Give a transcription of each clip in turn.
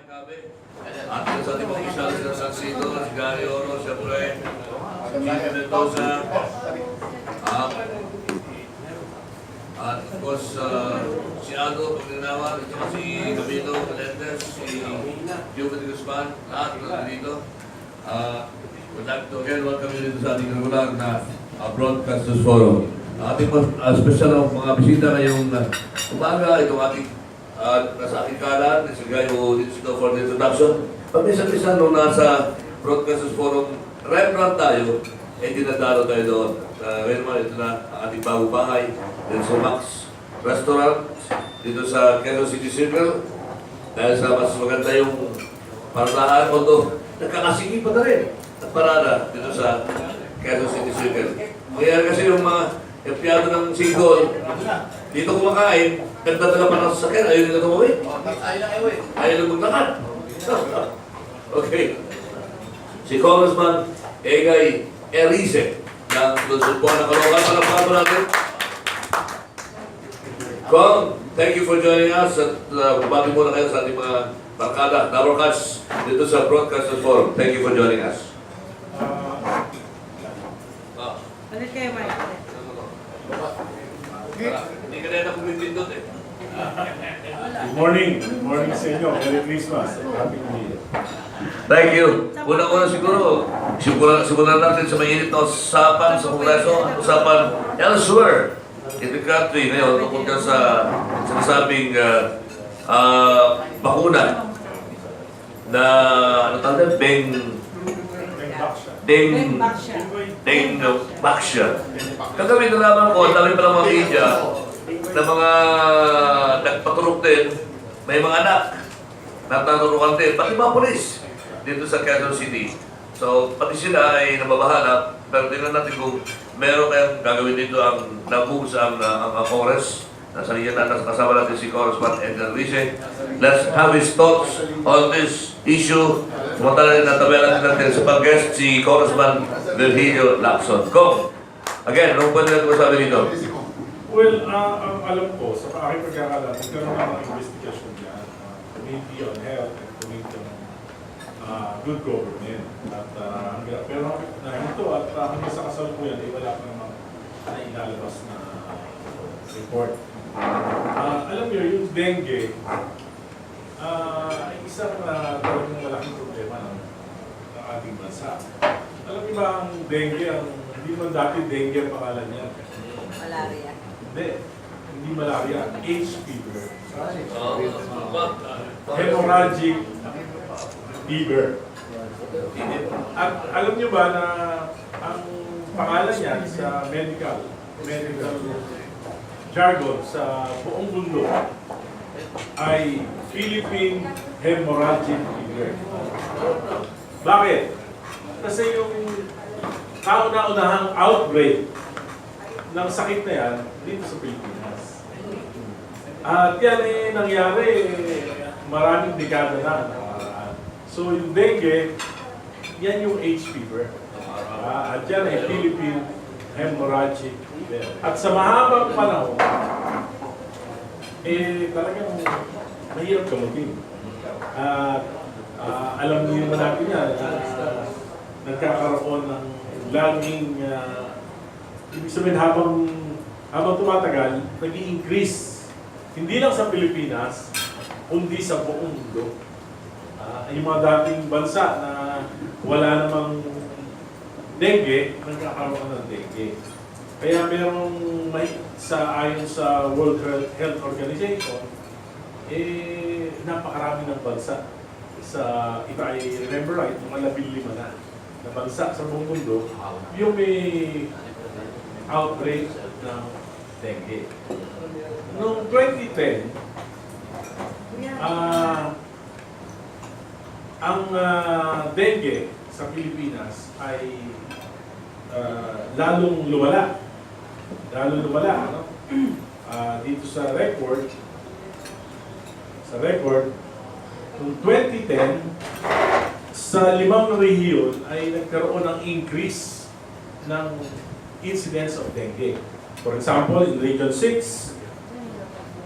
Mike Abe. At sa ating mga opisyal sa San Sito, si Gary Oro, siyempre, si Mendoza, at of course, si Aldo Paglinawan, at si Camilo Melendez, si Jupiter Guzman, lahat na dito. We'd like to again welcome you dito sa ating regular na Broadcasters Forum. Ating special na mga bisita ngayong umaga, itong ating nasa aking kalan, si Guy who needs to go for the introduction. Pag-isa-isa nung nasa Broadcasters Forum, restaurant tayo, dinadalo tayo doon. Ngayon naman, ito na ang ating bagong bahay, dito sa Max Restaurant, dito sa Quezon City Circle. Dahil sa mas maganda yung paradahan, although nagkakasigi pa na rin at parada dito sa Quezon City Circle. Kaya kasi yung mga empleyado ng single, dito kumakain, nagdadala pa ng sasakyan, ayaw nila tumawin. Ayaw nila maglakad. Okay. Si Congressman Erice ng Luzon po na Caloocan. Palakpakan po natin. Kong, thank you for joining us at bumati muna kayo sa ating mga barkada, nabarkas dito sa Broadcasters Forum. Thank you for joining us. Ulit kayo, Mike. Hindi ka na kumipindot eh. Good morning. Good morning sa inyo. Merry Christmas. Happy New Year. Thank you. Una-una siguro, simulan natin sa mainit na usapan sa Kongreso, usapan elsewhere in the country ngayon tungkol ka sa sinasabing bakuna na ano tawag Bangsa. Kagabi na naman ko, dami pa ng mga media na mga nagpaturok din, may mga anak nataturukan din, pati mga polis dito sa Quezon City. So, pati sila ay nababahala, pero tingnan natin kung meron kayong gagawin dito ang nabug sa ang Congress. Nasa liyan na kasama natin si Congressman Edgar R. Let's have his thoughts on this issue. Sumantala na natabayan natin sa pag-guest si Congressman Virgilio Lacson. Kong, again, anong pwede natin masabi dito? Well, ang alam ko, sa aking pagkakalam, nagkaroon ng mga investigation dyan, Committee on Health and Committee on Good Government. At, pero ito, at hanggang sa kasalukuyan, wala pa namang ilalabas na report. Alam niyo, yung dengue, ay isang talagang malaking problema ng ating bansa. Alam niyo ba ang dengue, hindi man dati dengue ang pangalan niya? Malaria. Hindi malaria, H fever. Hemorrhagic fever. At alam niyo ba na ang pangalan niya sa medical jargon sa buong mundo ay Philippine Hemorrhagic Fever. Bakit? Kasi yung kauna-unahang outbreak ng sakit na yan dito sa Pilipinas. At yan nangyari maraming dekada na nakaraan. So yung dengue, yan yung H fever. At yan ay Philippine Hemorrhagic Fever. At sa mahabang panahon, talagang mahirap gamutin. Alam niyo naman natin yan, nagkakaroon ng laging ibig sabihin habang tumatagal, nag-i-increase. Hindi lang sa Pilipinas, kundi sa buong mundo. Yung mga dating bansa na wala namang dengue, nagkakaroon ng dengue. Kaya merong ayon sa World Health Organization, napakarami ng bansa. If I remember right, mga 15 na bansa sa buong mundo, yung may outbreak ng dengue. Noong 2010, ang dengue sa Pilipinas ay lalong lumala. Ano? Dito sa record, noong 2010, sa 5 rehiyon ay nagkaroon ng increase ng incidence of dengue. For example, in Region 6,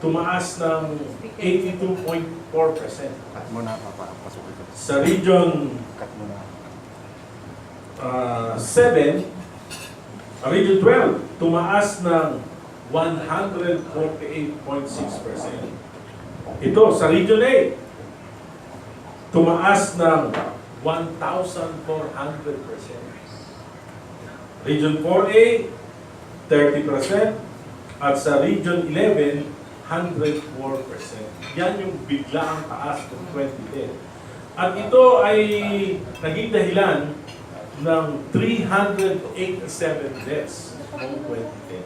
tumaas ng 82.4%. Cut mo na, papasok ito. Sa Region Cut mo na. 7, Region 12, tumaas ng 148.6%. Ito, sa Region 8, tumaas ng 1,400%. Region 4A, 30%. At sa Region 11, 104%. Yan yung biglaang taas ng 2010. At ito ay naging dahilan ng 387 deaths noong 2010.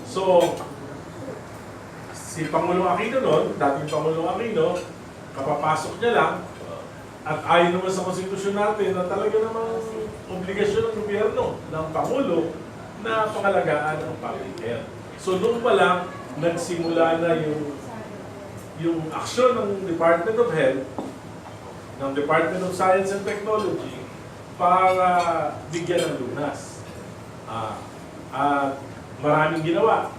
So, si Pangulong Aquino noon, dating Pangulong Aquino, kapapasok niya lang, at ayon naman sa konstitusyon natin na talaga namang obligasyon ng gobyerno, ng Pangulo, na pangalagaan ang public health. So noong pa lang, nagsimula na yung aksyon ng Department of Health, ng Department of Science and Technology, para bigyan ng lunas. At maraming ginawa.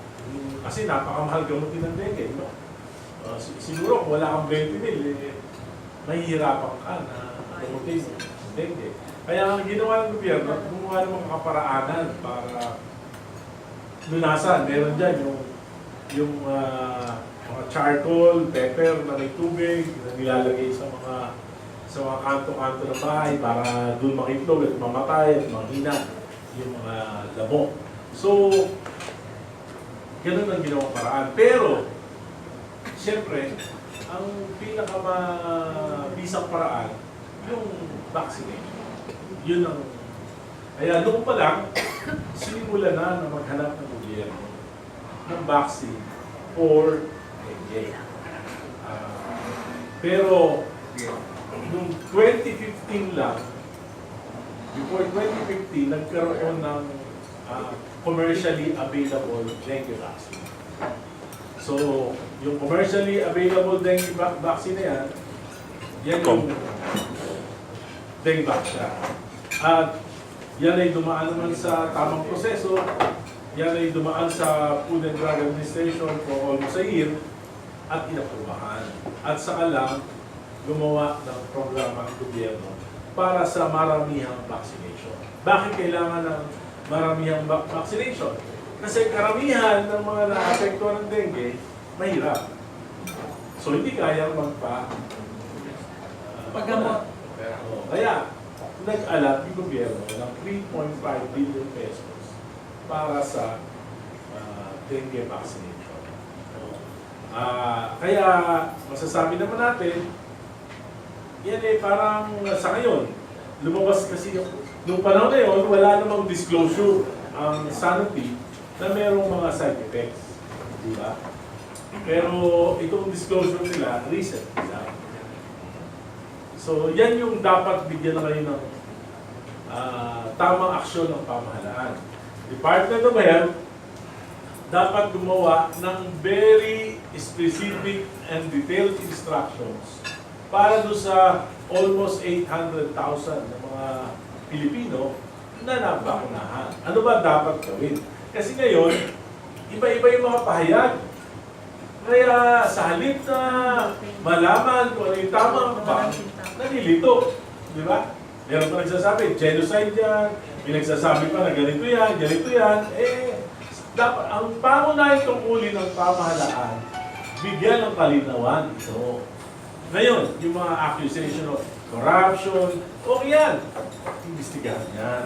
Kasi napakamahal gamutin ng dengue. No? Siguro kung wala kang 20 mil, mahihirapan ka na gamutin ng dengue. Kaya ang ginawa ng gobyerno, gumawa ng mga kaparaanan para lunasan. Meron dyan yung mga charcoal, pepper na may tubig na nilalagay sa mga kanto-kanto ng bahay para doon makitlog at mamatay at manghina yung mga lamok. So, ganun ang ginawang paraan. Pero, siyempre, ang pinakamabisang paraan, yung vaccination. Yun ang... Kaya noong pa lang, sinimula na maghanap ng gobyerno ng vaccine for dengue. Pero, noong 2015 lang, before 2015, nagkaroon ng commercially available dengue vaccine. So, yung commercially available dengue vaccine na yan, yan yung dengue vaccine. At yan ay dumaan naman sa tamang proseso, yan ay dumaan sa Food and Drug Administration for almost a year, at inaprubahan. At saka lang, gumawa ng programa ng gobyerno para sa maramihang vaccination. Bakit kailangan ng maramihang vaccination? Kasi karamihan ng mga naapektuhan ng dengue, mahirap. So hindi kayang paggamot. Kaya, nag-alat yung gobyerno ng 3.5 billion pesos para sa dengue vaccination. Kaya, masasabi naman natin, yan parang sa ngayon, lumabas kasi nung panahon na yun, wala namang disclosure ang Sanofi na merong mga side effects. Di ba? Pero itong disclosure nila, recent nila. So, yan yung dapat bigyan na kayo ng tamang aksyon ng pamahalaan. Department of Health dapat gumawa ng very specific and detailed instructions para doon sa almost 800,000 na mga Pilipino na nabakunahan. Ano ba dapat gawin? Kasi ngayon, iba-iba yung mga pahayag. Kaya sa halip na malaman kung ano yung tamang ba, nalilito. Di ba? Meron pa nagsasabi, genocide yan, may nagsasabi pa na ganito yan, dapat, ang pangunahing tungkulin ng pamahalaan, bigyan ng kalinawan ito. Ngayon, yung mga accusation of corruption, yan, imbestigahan yan.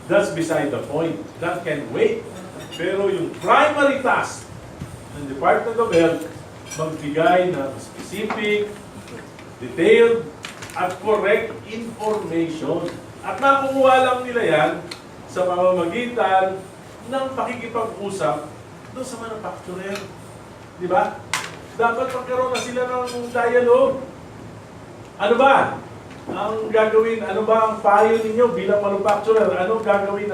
That's beside the point. That can wait. Pero yung primary task ng Department of Health, magbigay ng specific, detailed, at correct information. At makukuha lang nila yan sa pamamagitan ng pakikipag-usap doon sa manufacturer. Di ba? Dapat magkaroon na sila ng dialogue. Ano ba ang gagawin? Ano ba ang payo ninyo bilang manufacturer? Ano gagawin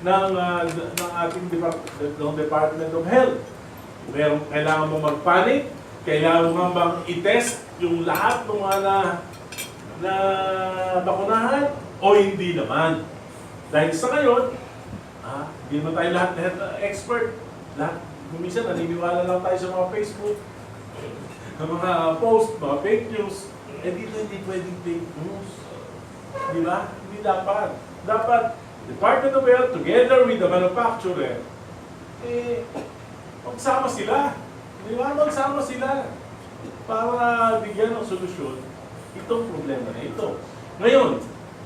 ng ating Department of Health? Kailangan mo mag-panic? Kailangan mo bang i-test yung lahat ng mga na bakunahan? O hindi naman? Dahil sa ngayon, hindi naman tayo lahat expert. Lahat Minsan naniniwala lang tayo sa mga Facebook, ng mga post, mga fake news. Eh dito hindi pwedeng fake news. Di ba? Hindi dapat. Dapat, Department of Health together with the manufacturer, magsama sila. Di ba? Magsama sila para bigyan ng solusyon itong problema na ito. Ngayon,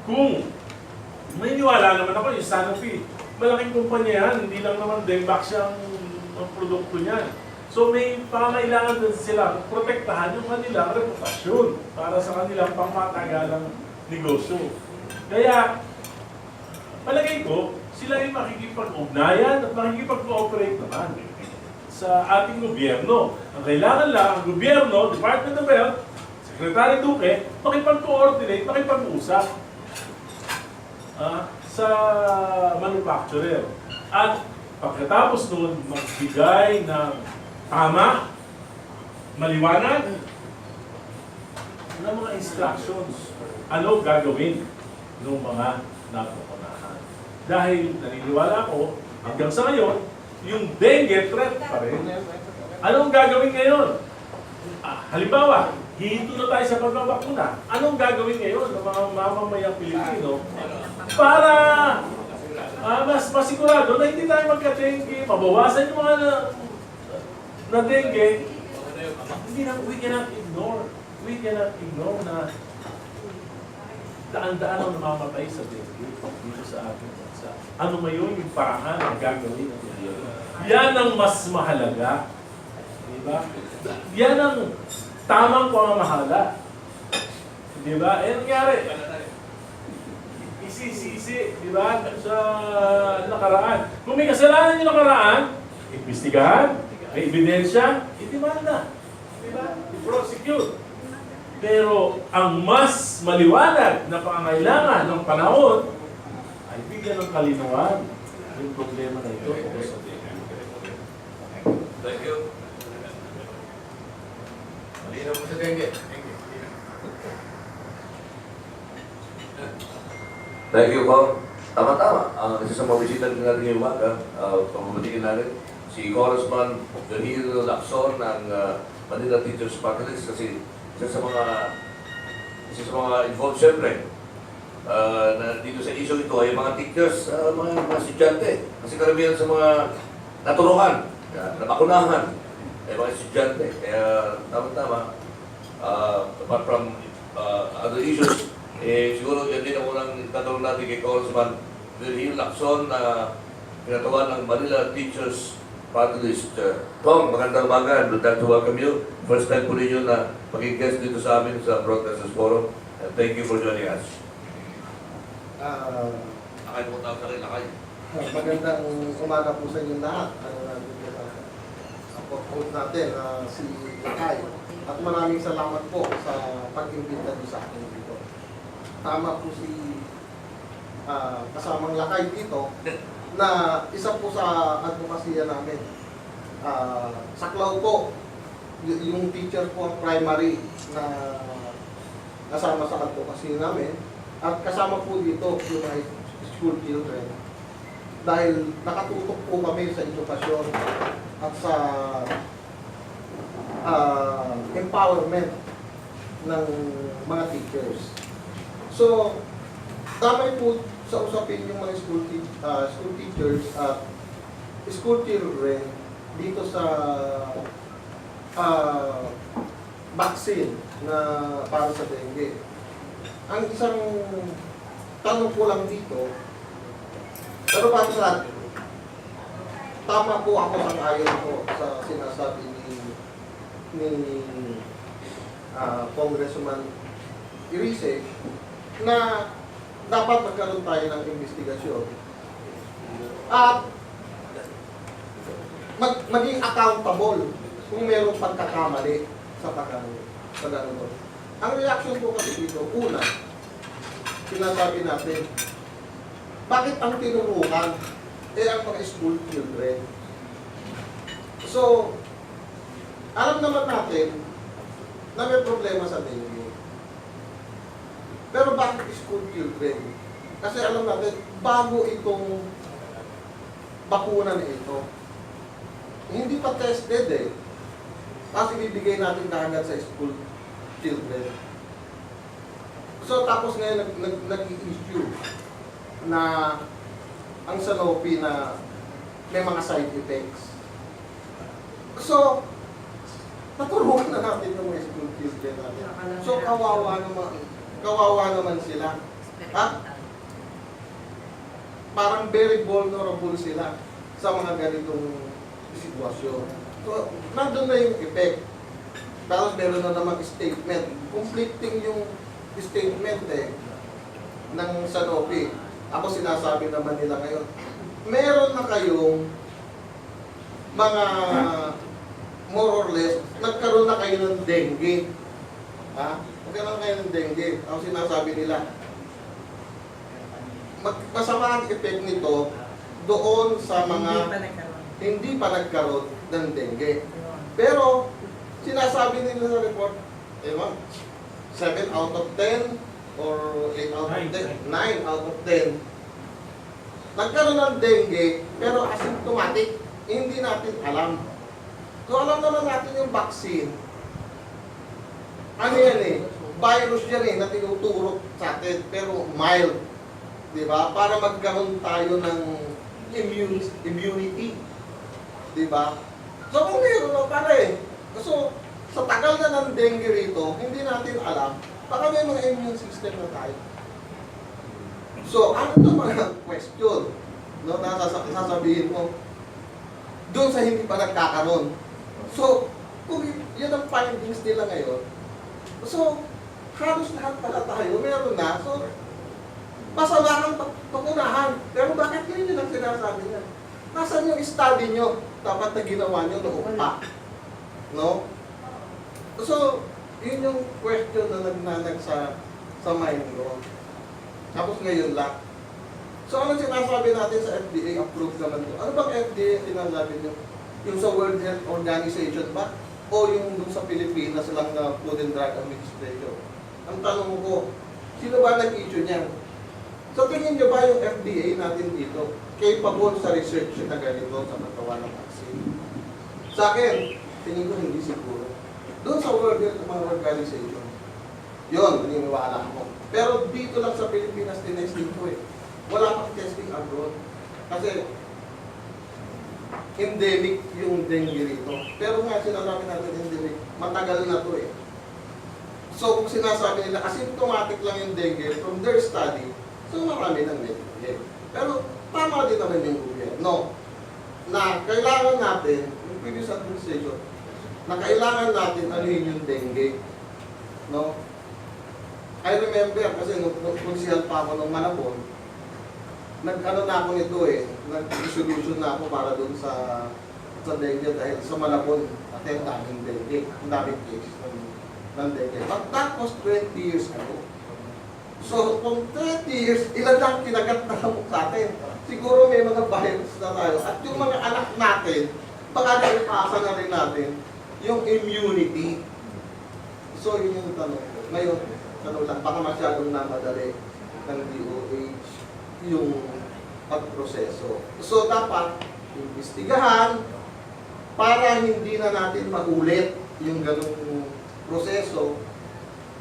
kung maniniwala naman ako yung Sanofi, malaking kumpanya yan, hindi lang naman dengue ang produkto niya. So may pangailangan din sila protektahan yung kanilang reputasyon para sa kanilang pangmatagalang negosyo. Kaya, palagay ko, sila ay makikipag-ugnayan at makikipag-cooperate naman sa ating gobyerno. Ang kailangan lang, ang gobyerno, Department of Health, Secretary Duque, makipag-coordinate, makipag-usap sa manufacturer. At pagkatapos nun, magbigay ng tama, maliwanag ng mga instructions. Ano gagawin ng mga napupunahan. Dahil naniniwala ko, hanggang sa ngayon, yung dengue threat pa rin. Anong gagawin ngayon? Halimbawa, hihinto na tayo sa pagbabakuna. Anong gagawin ngayon ng mga mamamayang Pilipino para mas masigurado na hindi tayo magka-dengue, mabawasan yung mga na dengue? We cannot ignore na daan-daan ang namamatay sa dengue dito sa ating bansa. Ano ngayon yung paraan ang gagawin ng gobyerno? Yan ang mas mahalaga. Diba? Yan ang tamang pamamahala. Diba? Eh, nangyari. Isisisi, diba? Sa nakaraan. Kung may kasalanan yung nakaraan, imbestigahan, may ebidensya, itimanda. Diba? I-prosecute. Pero ang mas maliwanag na pangangailangan ng panahon ay bigyan ng kalinawan yung problema na ito tungkol sa dengue. Thank you. Malinaw mo sa dengue. Thank you, Paul. Tama-tama. Isa sa mga bisita natin ngayong umaga, pamamatikin natin si Congressman Virgilio S ng Manila Teachers Partylist kasi isa sa mga involved siyempre na dito sa issue ito ay mga teachers, mga estudyante. Kasi karamihan sa mga naturuhan, nabakunahan, ay mga estudyante. Kaya tama-tama, apart from other issues, siguro yan din ang unang tatanong natin kay Congressman Virgilio Lacson na pinatawa ng Manila Teachers Partylist. Kong, magandang umaga. I'd like to welcome you. First time po ninyo na mag-guest dito sa amin sa Broadcasters Forum. And thank you for joining us. Lakay po tawag sa rin, Lakay. Magandang umaga po sa inyo lahat. Support natin si Lakay. At maraming salamat po sa pag-imbita niyo sa akin dito. Tama po si kasamang Lakay dito na isa po sa advokasya namin. Saklaw po, yung teacher po ang primary na kasama sa advokasya namin. At kasama po dito yung mga school children. Dahil nakatutok po kami sa edukasyon at sa empowerment ng mga teachers. So, damay po sa usapin yung mga school teachers at school children dito sa vaccine na para sa dengue. Ang isang tanong ko lang dito, pero para sa lahat, tama po ako ang ayon ko sa sinasabi ni Congressman Erice na dapat magkaroon tayo ng investigasyon at maging accountable kung mayroong pagkakamali sa pagkakaroon. Ang reaction ko kasi dito, una, sinasabi natin, bakit ang tinurukan ang mga school children? So, alam naman natin na may problema sa dengue. Pero bakit school children? Kasi alam natin, bago itong bakuna na ito. hindi pa tested eh. Tapos ibibigay natin kaagad sa school children. So tapos ngayon nag-i-issue na ang Sanofi na may mga side effects. So, naturuan na natin yung mga school children natin. So kawawa naman sila. At parang very vulnerable sila sa mga ganitong sitwasyon. So, nandun na yung effect. Tapos meron na namang statement. Conflicting yung statement ng Sanofi. Ako sinasabi naman nila ngayon, meron na kayong mga more or less, nagkaroon na kayo ng dengue. Ha? Nagkaroon na kayo ng dengue. Ako sinasabi nila, masama ang effect nito doon sa mga hindi pa nagkaroon ng dengue. Pero, sinasabi nila sa report, 7 out of 10 or 8 out of 10, 9 out of 10. Nagkaroon ng dengue, pero asymptomatic. Hindi natin alam. So, alam naman natin yung vaccine. Ano yan eh? Virus yan eh, na tinuturo sa atin, pero mild. Diba? Para magkaroon tayo ng immunity. Diba? So, kung meron na pala eh. So, sa tagal na ng dengue rito, hindi natin alam, baka may mga immune system na tayo. So, ano ito mga question? No, sasabihin mo, doon sa hindi pa nagkakaroon. So, kung yun ang findings nila ngayon, so, halos lahat pala tayo, meron na. So, masama kang pakunahan. Pero bakit yun ang sinasabi niya? Nasaan yung study nyo? Dapat na ginawa nyo noong pa. No? So, yun yung question na nagnanag sa mind ko. Tapos ngayon lang. So, ano sinasabi natin sa FDA? Approved naman ito. Ano bang FDA sinasabi nyo? Yung sa World Health Organization ba? O yung dun sa Pilipinas lang na Food and Drug Administration? Ang tanong ko, sino ba nag-issue niyan? So, tingin nyo ba yung FDA natin dito capable sa research na ganito sa paggawa ng vaccine? Sa akin, tingin ko hindi siguro. Doon sa World Health Mga Organization, yun, naniniwala ako. Pero dito lang sa Pilipinas, tinesting ko eh. Wala pang testing abroad. Kasi, endemic yung dengue rito. Pero nga, sinasabi natin endemic, matagal na to eh. So, kung sinasabi nila, asymptomatic lang yung dengue from their study, so marami ng dengue. Pero, tama din naman yung gobyerno na kailangan natin, yung previous administration, na kailangan natin anuhin yung dengue. No? I remember, kasi nung konsyal pa ako ng Malabon, nag-ano na ako nito eh, nag-resolution na ako para doon sa dengue dahil sa Malabon, at ang daming dengue, ang daming cases ng dengue. But that was 20 years ago. So, kung 30 years, ilan lang kinagat na mo sa atin? Siguro may mga virus na tayo. At yung mga anak natin, baka naipasa na rin natin yung immunity. So, yun yung tanong ko. Ngayon, tanong lang, baka masyadong namadali ng DOH yung pagproseso. So, dapat imbestigahan para hindi na natin maulit yung ganung proseso.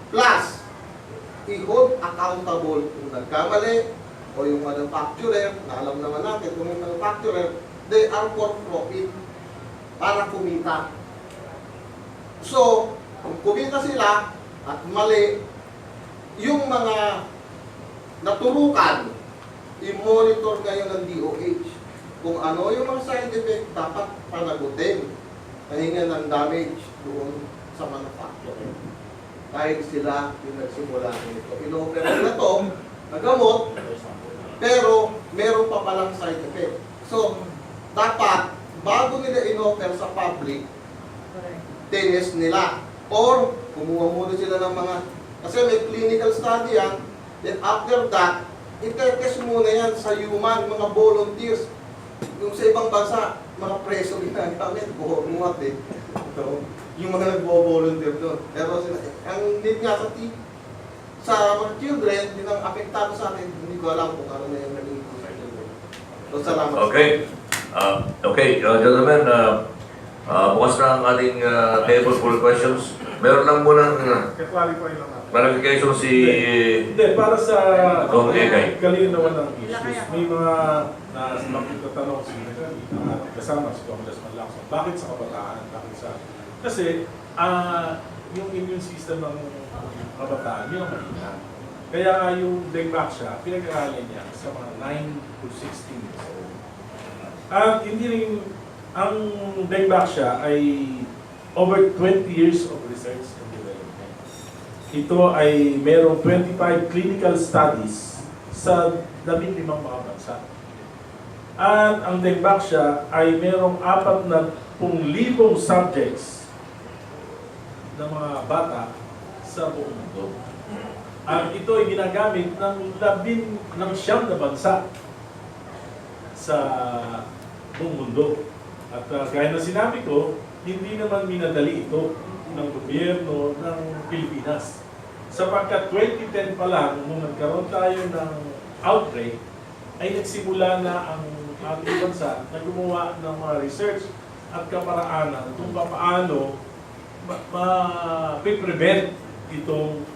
Plus, i-hold accountable kung nagkamali o yung manufacturer, na alam naman natin kung yung manufacturer, they are for profit para kumita. So, kung kumita sila at mali, yung mga naturukan, i-monitor ngayon ng DOH kung ano yung mga side effect dapat panagutin. Nahinga ng damage doon sa manufacturer. Kahit sila yung nagsimula nito. In-offer nila to, nagamot, pero meron pa palang side effect. So, dapat, bago nila in-offer sa public, test nila. Or, kumuha muna sila ng mga, kasi may clinical study yan, then after that, i-test muna yan sa human, mga volunteers. Yung sa ibang bansa, mga preso ginagamit, buhat eh. So, yung mga nagbo-volunteer doon. Pero ang need nga sa mga children, din ang apektado sa atin, hindi ko alam kung ano na yung naging sa children. So, salamat. Okay. Okay, gentlemen, Bukas na ang ating table for questions. Meron lang munang Clarify lang natin. clarification si... Hindi, para sa Kung Ekay. kalinawan ng issues, may mga nagtatanong si kasama si Congressman Lacson, bakit sa kabataan? Bakit sa... Kasi, yung immune system ng kabataan, yun ang mahina. Kaya nga yung dengue siya, pinag-aaralan niya sa mga 9 to 16 years old. At hindi rin, ang dengue siya ay over 20 years of research and development. Ito ay merong 25 clinical studies sa 15 mga bansa. At ang dengue siya ay merong 40,000 subjects ng mga bata sa buong mundo. At ito ay ginagamit ng 9 na bansa sa buong mundo. At gaya na sinabi ko, hindi naman minadali ito ng gobyerno ng Pilipinas. Sapagkat 2010 pa lang, nung nagkaroon tayo ng outbreak, ay nagsimula na ang ating bansa na gumawa ng mga research at kaparaanan kung paano ma-prevent itong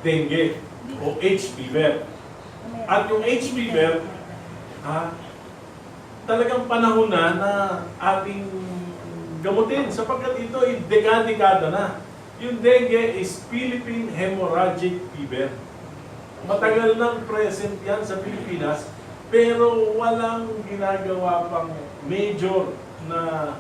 dengue o H fever. At yung H fever, talagang panahon na ating gamutin sapagkat ito ay dekada na. Yung dengue is Philippine Hemorrhagic Fever. Matagal nang present yan sa Pilipinas, pero walang ginagawa pang major na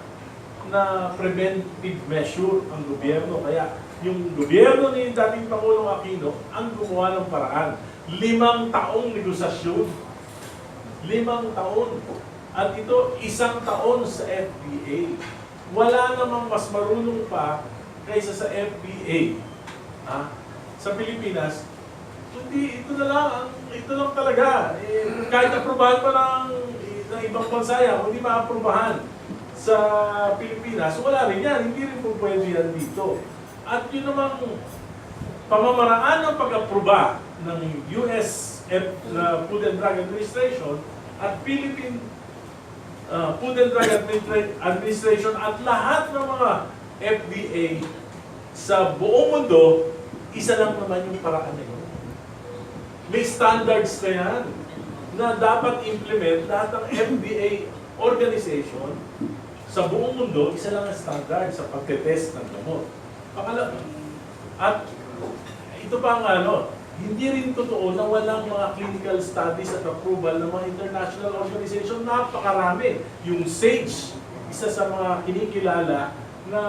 preventive measure ang gobyerno. Kaya yung gobyerno ni dating Pangulong Aquino ang gumawa ng paraan. 5 taong negosasyon. 5 taon. At ito, 1 taon sa FDA. Wala namang mas marunong pa kaysa sa FDA. Sa Pilipinas, hindi, ito lang talaga. Kahit aprobahan pa ng ibang bansa yan, hindi maaprubahan sa Pilipinas, wala rin yan. Hindi rin po pwede yan dito. At yun namang pamamaraan ng pag-aproba ng US Food and Drug Administration at Philippine Food and Drug Administration at lahat ng mga FDA sa buong mundo, isa lang naman yung paraan nila. May standards na yan na dapat implement lahat ng FDA organization sa buong mundo, isa lang ang standard sa pagtetest ng gamot. At ito pa ang hindi rin totoo na walang mga clinical studies at approval ng mga international organization. Napakarami. Yung SAGE, isa sa mga kinikilala na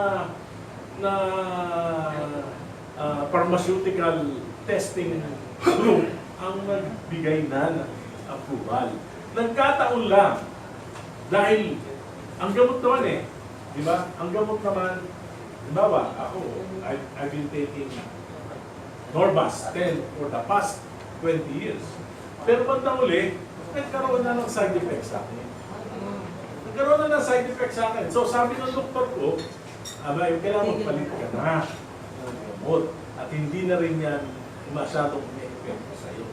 pharmaceutical testing group ang nagbigay na ng approval. Nagkataon lang dahil ang gamot naman di ba? Ang gamot naman, halimbawa, ako, I've been taking Norbas 10 for the past 20 years. Pero bandang uli, nagkaroon na ng side effects sa akin. Nagkaroon na ng side effects sa akin. So sabi ng doktor ko, kailangan magpalit ka na ng gamot. At hindi na rin yan masyadong may-effect sa iyo.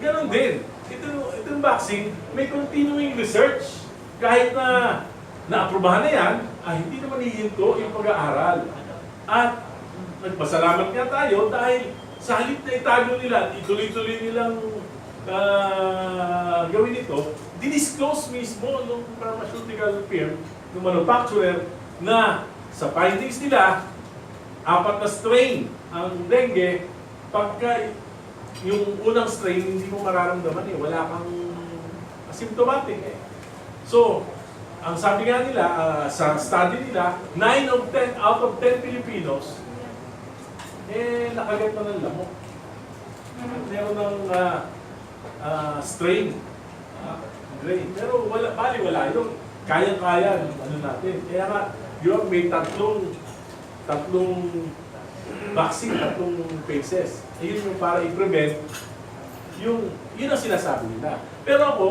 Ganon din. Itong vaccine, may continuing research. Kahit na naaprubahan na yan, hindi naman hihinto yung pag-aaral. At nagpasalamat nga tayo dahil sa halip na itago nila at ituloy-tuloy nilang gawin ito, dinisclose mismo ng pharmaceutical firm, ng manufacturer, na sa findings nila, 4 na strain ang dengue. Pagka yung unang strain, hindi mo mararamdaman wala kang asymptomatic So, ang sabi nga nila, sa study nila, 9 out of 10 Filipinos, nakagat na ng lamok. Meron ng strain. Pero wala yun. Kaya-kaya, natin. Kaya nga, yun, may tatlong vaccine, 3 phases. Yun yung para i-prevent, yun ang sinasabi nila. Pero ako,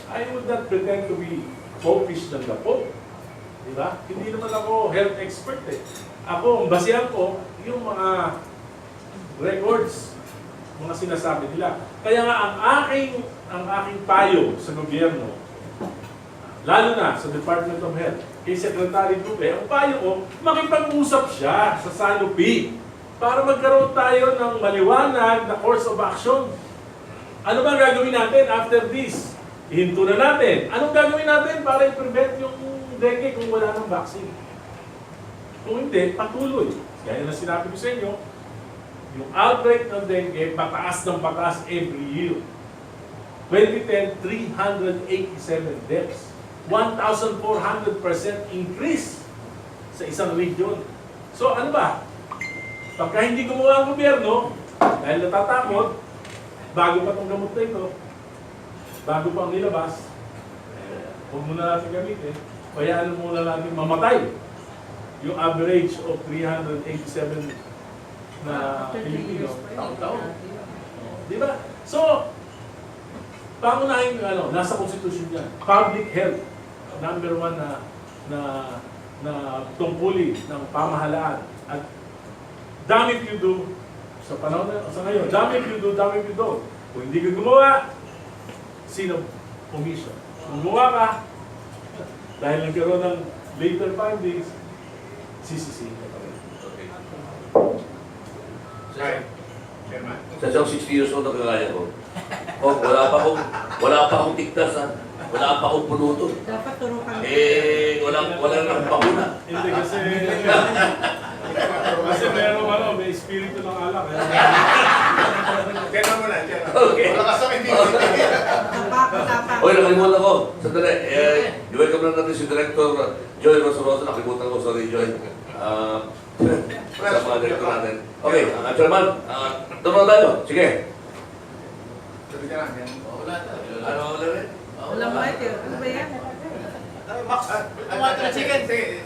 I would not pretend to be popish ng Pope. Diba? Hindi naman ako health expert Ako, ang basehan ko, yung mga records, mga sinasabi nila. Kaya nga, ang aking payo sa gobyerno, lalo na sa Department of Health, kay Secretary Duque, ang payo ko, makipag-usap siya sa Sanofi para magkaroon tayo ng maliwanag na course of action. Ano ba gagawin natin after this? Ihinto na natin. Anong gagawin natin para i-prevent yung dengue kung wala ng vaccine? Kung hindi, patuloy. Gaya na sinabi ko sa inyo, yung outbreak ng dengue, pataas ng pataas every year. 2010, 387 deaths. 1,400% increase sa isang region. So ano ba? Pagka hindi gumawa ang gobyerno, dahil natatakot, bago pa itong gamot na ito, bago pa ang nilabas, huwag muna natin gamitin, kaya muna natin mamatay. Yung average of 387 na Pilipino, taon-taon. Di ba? So, pangunahin yung nasa konstitusyon yan. Public health, number 1 na tungkulin ng pamahalaan. At damn if you do, sa panahon na, sa ngayon, damn if you do, damn if you don't. Kung hindi ka gumawa, sino commission? Kung gumawa ka, dahil nagkaroon ng later findings, sisisihin ka pa rin. Okay. Sa 60 years old na kagaya ko. Oh, wala pa akong tigtas ha. Wala pa akong puluto. Dapat turo ka. Wala nang bakuna. Hindi kasi may espiritu ng alak. Kaya mo na, Okay. wala ka sa hindi. Tapak. Oy, nakalimutan ko. Sandali. I-welcome na natin si Director Joy Rosa. Nakalimutan ko. Sorry, Joy. Sa mga director natin. Okay, Chairman. Doon na tayo. Sige. Ano wala rin? Wala mo ito. Ano ba yan? Max, tumatara chicken. Sige.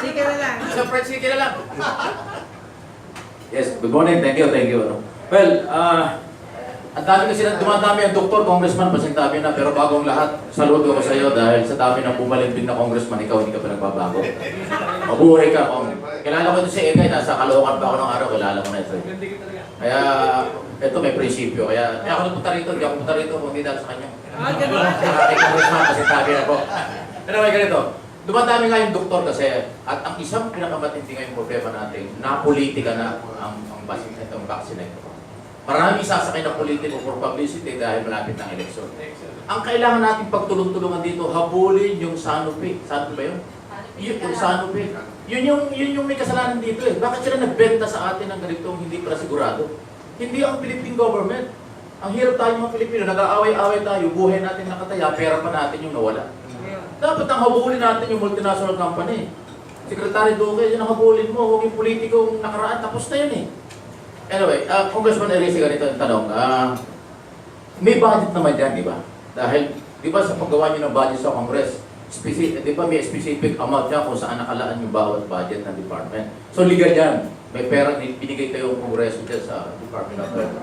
Sige na lang. Sa fried chicken na lang. Yes, good morning. Thank you. Well, ang dami kasi dumadami ang doktor, congressman, pasingtabi na, pero bagong lahat, saludo ko sa iyo dahil sa dami ng bumalimbing na congressman, ikaw hindi ka pa nagbabago. Mabuhay ka, Kong. Kilala ko ito si Egay, nasa Caloocan pa ako ng araw, kilala ko na ito. Kaya, ito may prinsipyo. Kaya ako nagpunta rito, hindi ako punta rito kung hindi dahil sa kanya. Gano'n. Kaya congressman, pasingtabi na po. Pero may ganito, dumadami nga yung doktor kasi, at ang isang pinakamatindi ngayong problema natin, napolitika na ang vaccine na ito. Maraming sasakay na politiko for publicity dahil malapit ng eleksyon. Ang kailangan natin pagtulong-tulungan dito, habulin yung Sanofi. Sanofi ba yun? Yung Sanofi. Yun yung may kasalanan dito eh. Bakit sila nagbenta sa atin ng ganitong hindi para sigurado? Hindi ang Philippine government. Ang hirap tayo mga Pilipino, nag-aaway-aaway tayo, buhay natin nakataya, pera pa natin yung nawala. Dapat ang habulin natin yung multinational company. Secretary Duque, yun ang habulin mo, huwag yung politikong nakaraan, tapos na yun eh. Anyway, Congressman Erice, ganito ang tanong. May budget naman dyan, di ba? Dahil, di ba sa paggawa niyo ng budget sa Congress, di ba may specific amount dyan kung saan nakalaan yung bawat budget ng department. So, legal yan. May pera, binigay kayo yung Kongreso dyan sa Department of Health.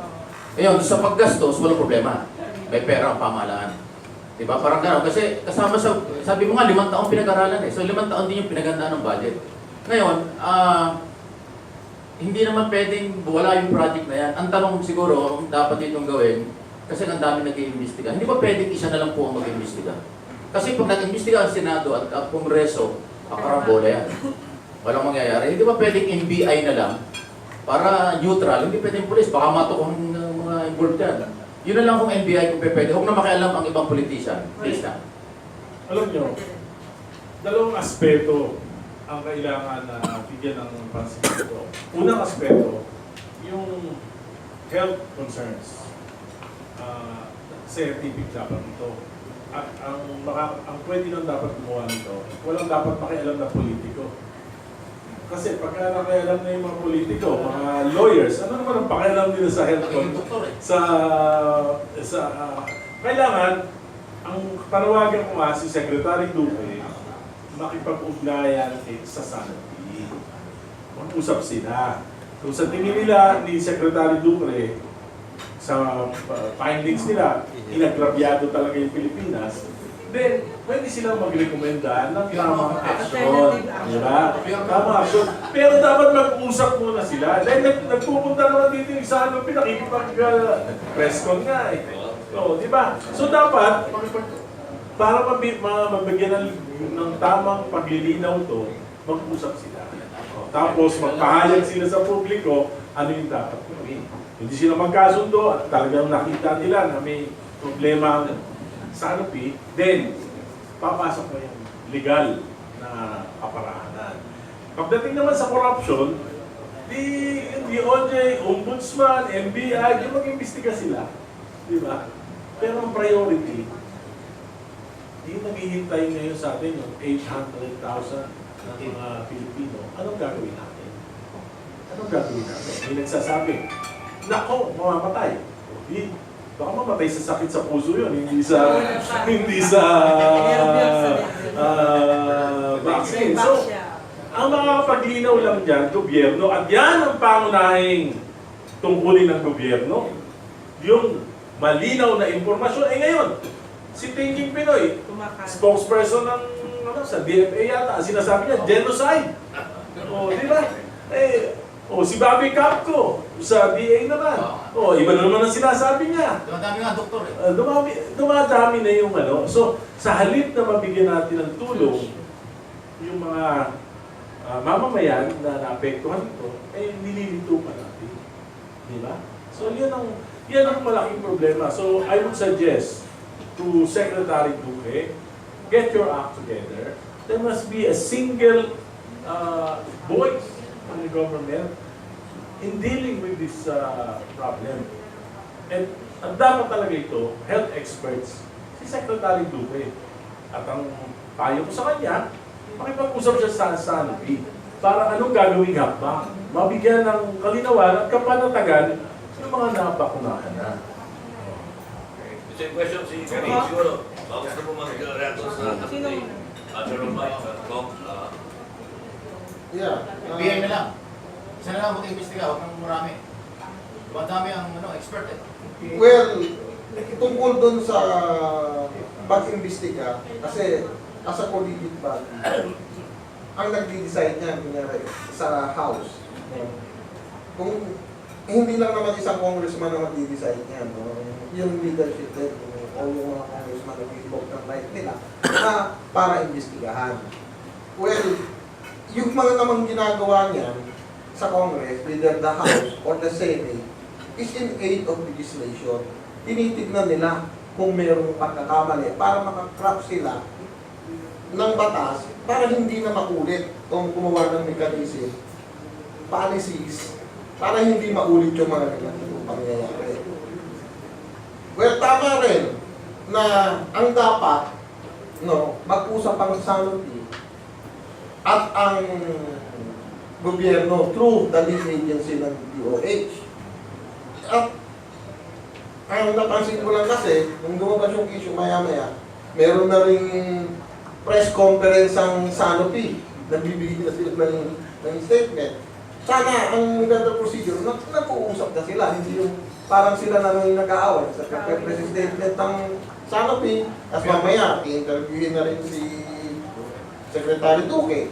Ngayon, sa paggastos, walang problema. May pera ang pamahalaan. Di ba? Parang gano'n. Kasi kasama sa, sabi mo nga, 5 taong pinag-aralan eh. So, 5 taon din yung pinagandaan ng budget. Ngayon, hindi naman pwedeng wala yung project na yan. Ang tanong siguro, dapat itong gawin, kasi ang dami nag-iimbestiga. Hindi ba pwedeng isa na lang po ang mag-iimbestiga? Kasi pag nag-iimbestiga ang Senado at ang Kongreso, akarambola yan. Walang mangyayari. Hindi ba pwedeng NBI na lang? Para neutral, hindi pwedeng police. Baka matukong mga involved yan. Yun na lang kung NBI kung pwede. Huwag na makialam ang ibang politician. Please na. Alam nyo, dalawang aspeto ang kailangan na bigyan ng pansin dito. Unang aspeto, yung health concerns. Scientific dapat ito. At ang pwede lang dapat gumawa nito, walang dapat makialam na politiko. Kasi pagka nakialam na yung mga politiko, mga lawyers, ano naman ang pakialam nila sa health concerns? Kailangan, ang panawagan ko nga si Secretary Duque, makipag-ugnayan sa Sanofi. Mag-usap sila. Kung sa tingin nila ni Secretary Duque, sa findings nila, inagrabyado talaga yung Pilipinas, then pwede silang mag-rekomenda ng tamang action. Diba? Tamang action. Pero dapat mag-usap muna sila. Dahil nagpupunta naman dito yung Sanofi, nakikipag-press con nga eh. Oo, di ba? So dapat, para mabigyan ng tamang paglilinaw to, mag-usap sila. Tapos magpahayag sila sa publiko ano yung dapat gawin. Hindi sila magkasundo at talagang nakita nila na may problema sa anopi, then papasok mo yung legal na kaparahanan. Pagdating naman sa corruption, di OJ, Ombudsman, NBI, yung mag-imbestiga sila. Di ba? Pero ang priority, yung naghihintay ngayon sa atin, yung 800,000 ng mga Pilipino, anong gagawin natin? Anong gagawin natin? May nagsasabi, nako, mamamatay. Di, baka mamatay sa sakit sa puso yun, hindi sa vaccine. So, ang makakapaglinaw lang dyan, gobyerno, at yan ang pangunahing tungkulin ng gobyerno, yung malinaw na impormasyon. Eh ngayon, si Thinking Pinoy, spokesperson ng sa DFA yata, sinasabi niya, genocide. O, di ba? Si Bobby Capco, sa DA naman. Iba na naman ang sinasabi niya. Dumadami nga, doktor eh. Dumadami na yung ano. So, sa halip na mabigyan natin ng tulong, yung mga mamamayan na naapektuhan ito, nililito pa natin. Di ba? So, yan ang malaking problema. So, I would suggest to Secretary Duque, get your act together. There must be a single voice in the government in dealing with this problem. And dapat talaga ito, health experts, si Secretary Duque. At ang payo ko sa kanya, makipag-usap siya sa Sanofi para anong gagawing hakbang. Mabigyan ng kalinawan at kapanatagan yung mga nabakunahan na. Same question si Kari, siguro. Bakit na po mag-react sa Atty. Mike Yeah. NPA na lang. Isa na lang mag-imbestiga, huwag nang marami. Dumadami ang expert eh. Well, tungkol dun sa pag-imbestiga, kasi as a collegiate body, ang nag-decide niyan, kunyari, sa House. Kung hindi lang naman isang congressman na mag-decide niyan, yung leadership din, o yung mga congressman na nag-invoke ng right nila, na para imbestigahan. Well, yung mga namang ginagawa niyan sa Congress, whether the House or the Senate, is in aid of legislation. Tinitignan nila kung mayroong pagkakamali para makakrap sila ng batas para hindi na makulit kung gumawa ng mechanism, policies, para hindi maulit yung mga negatibong pangyayari. Well, tama rin na ang dapat mag-usap ang Sanofi at ang gobyerno through the lead agency ng DOH. At ang napansin ko lang kasi, nung lumabas yung issue maya-maya, meron na ring press conference ang Sanofi. Nagbibigay na sila ng statement. Sana ang ganda procedure, nag-uusap na sila. Hindi yung parang sila na nang nag-aaway sa press statement ng Sanofi. At mamaya, i-interviewin na rin si Secretary Duque.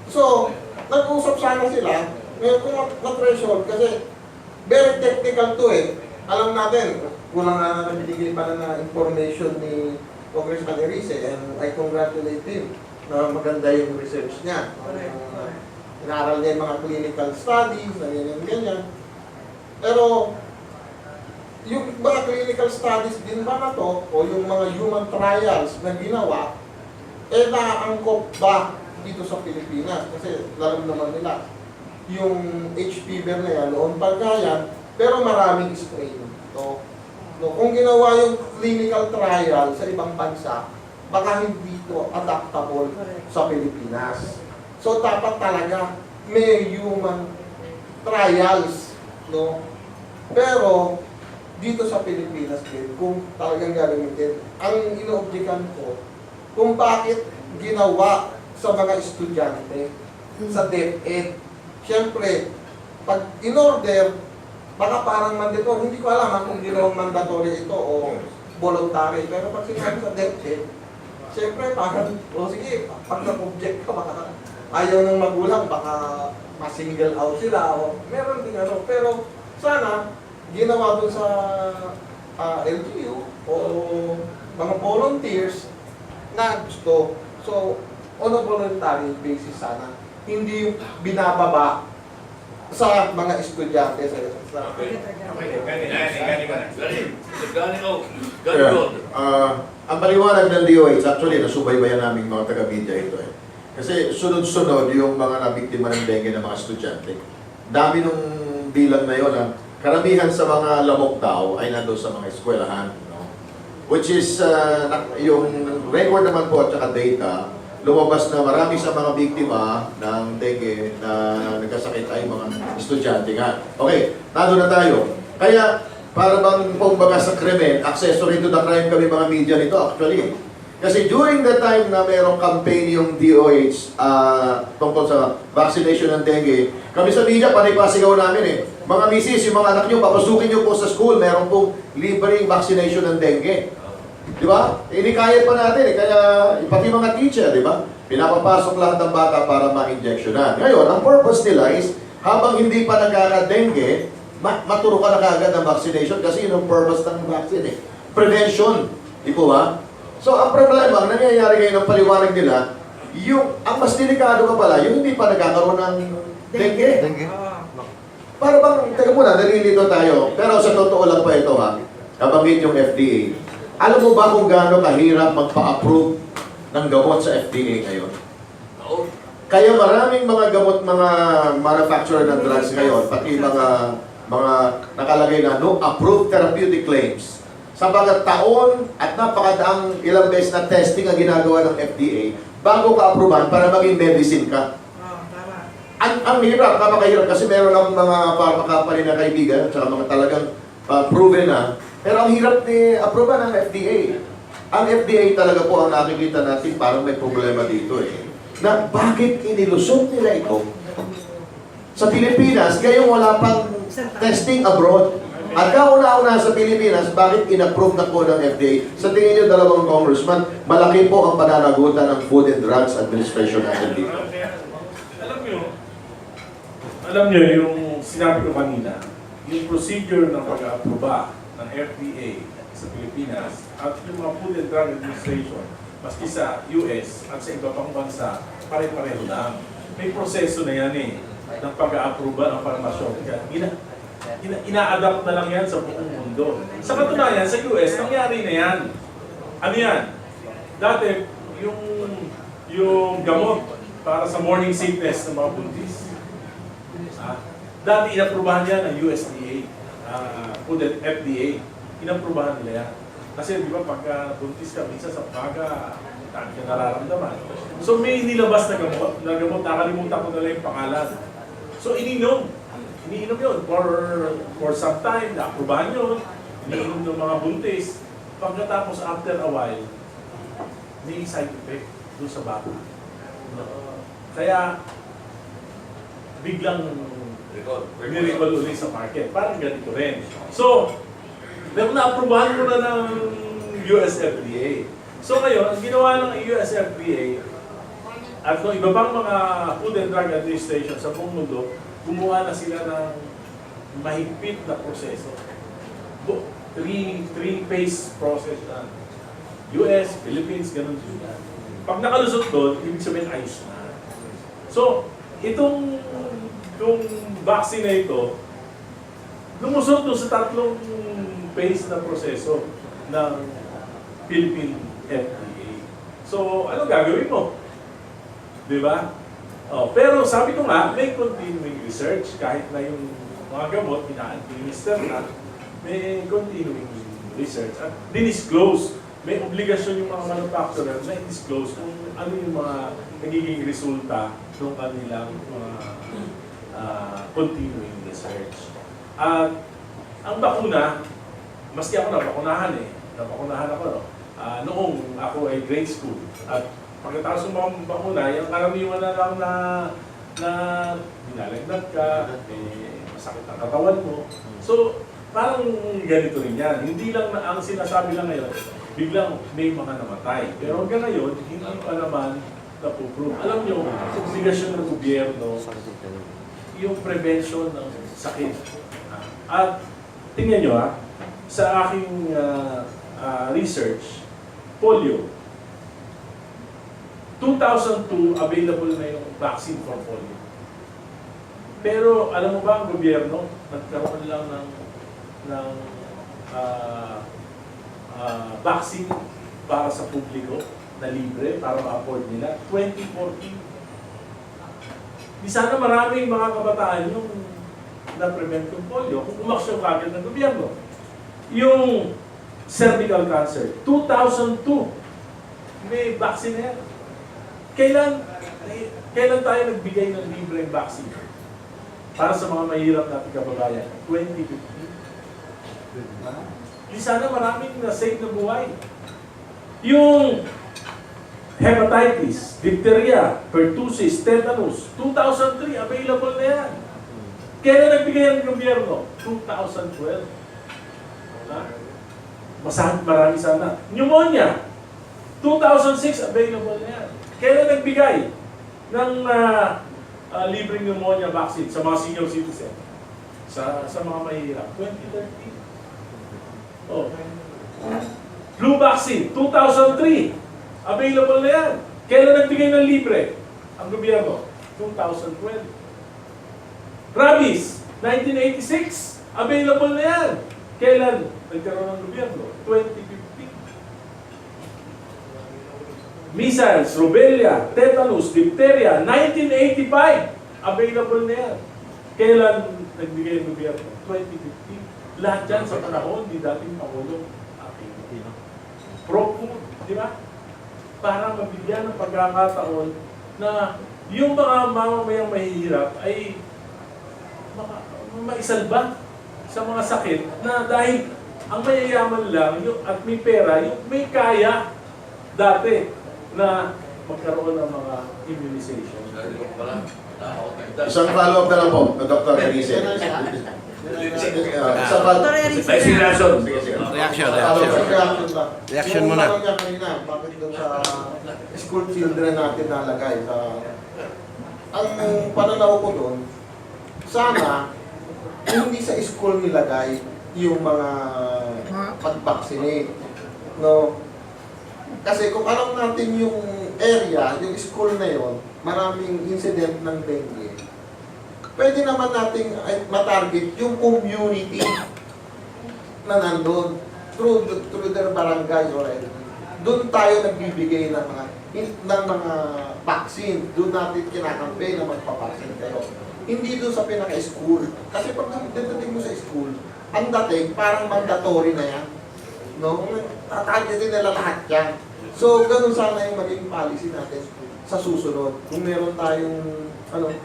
So, nag-uusap sana sila. Ngayon kung na-threshold, kasi very technical to eh. Alam natin, kulang na nabibigay pa na information ni Congressman Erice, and I congratulate him na maganda yung research niya. Inaral niya yung mga clinical studies, na ganyan. Pero, yung mga clinical studies din ba na to, o yung mga human trials na ginawa, naaangkop ba dito sa Pilipinas? Kasi alam naman nila, yung HPV na yan, noon pa kaya, pero maraming strain. So, kung ginawa yung clinical trial sa ibang bansa, baka hindi ito adaptable sa Pilipinas. So, dapat talaga may human trials. Pero, dito sa Pilipinas din, kung talagang gagamitin, ang inoobjekan ko, kung bakit ginawa sa mga estudyante, sa DepEd. Siyempre, pag in-order, baka parang mandatory. Hindi ko alam kung ginawang mandatory ito o voluntary. Pero pag sinabi sa DepEd, siyempre parang, sige, pag nag-object ka, baka ayaw ng magulang, baka ma-single out sila. O meron din Pero sana, ginawa dun sa LGU o mga volunteers na gusto. So, on a voluntary basis sana. Hindi yung binababa sa mga estudyante sa Okay. Ang paliwanag ng DOH, actually, nasubaybayan namin mga taga-media ito eh. Kasi sunod-sunod yung mga nabiktima ng dengue ng mga estudyante. Dami nung bilang na yun, karamihan sa mga lamok daw ay nandun sa mga eskwelahan. No? Which is, yung record naman po at saka data, lumabas na marami sa mga biktima ng dengue na nagkasakit ay mga estudyante nga. Okay, nado na tayo. Kaya, para bang pumbaga sa krimen, accessory to the crime kami mga media nito actually. Kasi during the time na mayroong campaign yung DOH tungkol sa vaccination ng dengue, kami sa media, panipasigaw namin eh. Mga misis, yung mga anak nyo, papasukin nyo po sa school, meron pong libreng vaccination ng dengue. Di ba? Inikayat pa natin eh, kaya pati mga teacher, di ba? Pinapapasok lahat ng bata para ma-injectionan. Ngayon, ang purpose nila is, habang hindi pa nagkaka-dengue, maturo ka na kagad ng vaccination kasi yun ang purpose ng vaccine eh. Prevention. Di po ba? So, ang problema, ang nangyayari ngayon ng paliwanag nila, ang mas delikado ka pala, yung hindi pa nagkakaroon ng dengue. Para bang, teka muna, nalilito tayo. Pero sa totoo lang pa ito ha, nabanggit yung FDA. Alam mo ba kung gaano kahirap magpa-approve ng gamot sa FDA ngayon? Kaya maraming mga gamot, mga manufacturer ng drugs ngayon, pati mga nakalagay na no approved therapeutic claims. Sapagat taon at napakadaang ilang beses na testing ang ginagawa ng FDA bago ka-aproban para maging medicine ka. Ang hirap, kapakahirap kasi meron akong mga pharma company na kaibigan at saka mga talagang proven na. Pero ang hirap ni aproban ng FDA. Ang FDA talaga po ang nakikita natin parang may problema dito eh. Na bakit inilusot nila ito sa Pilipinas, kaya wala pang testing abroad. At kauna-una sa Pilipinas, bakit in-approve na po ng FDA? Sa tingin niyo, dalawang congressman, malaki po ang pananagutan ng Food and Drugs Administration natin dito. Alam niyo, yung sinabi ko kanina, yung procedure ng pag-aproba ng FDA sa Pilipinas at yung mga Food and Drug Administration, maski sa US at sa iba pang bansa, pare-pareho lang. May proseso na yan eh, ng pag-aproba ng parmasyon. Ina-adapt na lang yan sa buong mundo. Sa katunayan, sa US, nangyari na yan. Ano yan? Dati, yung gamot para sa morning sickness ng mga buntis. Dati inaprubahan yan ng USDA, FDA. Inaprubahan nila yan. Kasi di ba pagka buntis ka, minsan sa paga, dami ka nararamdaman. So may nilabas na gamot, nakalimutan ko na lang yung pangalan. So iniinom yun for some time, naaprubahan yun, iniinom ng mga buntis. Pagkatapos after a while, may side effect doon sa bata. Kaya biglang ni-recall ulit sa market. Parang ganito rin. So, na-aprobahan mo na ng US FDA. So ngayon, ang ginawa ng US FDA at ng iba pang mga Food and Drug Administration sa buong mundo, gumawa na sila ng mahigpit na proseso. Three-phase process na. US, Philippines, ganun din. Pag nakalusot doon, ibig sabihin ayos na. So, itong vaccine na ito, lumusot doon sa tatlong phase na proseso ng Philippine NPA. So, ano gagawin mo? Diba? Pero sabi ko nga, may continuing research kahit na yung mga gamot, ina-administer na, may continuing research at dinisclose. May obligasyon yung mga manufacturer na i-disclose kung ano yung mga nagiging resulta ng kanilang mga continuing research. At ang bakuna, maski ako nabakunahan ako noong ako ay grade school. At pagkatapos ng mga bakuna, yung karamiwan na lang na dinalagnat ka, masakit ang katawan mo. So, parang ganito rin yan. Hindi lang na ang sinasabi lang ngayon, biglang may mga namatay. Pero hanggang ngayon, hindi pa naman napuprove. Alam nyo, obligasyon ng gobyerno, yung prevention ng sakit. At tingnan nyo sa aking research, polio. 2002, available na yung vaccine for polio. Pero alam mo ba, ang gobyerno, nagkaroon lang ng vaccine para sa publiko na libre, para ma-afford nila, 2014. Di sana maraming mga kabataan yung na-prevent yung polio kung umaksyon kagad ng gobyerno. Yung cervical cancer, 2002, may vaccine na yan. Kailan tayo nagbigay ng libreng vaccine para sa mga mahirap nating kababayan? 2015. Di sana maraming na-save na buhay. Yung hepatitis, diphtheria, pertussis, tetanus, 2003, available na yan. Kailan nagbigay ang gobyerno? 2012. Marami sana. Pneumonia, 2006, available na yan. Kailan nagbigay ng libreng pneumonia vaccine sa mga senior citizen? Sa mga mahihirap? 2013. Oh. Flu vaccine, 2003. Available na yan. Kailan nagbigay ng libre ang gobyerno? 2012. Rabies, 1986. Available na yan. Kailan nagkaroon ng gobyerno? 2015. Measles, rubella, tetanus, diphtheria, 1985. Available na yan. Kailan nagbigay ng gobyerno? 2015. Lahat yan sa panahon ni dating Pangulo ating pro-food, di ba? Para mabigyan ng pagkakataon na yung mga mamamayang mahihirap ay maisalba sa mga sakit na dahil ang mayayaman lang at may pera, yung may kaya dati na magkaroon ng mga immunization. Isang follow-up na lang po, Dr. Erice. Dr. Erice. May sinasyon. Reaction. Reaction Yung muna. tanong niya kanina, bakit doon sa school children natin nalagay sa... Ang pananaw ko doon, sana hindi sa school nilagay yung mga pag-vaccinate. No? Kasi kung alam natin yung area, yung school na yon, maraming incident ng dengue, pwede naman nating matarget yung community na nandun through their barangay already. Doon tayo nagbibigay ng mga vaccine. Doon natin kinakampay na magpa-vaccine kayo. Hindi doon sa pinaka-school. Kasi pag dating mo sa school, ang dating parang mandatory na yan. No? Tatargetin nila lahat yan. So, ganun sana yung maging policy natin sa susunod. Kung meron tayong,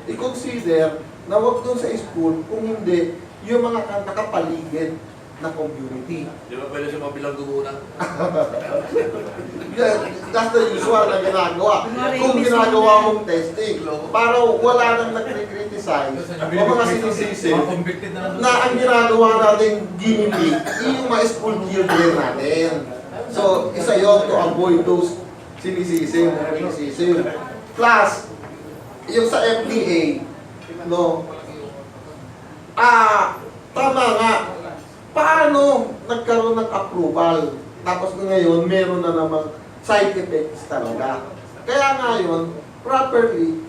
i-consider na wag doon sa school, kung hindi, yung mga nakapaligid na community. Di ba pwede siya mabilang gumuna? That's the usual na ginagawa. Kung ginagawa mong testing, para wala nang nagkri-criticize o mga sinisisi na ang ginagawa natin gimmick, yung mga school children natin. So, isa yun to avoid those sinisisi, mga sinisisi. Plus, yung sa FDA, no, tama nga, paano nagkaroon ng approval? Tapos ngayon, meron na namang side effects talaga. Kaya ngayon, properly,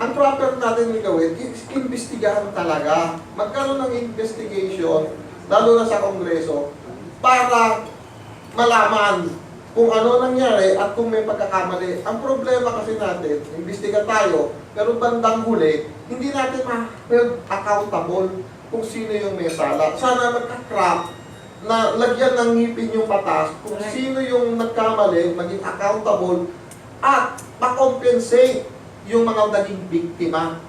ang proper natin gawin is investigahan talaga. Magkaroon ng investigation, lalo na sa Kongreso, para malaman kung ano nangyari at kung may pagkakamali. Ang problema kasi natin, imbestiga tayo, pero bandang huli, hindi natin ma-hold accountable kung sino yung may sala. Sana magka-craft na lagyan ng ngipin yung patas kung sino yung nagkamali, maging accountable, at ma-compensate yung mga naging biktima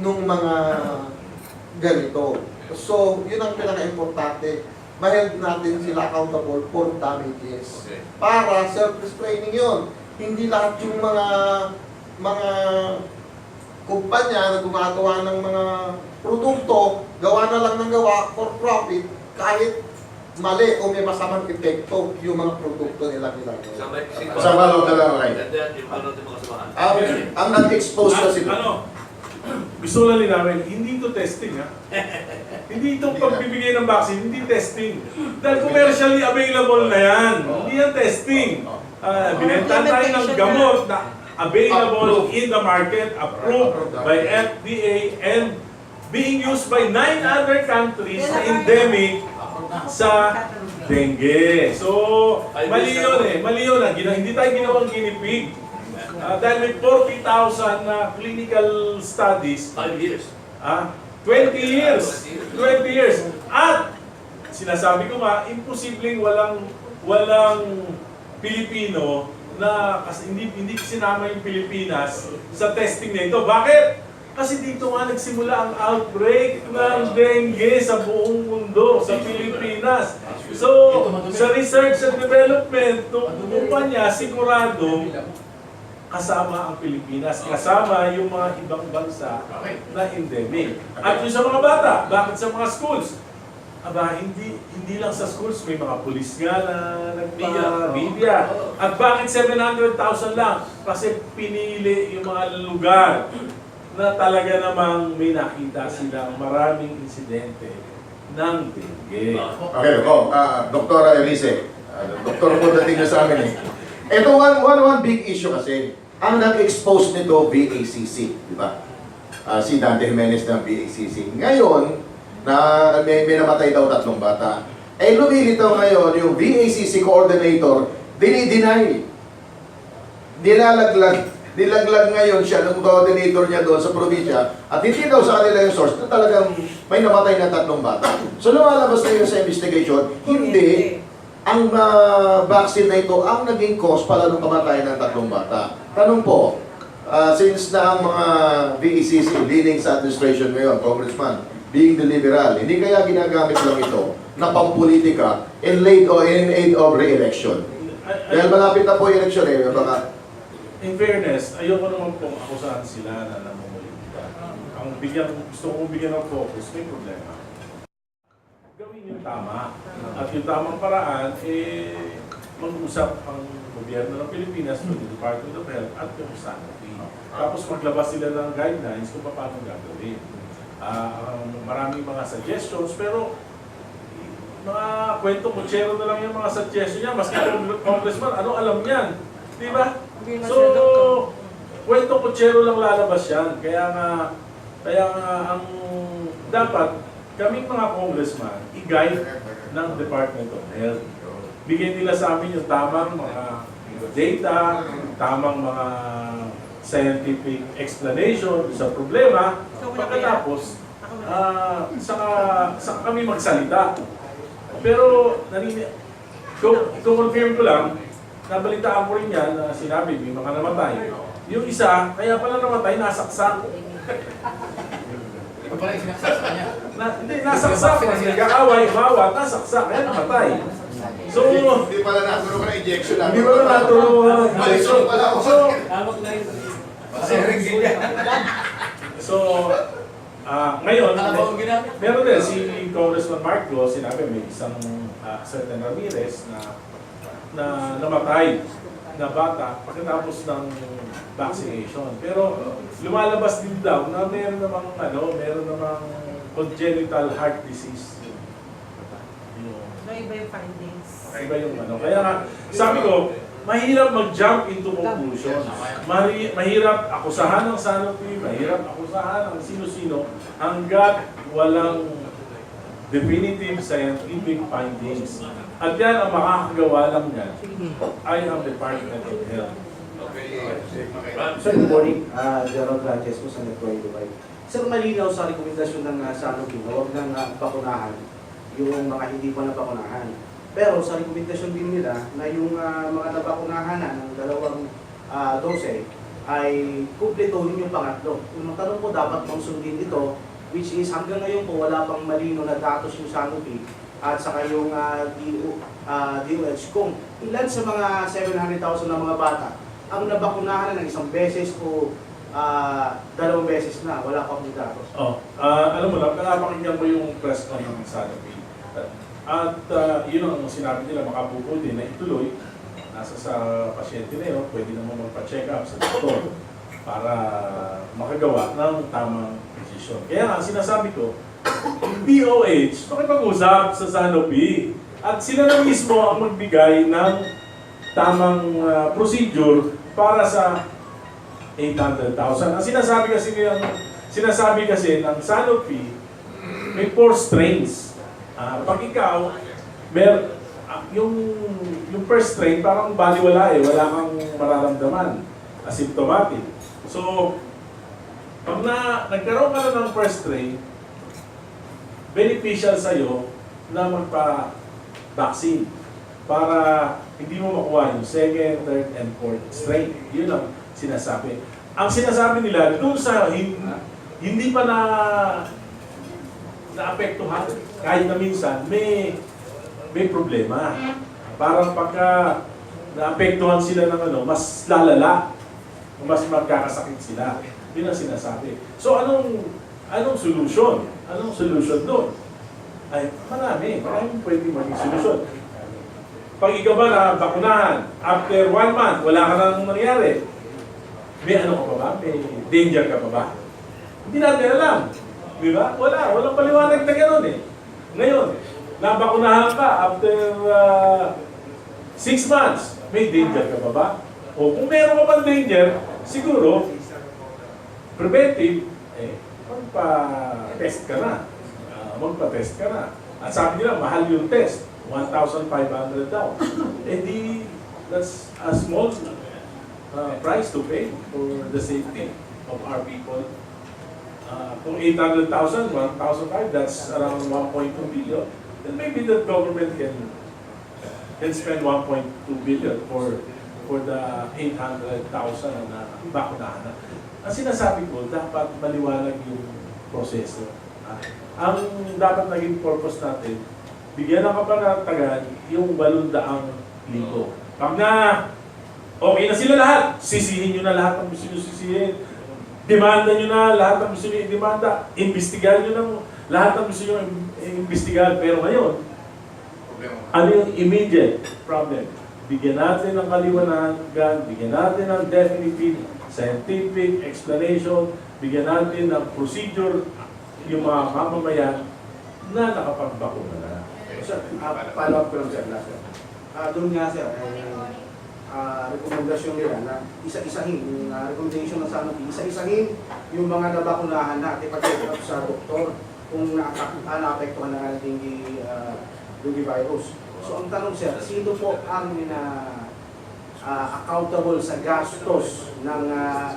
nung mga ganito. So, yun ang pinaka-importante. Ma-held natin sila accountable for damages. Okay. Para self-restraining yun. Hindi lahat yung mga kumpanya na gumagawa ng mga produkto, gawa na lang ng gawa for profit, kahit mali o may masamang epekto yung mga produkto nila ginagawa. Sa balong na lang, right? And then, yung ano din mga kasamahan. Ang nag-expose kasi Ano? gusto lang namin, hindi ito testing ha. Hindi itong pagbibigay ng vaccine, hindi testing. Dahil commercially available na yan. Hindi yan testing. Binenta tayo ng gamot na available in the market, approved by FDA, and being used by 9 other countries na endemic sa dengue. So, mali yun eh. Mali yun. Hindi tayo ginawang ginipig. Dahil may 40,000 na clinical studies. 5 years. 20 years. 20 years. At, sinasabi ko nga, imposibleng walang Pilipino na kasi hindi sinama yung Pilipinas sa testing na ito. Bakit? Kasi dito nga nagsimula ang outbreak ng dengue sa buong mundo, sa Pilipinas. So, sa research and development, ng kumpanya, sigurado, kasama ang Pilipinas, kasama yung mga ibang bansa na endemic. At yung sa mga bata, bakit sa mga schools? Aba, hindi lang sa schools, may mga pulis nga na nagpa-media. At bakit 700,000 lang? Kasi pinili yung mga lugar na talaga namang may nakita silang maraming insidente ng dengue. Okay, Dr. Erice, doktor po dating na sa amin eh. Ito one big issue kasi, ang nag-expose nito VACC, di ba? Si Dante Jimenez ng VACC. Ngayon, na may namatay daw 3 bata. Eh lumilitaw ngayon yung VACC coordinator, dinideny. Nilaglag ngayon siya ng coordinator niya doon sa probinsya at hindi daw sa kanila yung source na talagang may namatay na 3 bata. So lumalabas na yun sa investigation, hindi ang vaccine na ito ang naging cause pala ng kamatayan ng 3 bata. Tanong po, since na ang mga VACC leading sa administration ngayon, Congressman, being the liberal, hindi kaya ginagamit lang ito na pampolitika in aid of re-election? Dahil malapit na po yung election eh, baka in fairness, ayoko naman pong akusahan sila na namumulitika. Gusto kong bigyan ng focus, may problema. Gawin yung tama. At yung tamang paraan, mag-usap ang gobyerno ng Pilipinas, the Department of Health at yung Sanofi. Tapos maglabas sila ng guidelines kung paano gagawin. Maraming mga suggestions, pero mga kwentong kutsero na lang yung mga suggestion niya. Maski congressman, ano alam yan? Di ba? So, kwentong kutsero lang lalabas yan. Kaya nga ang dapat, kaming mga congressman, i-guide ng Department of Health. Bigyan nila sa amin yung tamang mga data, tamang mga scientific explanation sa problema. Pagkatapos, saka kami magsalita. Pero, confirm ko lang, nabalitaan ko rin yan na sinabi, may mga namatay. Yung isa, kaya pala namatay, nasaksak. Ito pala yung sinaksak sa kanya. Hindi, nasaksak. Nagkakaway, bawat, nasaksak. Kaya namatay. So, hindi pala naturo ka na injection. Hindi pala naturo ka na injection. So, ngayon, meron din si Congressman Marco, sinabi may isang certain Ramirez na namatay na bata pagkatapos ng vaccination. Pero lumalabas din daw na meron namang congenital heart disease. Iba yung findings. Iba yung Kaya sabi ko, mahirap mag-jump into conclusion. Mahirap akusahan ng Sanofi, mahirap akusahan ng sino-sino hanggat walang definitive scientific findings. At yan ang makakagawa lang yan ay ang Department of Health. Sir, good morning. Gerald Ranches po sa Network Dubai. Sir, malinaw sa rekomendasyon ng Sanofi na huwag nang bakunahan yung mga hindi pa nabakunahan. Pero sa rekomendasyon din nila na yung mga nabakunahan na ng 2 dose ay kumpletuhin yung pangatlo. Yung tanong ko, dapat mong sundin ito, which is hanggang ngayon po wala pang malino na datos yung Sanofi at saka yung DOH kung ilan sa mga 700,000 na mga bata ang nabakunahan na ng 1 beses o 2 beses na, wala pang datos. Alam mo lang, napakinggan mo yung press con ng Sanofi. At yun ang sinabi nila, makabukod din na ituloy. Nasa sa pasyente na yun, pwede naman magpa-check up sa doktor. para makagawa ng tamang desisyon. Kaya nga, sinasabi ko, yung DOH, makipag-usap sa Sanofi. At sila na mismo ang magbigay ng tamang procedure para sa 800,000. Ang sinasabi kasi ng Sanofi, may 4 strains. Pag ikaw, yung first strain parang baliwala wala kang mararamdaman, asymptomatic. So, pag nagkaroon ka na ng first strain, beneficial sa'yo na magpa-vaccine para hindi mo makuha yung second, third, and fourth strain. Yun ang sinasabi. Ang sinasabi nila, doon sa hindi pa naapektuhan, kahit na minsan, may problema. Parang pagka naapektuhan sila ng mas lalala, mas magkakasakit sila. Yun ang sinasabi. So anong solusyon? Anong solusyon doon? Ay, maraming pwedeng maging solusyon. Pag ikaw ba na bakunahan, after 1 month, wala ka nang nangyari, may ka pa ba? May danger ka pa ba? Hindi natin alam. Di ba? Walang paliwanag na gano'n Ngayon, nabakunahan ka after 6 months, may danger ka pa ba? O kung meron ka pang danger, siguro, preventive, magpa-test ka na. Magpa-test ka na. At sabi nila, mahal yung test. 1,500 daw. That's a small price to pay for the safety of our people. Kung 800,000, 1,500, that's around 1.2 billion. Then maybe the government can spend 1.2 billion for the 800,000 na bakunahan na. Ang sinasabi ko, dapat maliwanag yung proseso. Ang dapat naging purpose natin, bigyan ng kapanatagan yung 800,000. Pag na okay na sila lahat, sisihin nyo na lahat ng gusto nyo sisihin. Demanda nyo na lahat ng gusto nyo i-demanda. Imbestigahan nyo ng lahat ng gusto nyo i-imbestigahan. Pero ngayon, ano yung immediate problem? Bigyan natin ng kaliwanagan, bigyan natin ng definitive scientific explanation, bigyan natin ng procedure yung mga mamamayan na nakapagbakuna na. Sir, follow-up ko lang sir. Doon nga sir, rekomendasyon nila na isa-isahin, yung recommendation ng Sanofi, isa-isahin yung mga nabakunahan na at ipag-check sa doktor kung naapektuhan ng dengue virus. So ang tanong sir, sino po ang accountable sa gastos ng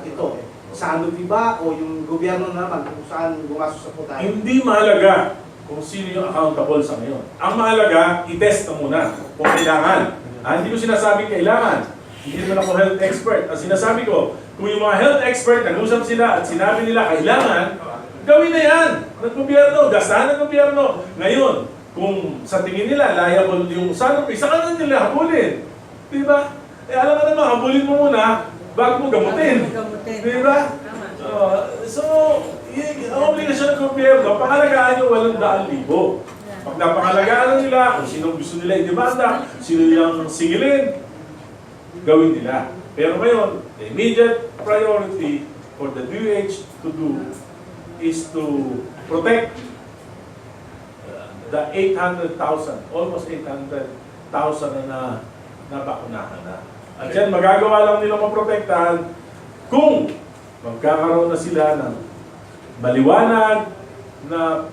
ito? Sanofi ba o yung gobyerno naman kung saan gumastos sa po tayo? Hindi mahalaga kung sino yung accountable sa ngayon. Ang mahalaga, i-test na muna kung kailangan. Hindi ko sinasabing kailangan. Hindi naman ako health expert. Ang sinasabi ko, kung yung mga health expert, nag-usap sila at sinabi nila kailangan, gawin na yan ng gobyerno, gastahan ng gobyerno. Ngayon, kung sa tingin nila, liable yung Sanofi, sa kanan nila habulin. Diba? Alam ka naman, habulin mo muna bago mo gamutin. Diba? So, ang obligasyon ng gobyerno, pangalagaan yung 800,000. Pag napangalagaan nila, kung sino gusto nila i-demanda, sino yung singilin, gawin nila. Pero ngayon, the immediate priority for the DOH to do is to protect the 800,000, almost 800,000 na bakunahan na. At yan, magagawa lang nilang maprotektahan kung magkakaroon na sila ng maliwanag na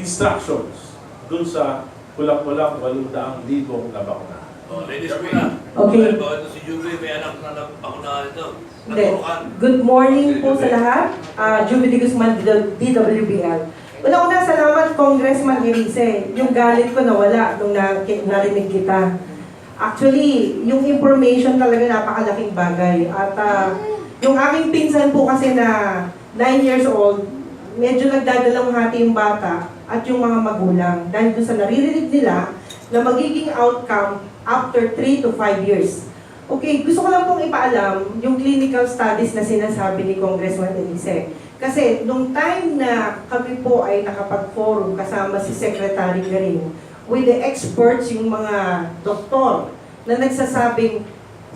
instructions dun sa kulang-kulang 800,000 na bakunahan. Ladies ko na. Okay. Ito si Julie, may anak na bakunahan ito. Hindi. Good morning po sa lahat. Julie de Guzman, DWBL. Una-una, salamat Congressman Erice. Yung galit ko nawala nung narinig kita. Actually, yung information talaga napakalaking bagay. At yung aking pinsan po kasi na 9 years old, medyo nagdadalang hati yung bata at yung mga magulang. Dahil doon sa naririnig nila na magiging outcome after 3 to 5 years. Okay, gusto ko lang pong ipaalam yung clinical studies na sinasabi ni Congressman Erice. Kasi nung time na kami po ay nakapag-forum kasama si Secretary Garin with the experts, yung mga doktor na nagsasabing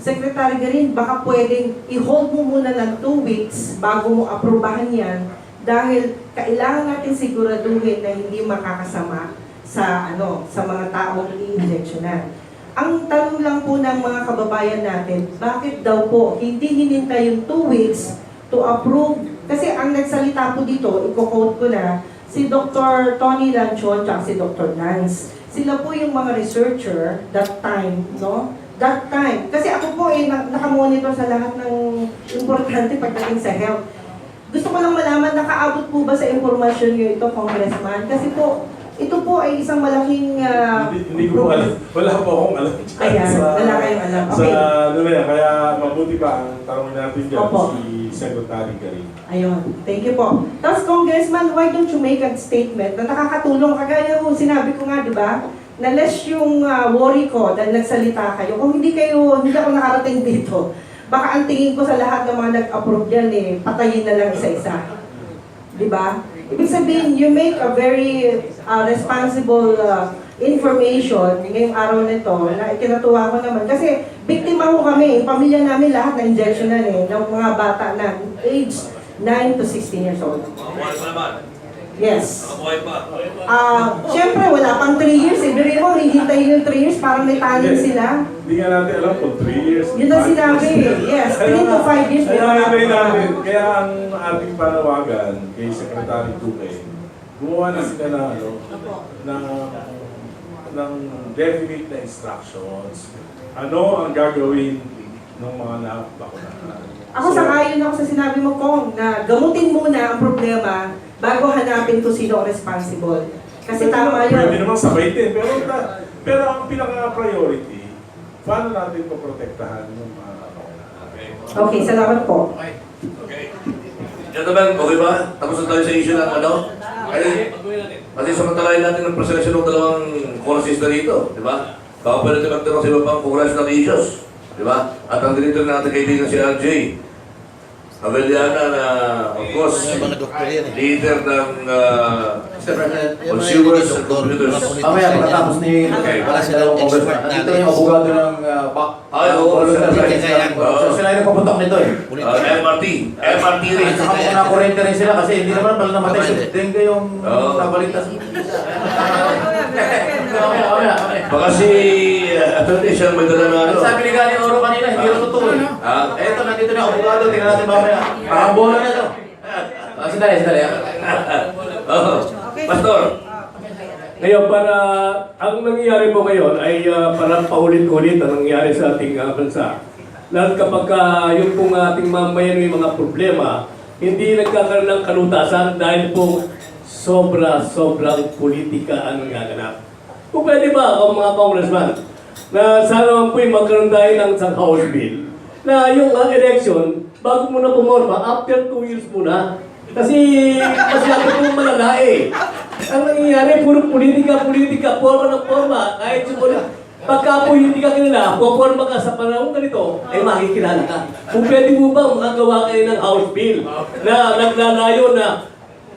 Secretary Garin, baka pwedeng i-hold mo muna ng 2 weeks bago mo aprobahan yan dahil kailangan natin siguraduhin na hindi makakasama sa mga taong i-injectionan. Ang tanong lang po ng mga kababayan natin, bakit daw po hindi hinintay yung 2 weeks to approve? Kasi ang nagsalita po dito, i-quote ko na, si Dr. Tony Lanchon at si Dr. Nance. Sila po yung mga researcher that time, no? That time. Kasi ako po nakamonitor sa lahat ng importante pagdating sa health. Gusto ko lang malaman, nakaabot po ba sa informasyon nyo ito, Congressman? Kasi po, ito po ay isang malaking... Hindi ko alam. Wala po akong alam. Ayan, wala kayong alam. Okay. Kaya mabuti pa ang tanongin natin dyan Opo. si Secretary Garin. Ayun, thank you po. Tapos, Congressman, why don't you make a statement na nakakatulong? Kagaya ko, sinabi ko nga, di ba? Na less yung worry ko dahil nagsalita kayo. Kung hindi ako nakarating dito, baka ang tingin ko sa lahat ng mga nag-approve yan, patayin na lang isa-isa. Di ba? Ibig sabihin, you make a very responsible information ngayong araw nito na ikinatuwa ko naman. Kasi biktima ko kami, pamilya namin lahat na injectionan ng mga bata na age 9 to 16 years old. Mga pa naman. Yes. Mga pa. Siyempre, wala pang 3 years. Ibig mo, hihintayin yung 3 years, parang may talent sila. Hindi nga natin alam kung 3 years. Yun ang sinabi. Yes, 3 to 5 years. Kaya ang ating panawagan kay Secretary Tukay, gumawa na sila ng definite na instructions. Ano ang gagawin ng mga nabakunahan? Ako sang-ayon ako sa sinabi mo, Kong, na gamutin muna ang problema bago hanapin kung sino ang responsible. Kasi tama yun. Pwede naman sabay din. Pero ang pinaka-priority, paano natin poprotektahan yung mga nabakunahan? Okay, salamat po. Okay. Gentlemen, okay ba? Tapos na tayo sa issue ng kasi samantalahin natin ng presentasyon ng dalawang congresista dito, di ba? Baka pwede natin magtanong sa iba pang congressional issues, di ba? At ang dito natin kaibigan si RJ, Javellana na, of course, leader ng consumers and computers. Mamaya, pagkatapos ni Congressman, nandito yung abogado ng BACC. Ay, oo. Sila yung nagpapuntok nito MRT rin. At saka kung nakurente rin sila kasi hindi naman pala namatay sa dengue yung nabalita. Baka si Atty siya may dala na ano. Sabi ni Gani Oro kanina, hindi rin totoo. Eto, nandito na yung abogado, tingnan natin mamaya. Pakambola na ito. Sandali. Pastor. Ngayon, ang nangyayari po ngayon ay parang paulit-ulit ang nangyayari sa ating bansa. Lalo kapag yung pong ating mamayan may mga problema, hindi nagkakaroon ng kalutasan dahil po sobrang politika ang nangaganap. Kung pwede ba ako mga congressman, na sana naman po magkaroon tayo ng isang House Bill, na yung election, bago muna pumorma, after 2 years muna, kasi masyado pong malala Ang nangyayari, puro politika, forma ng forma. Kahit pagka po hindi ka kilala, forma ka sa panahon ganito, ay makikilala ka. Kung pwede mo ba makagawa kayo ng House Bill na naglalayo na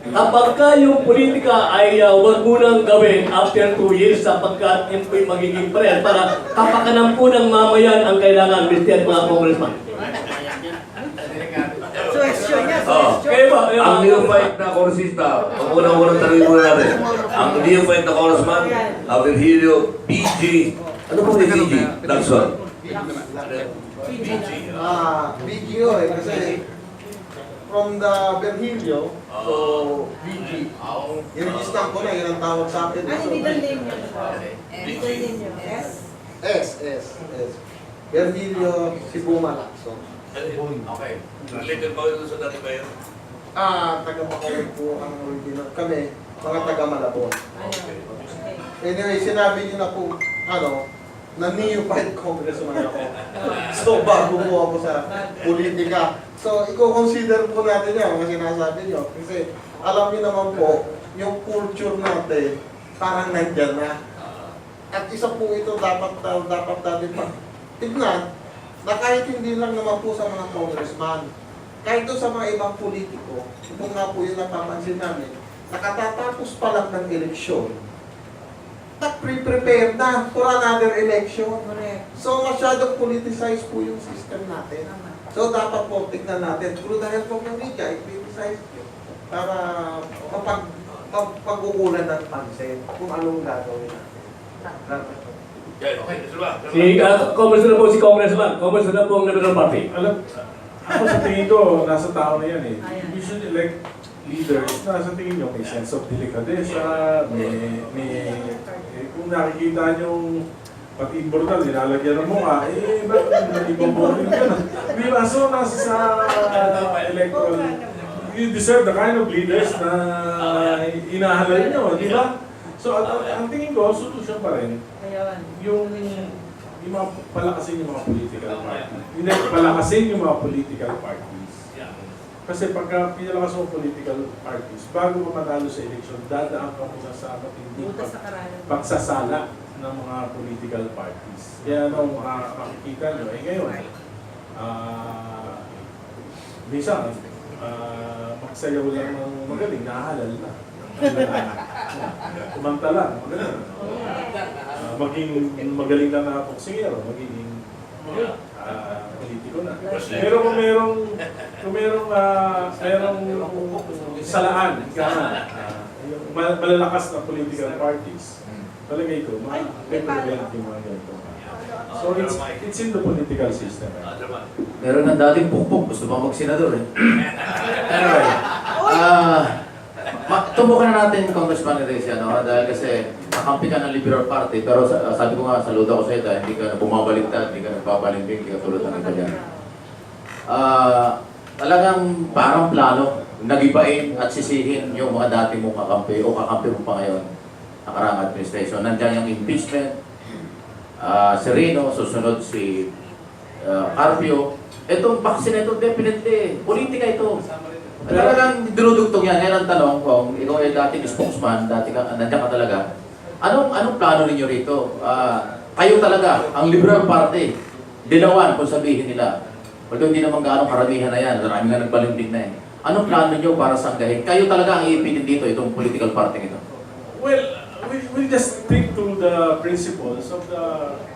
kapag ka yung politika ay huwag mo nang gawin after 2 years sapagkat yun po'y magiging parehas para kapakanan po ng mamayan ang kailangan, Mr. mga congressman. Kaya ba, ang neophyte na kongresista, ang unang-unang tanongin muna natin, ang neophyte na congressman, ang Virgilio PG, ano po ni PG? Lacson. BGO kasi from the Virgilio to BG. Yung ko na, yun ang tawag sa akin. Ano middle name niyo? Middle name niyo? S? S. Virgilio Sibuma Lacson. Okay. Related ba ito sa dati ba yun? Taga-Bacoor po ang original. Kami, mga taga-Malabon. Anyway, sinabi niyo na po, na neophyte congressman ako. So, bago po ako sa politika. So, i-consider po natin yan, mga sinasabi niyo. Kasi, alam niyo naman po, yung culture natin, parang nandyan na. At isa po ito, dapat natin tignan, na kahit hindi lang naman po sa mga congressman, kahit doon sa mga ibang politiko, ito nga po yung napapansin namin, nakatatapos pa lang ng eleksyon, nag-prepare na for another election. Correct. So, masyadong politicized po yung system natin. So, dapat po tignan natin. Through the help of the media, i-criticize para mapag-uulan ng pansin kung anong gagawin natin. Okay, Silva. Congressman na po si Congressman. Congressman na po ang Liberal Party. Alam, ako sa tingin ko, nasa tao na yan eh. We should elect leaders na sa tingin nyo may sense of delicadeza, kung nakikita nyo pati imbordal, nilalagyan ng mukha, bakit ibang boring ka na? Di ba? So, nasa sa electoral, you deserve the kind of leaders na inahalal nyo, di ba? So, ang tingin ko, solution pa rin, yung mga palakasin yung mga political parties. Hindi, palakasin yung mga political parties. Kasi pagka pinalakas mo political parties, bago ka manalo sa eleksyon, dadaan ka muna sa matinding pagsasala ng mga political parties. Kaya nung makikita nyo, ngayon, minsan, magsayaw lang ng magaling, nahalal na. Kumanta lang, magaling. Maging magaling lang na boksingero, magiging politiko na. Pero kung merong salaan, yung malalakas na political parties, palagay ko, ma-represent yung mga ganito. So it's in the political system. Meron ng dating pukpok, gusto pa mag-senador eh. Anyway, tumbukan na natin Congressman Erice, dahil kasi nakampi ka ng Liberal Party, pero sabi ko nga, saludo ko sa ito, hindi ka na bumabaliktad, hindi ka nagbabalimbing, hindi ka tulad ng iba dyan. Talagang parang plano, nagibain at sisihin yung mga dati mong kakampi o kakampi mo pa ngayon, nakarang administration. Nandiyan yung impeachment, Sereno, susunod si Carpio. Itong vaccine ito, definitely, politika ito. Talagang dinudugtong yan. Ngayon ang tanong, kung ikaw ay dating spokesman, nandiyan ka talaga, anong plano ninyo rito? Kayo talaga, ang Liberal Party, dilawan kung sabihin nila. Although hindi naman gaano karamihan na yan, marami nga nagbalimbing na eh. Anong plano ninyo para sanggahin? Kayo talaga ang iipinin dito, itong political party ito. Well, we just stick to the principles of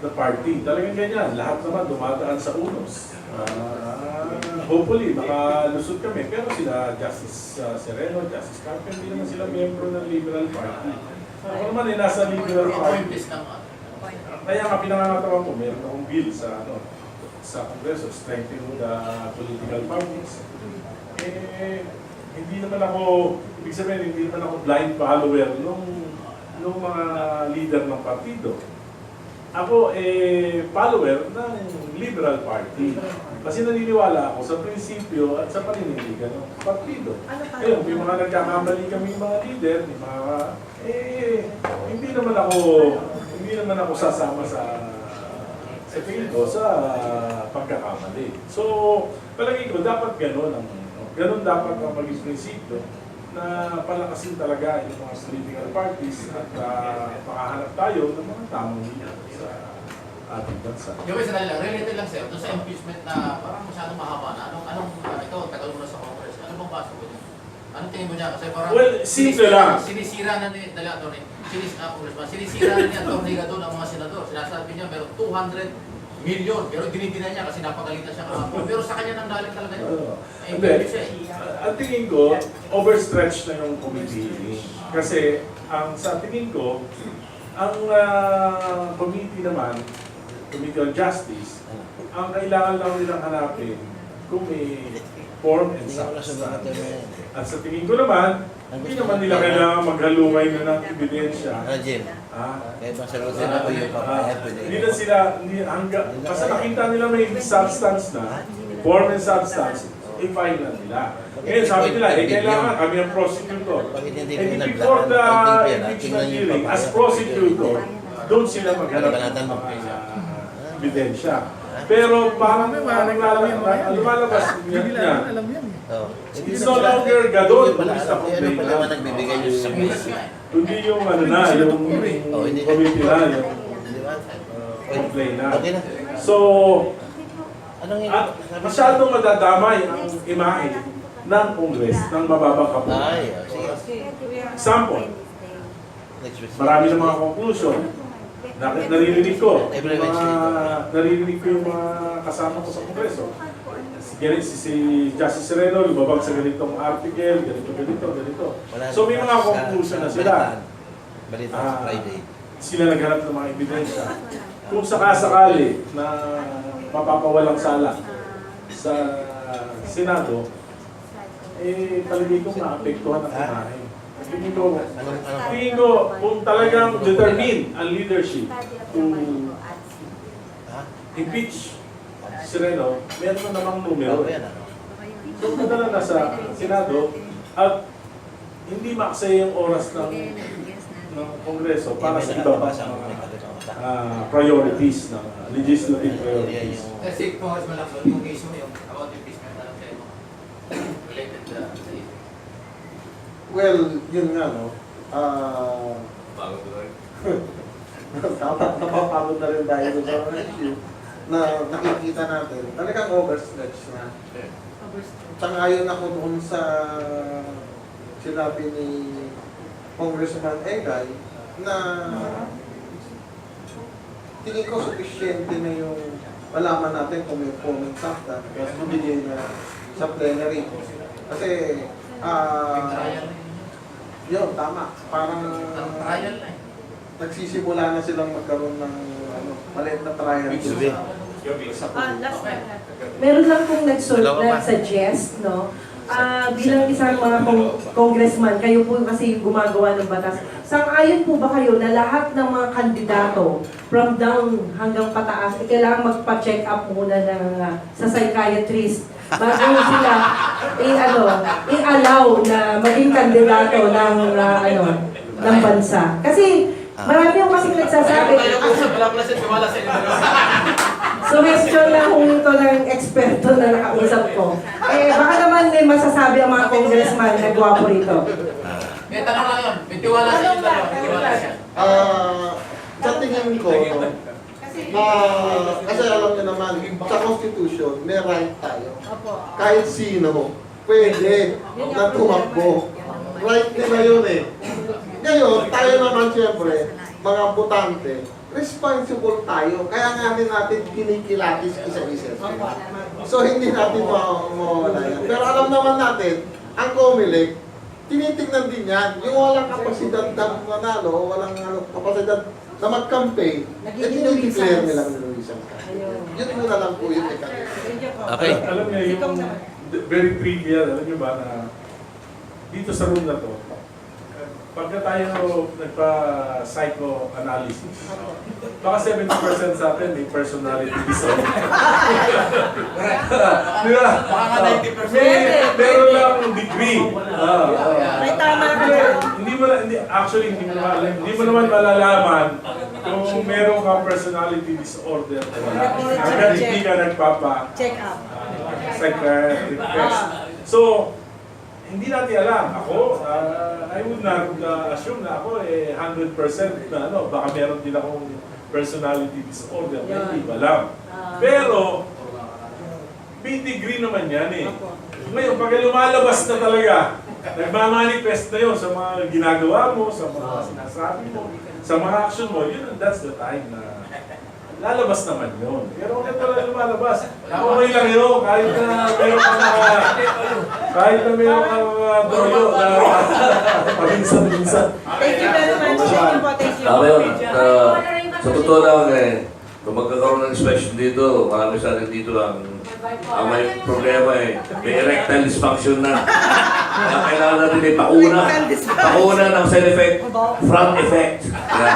the party. Talagang ganyan, lahat naman dumadaan sa unos. Hopefully, makalusot kami. Pero sila, Justice Sereno, Justice Carpio, hindi naman sila miyembro ng Liberal Party. Ako naman ay nasa Liberal Party. Kaya nga pinangangatawa ko, meron akong bill sa Kongreso, strengthening the political parties. Hindi naman ako, ibig sabihin, hindi naman ako blind follower nung mga leader ng partido. Ako follower ng Liberal Party. Kasi naniniwala ako sa prinsipyo at sa paniniligan ng partido. Ngayon, may mga nagkakamali kami mga leader, hindi naman ako sasama sa tingin ko sa pagkakamali. So, palagi ko dapat ganun dapat ang maging prinsipyo na palakasin talaga yung mga political parties at makahanap tayo ng mga tamang leader sa ating bansa. Yung isa lang, related lang sir, doon sa impeachment na parang masyadong mahaba na. Ito, tagal mo na sa Congress. Ano bang baso ko niya? Anong tingin mo niya? Kasi parang simple lang. Sinisira na ni Atty. Sinisira na ni Atty. doon ang mga senador. Sinasabi niya meron 200 million, pero dinidina niya kasi napagalitan siya kahapon. Pero sa kanya nang galing talaga yun. Ang tingin ko, overstretched na yung committee. Kasi sa tingin ko, ang committee naman, Committee on Justice, ang kailangan lang nilang hanapin kung may form and substance. At sa tingin ko naman, hindi naman nila kailangan maghalungay na ng ebidensya. Hindi na sila, basta nakita nila may substance na, form and substance, i-file na nila. Ngayon sabi nila, kailangan kami ang prosecutor. Before the impeachment hearing, as prosecutor, doon sila maghanap ng mga ebidensya. Pero parang lumalabas yan. It's no longer gadon, pulis na complaint na. Hindi yung yung committee na, yung complaint na. So, masyadong madadamay ang imahe ng Congress ng mababang kapunan. Example, Marami ng mga conclusion. Naririnig ko. Naririnig ko yung mga kasama ko sa Kongreso. Si Justice Sereno, lumabag sa ganitong article, ganito. So may mga conclusion na sila. Sila naghanap ng mga ebidensya. Kung sakasakali na mapapawalang sala sa Senado, palagay kong maapektuhan ang kumain. Tingin ko, kung talagang determine ang leadership to impeach Sereno, meron na namang numero. So, nadala na sa Senado at hindi maaksaya yung oras ng Kongreso para sa iba pa priorities, ng legislative priorities. Kasi kung mas malaki yung case mo yung about impeachment na lang related sa issue. Well, yun nga, no? Bago ko rin. Napapagod na rin dahil sa mga issue na nakikita natin. Talagang overstretch na. Sangayon ako doon sa sinabi ni Congressman Egay na tingin ko sufficiente na yung malaman natin kung may comment sakta kasi bumigay na sa plenary. Kasi yun, tama. Parang nagsisimula na silang magkaroon ng maliit na trial. Meron lang pong nag-suggest, no? Bilang isang mga congressman, kayo po kasi yung gumagawa ng batas. Sang-ayon po ba kayo na lahat ng mga kandidato from down hanggang pataas, kailangan magpa-check up muna sa psychiatrist bago sila i-allow na maging kandidato ng bansa. Kasi marami yung kasing nagsasabi. Suggestion lang kung ito ng eksperto na nakausap ko. Baka naman may masasabi ang mga congressman na gwapo rito. May tanong lang yun. May tiwala siya yung dalawa. Sa tingin ko, kasi alam niyo naman, sa Constitution, may right tayo. Kahit sino, pwede na tumakbo. Right nila yun eh. Ngayon, tayo naman siyempre, mga botante, responsible tayo. Kaya nga din natin kinikilatis isa-isa. So hindi natin mawawala yan. Pero alam naman natin, ang COMELEC, tinitignan din yan. Yung walang kapasidad na manalo, walang kapasidad na mag-campaign, dinideclare nilang nilulisan ka. Yun muna lang po yung mechanism. Okay. Alam niyo, yung very trivial, alam niyo ba na dito sa room na to, pagka tayo nagpa-psychoanalysis, baka 70% sa atin may personality disorder. Di ba? Baka 90%. Meron lang degree. May tama ka na. Hindi mo naman malalaman kung meron kang personality disorder. Hanggang hindi ka Check up. psychiatric test. So, hindi natin alam. Ako, I would not assume na ako 100% na baka meron din akong personality disorder. Hindi ba alam. Pero, may degree naman yan eh. Ngayon, pag lumalabas na talaga, nagmamanifest na yun sa mga ginagawa mo, sa mga sinasabi mo, sa mga action mo, that's the time na lalabas naman yun. Pero kung talaga lumalabas, okay lang yun. Kahit na meron kang doyo na paminsan-minsan. Thank you very much. Thank you po. Thank you. Tama yun. Sa totoo lang kung magkakaroon ng inspection dito, marami sa atin dito ang may problema may erectile dysfunction na. Kaya kailangan natin pakuna ng side effect, front effect. Yan.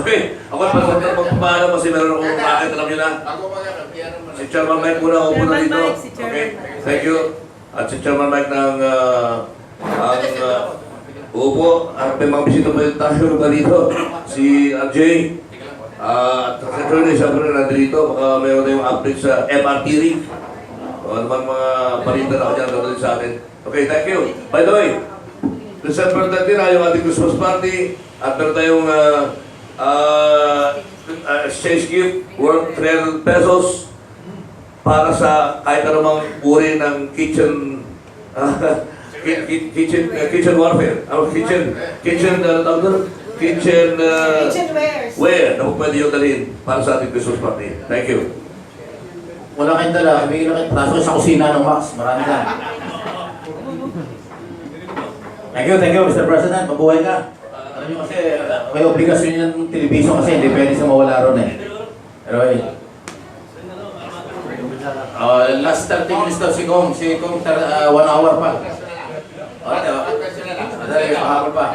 Okay, ako pagpapaalam kasi meron akong bakit, alam nyo na. Si Chairman Mike muna ako muna dito. Okay, thank you. At si Chairman Mike ng upo, may mga bisita pa tayo dito. Si RJ. At secretary, siyempre nandito, baka mayroon tayong update sa MRT ring. O ano man mga balita na kanyang gano'n sa atin. Okay, thank you. By the way, December 13 na yung ating Christmas party at meron tayong exchange gift worth 300 pesos para sa kahit anumang uri ng kitchen kitchen warfare. Kitchen Kitchenwares. ware na kung pwede yung dalhin para sa ating Christmas party. Thank you. Wala kayong dala, may lang kayo traso sa kusina ng Max. Marami ka. Thank you, Mr. President. Mabuhay ka. Alam nyo kasi, may obligasyon yung television kasi hindi pwede sa mawala ron eh. Pero last 30 minutes daw si Kong 1 hour pa. Pahapon pa.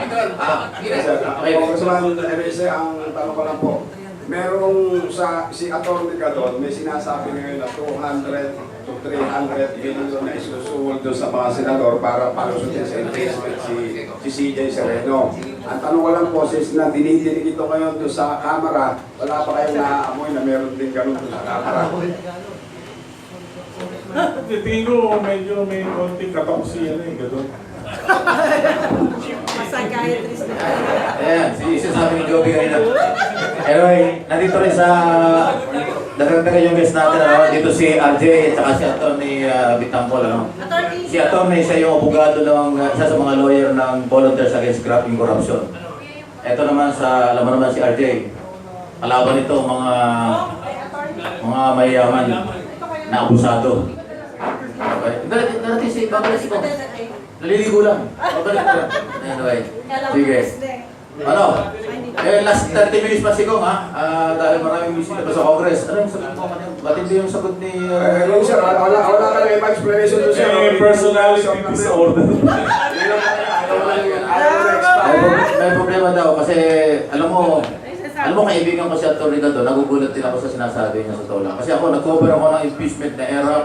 Congressman Erice, ang tanong ko lang po, merong si Atty. doon, may sinasabi ngayon na 200 to 300 billion na isusuhol doon sa mga senador para palusundin sa impeachment si CJ Sereno. Ang tanong ko lang po, since na dinidinig ito ngayon doon sa Kamara, wala pa kayong naaamoy na meron din ganun doon sa Kamara? Tingin ko medyo may konting katausiyan eh, gano'n. Psychiatrist na. Ayan, sabi ni Joby kanina. Anyway, nandito rin sa nagkagdagan yung guest natin, dito si RJ at saka si Atty. Vitangcol. Si Atty. Siya yung abogado ng isa sa mga lawyer ng Volunteers Against Graft and Corruption. Ito naman alam mo naman si RJ. Kalaban nito mga mayayaman na abusado. Okay. Darating si Kong. Naliligo lang. Anyway, sige. Ano? Last 30 minutes pa si Kong, ha? Dahil maraming bisita pa sa Congress. Ano yung sagot mo kanina? Ba't hindi yung sagot ni... Sir, wala ka lang yung explanation doon sir. Personality disorder. May problema daw kasi, alam mo kaibigan ko si Atty. doon, nagugulat din ako sa sinasabi niya sa tao lang. Kasi ako, nag-cover ako ng impeachment na era,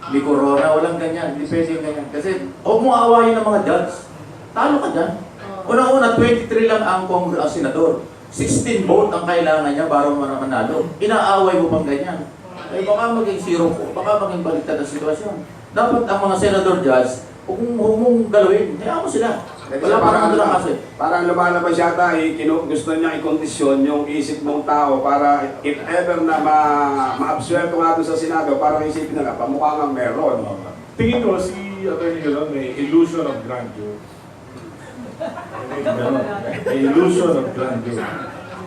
may corona, walang ganyan, hindi pwede yung ganyan. Kasi, huwag mo aawayin ng mga judge. Talo ka dyan. Una-una, 23 lang ang senador. 16 vote ang kailangan niya para manalo. Inaaway mo pang ganyan. Ay baka maging zero po, baka maging baliktad ang sitwasyon. Dapat ang mga senador judge, huwag mong galawin. Hayaan mo sila. Wala parang ano lang kasi. Parang lumalabas yata, gusto niya i-kondisyon yung isip ng tao para if ever na ma-absuelto nga doon sa Senado, parang isipin nila, pamukha nga meron. Tingin ko si Atty. Rolando may illusion of grandeur. May illusion of grandeur.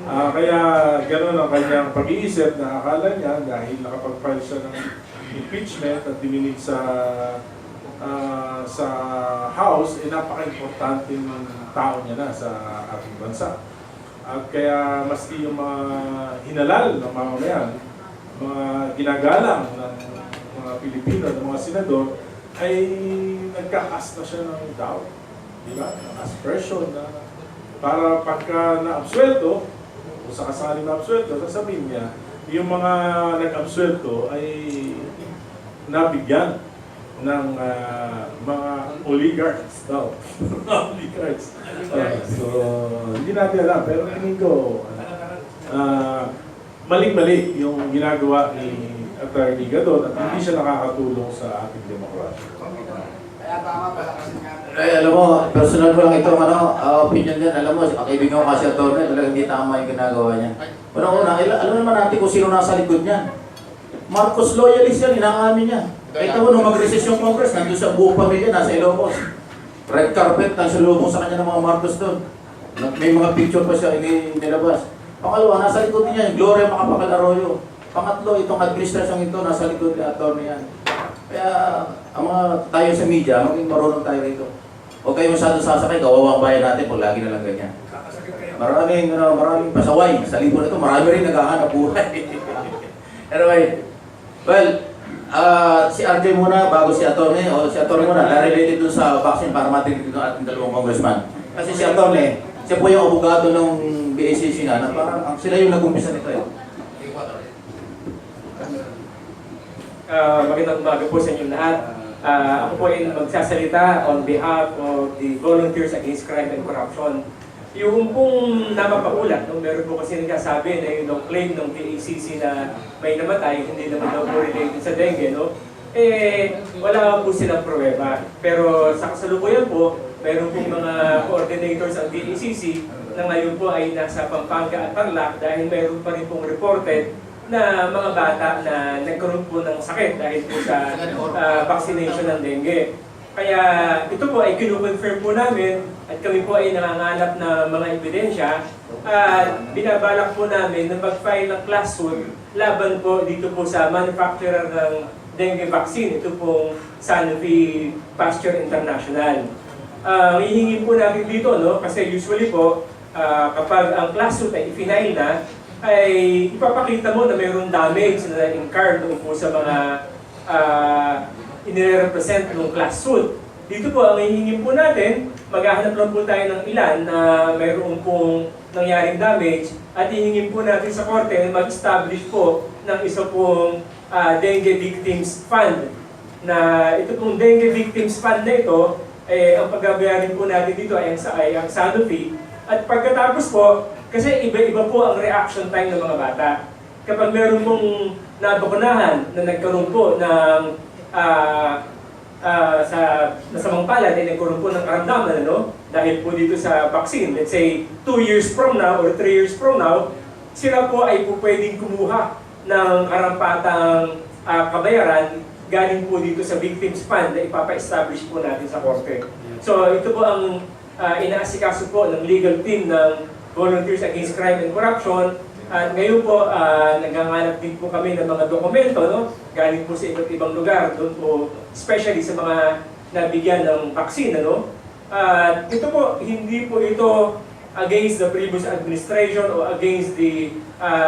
Kaya gano'n ang kanyang pag-iisip na akala niya dahil nakapag-file siya ng impeachment at dininig sa House, napaka-importante ng tao niya na sa ating bansa. At kaya maski yung mga hinalal ng mamamayan, mga ginagalang ng mga Pilipino, ng mga senador, ay nagka-cast na siya ng doubt. Diba? Aspersion na para pagka na-absuelto, o sa kasali na-absuelto, sasabihin niya, yung mga nag-absuelto ay nabigyan ng mga oligarchs daw. Oligarchs. So, hindi natin alam, pero tingin ko, maling-mali yung ginagawa ni Atty. Gadon at hindi siya nakakatulong sa ating demokrasya. Alam mo, personal ko lang ito, opinion din. Alam mo, kaibigan ko kasi Atty. Talagang hindi tama yung ginagawa niya. Una, alam naman natin kung sino nasa likod niya. Marcos loyalist yan, inaamin niya. Kahit mo, nung mag-recess yung Congress, nandun sa buong pamilya, nasa Ilocos. Red carpet, nasa lubong sa kanya ng mga Marcos doon. May mga picture pa siya nilabas. Pangalawa, nasa likod niya, yung Gloria Macapagal Arroyo. Pangatlo, itong administrasyong ito, nasa likod ni Atty. yan. Kaya, ang mga tayo sa media, maging marunong tayo rito. Huwag kayo masyadong sasakay, kawawang bayan natin pag lagi na lang ganyan. Maraming pasaway. Sa libro na ito, marami rin naghahanap buhay. Anyway, well, si RJ muna bago si Atty. O si Atty. muna, na-related dun sa vaccine para matinig ng ating dalawang congressman. Kasi si Atty. siya po yung abogado ng VACC na parang sila yung nag-umpisa nito eh. Magandang umaga po sa inyo lahat. Ako po ay magsasalita on behalf of the Volunteers Against Crime and Corruption. Yung pong napapakulat, meron po kasi nagsasabi na yung claim ng KICC na may namatay, hindi naman daw po related sa dengue, no? Wala po silang pruweba. Pero sa kasalukuyan po, meron pong mga coordinators ang KICC na ngayon po ay nasa Pampanga at Tarlac dahil meron pa rin pong reported na mga bata na nagkaroon po ng sakit dahil po sa vaccination ng dengue. Kaya ito po ay kinukonfirm po namin at kami po ay nangangalap na mga ebidensya at binabalak po namin na mag-file ng class suit laban po dito po sa manufacturer ng dengue vaccine, ito pong Sanofi Pasteur International. Hihingi po natin dito, no? Kasi usually po, kapag ang class suit ay i-final na, ay ipapakita mo na mayroong damage na incurred doon po sa mga inire-represent ng class suit. Dito po, ang hihingin po natin, maghahanap lang po tayo ng ilan na mayroong pong nangyaring damage at hihingin po natin sa korte na mag-establish po ng isa pong dengue victims fund. Na ito pong dengue victims fund na ito, ang pagbabayarin po natin dito ay ang Sanofi. At pagkatapos po, kasi iba-iba po ang reaction time ng mga bata. Kapag meron pong nabakunahan na nagkaroon po ng sa masamang palad ay nagkaroon po ng karamdaman, ano? Dahil po dito sa vaccine, let's say 2 years from now or 3 years from now, sila po ay po pwedeng kumuha ng karampatang kabayaran galing po dito sa victims fund na ipapa-establish po natin sa korte. So ito po ang inaasikaso po ng legal team ng Volunteers Against Crime and Corruption. At ngayon po, naghanganap din po kami ng mga dokumento, no? Galing po sa iba't ibang lugar, doon po, especially sa mga nabigyan ng vaccine, ano? At ito po, hindi po ito against the previous administration o against the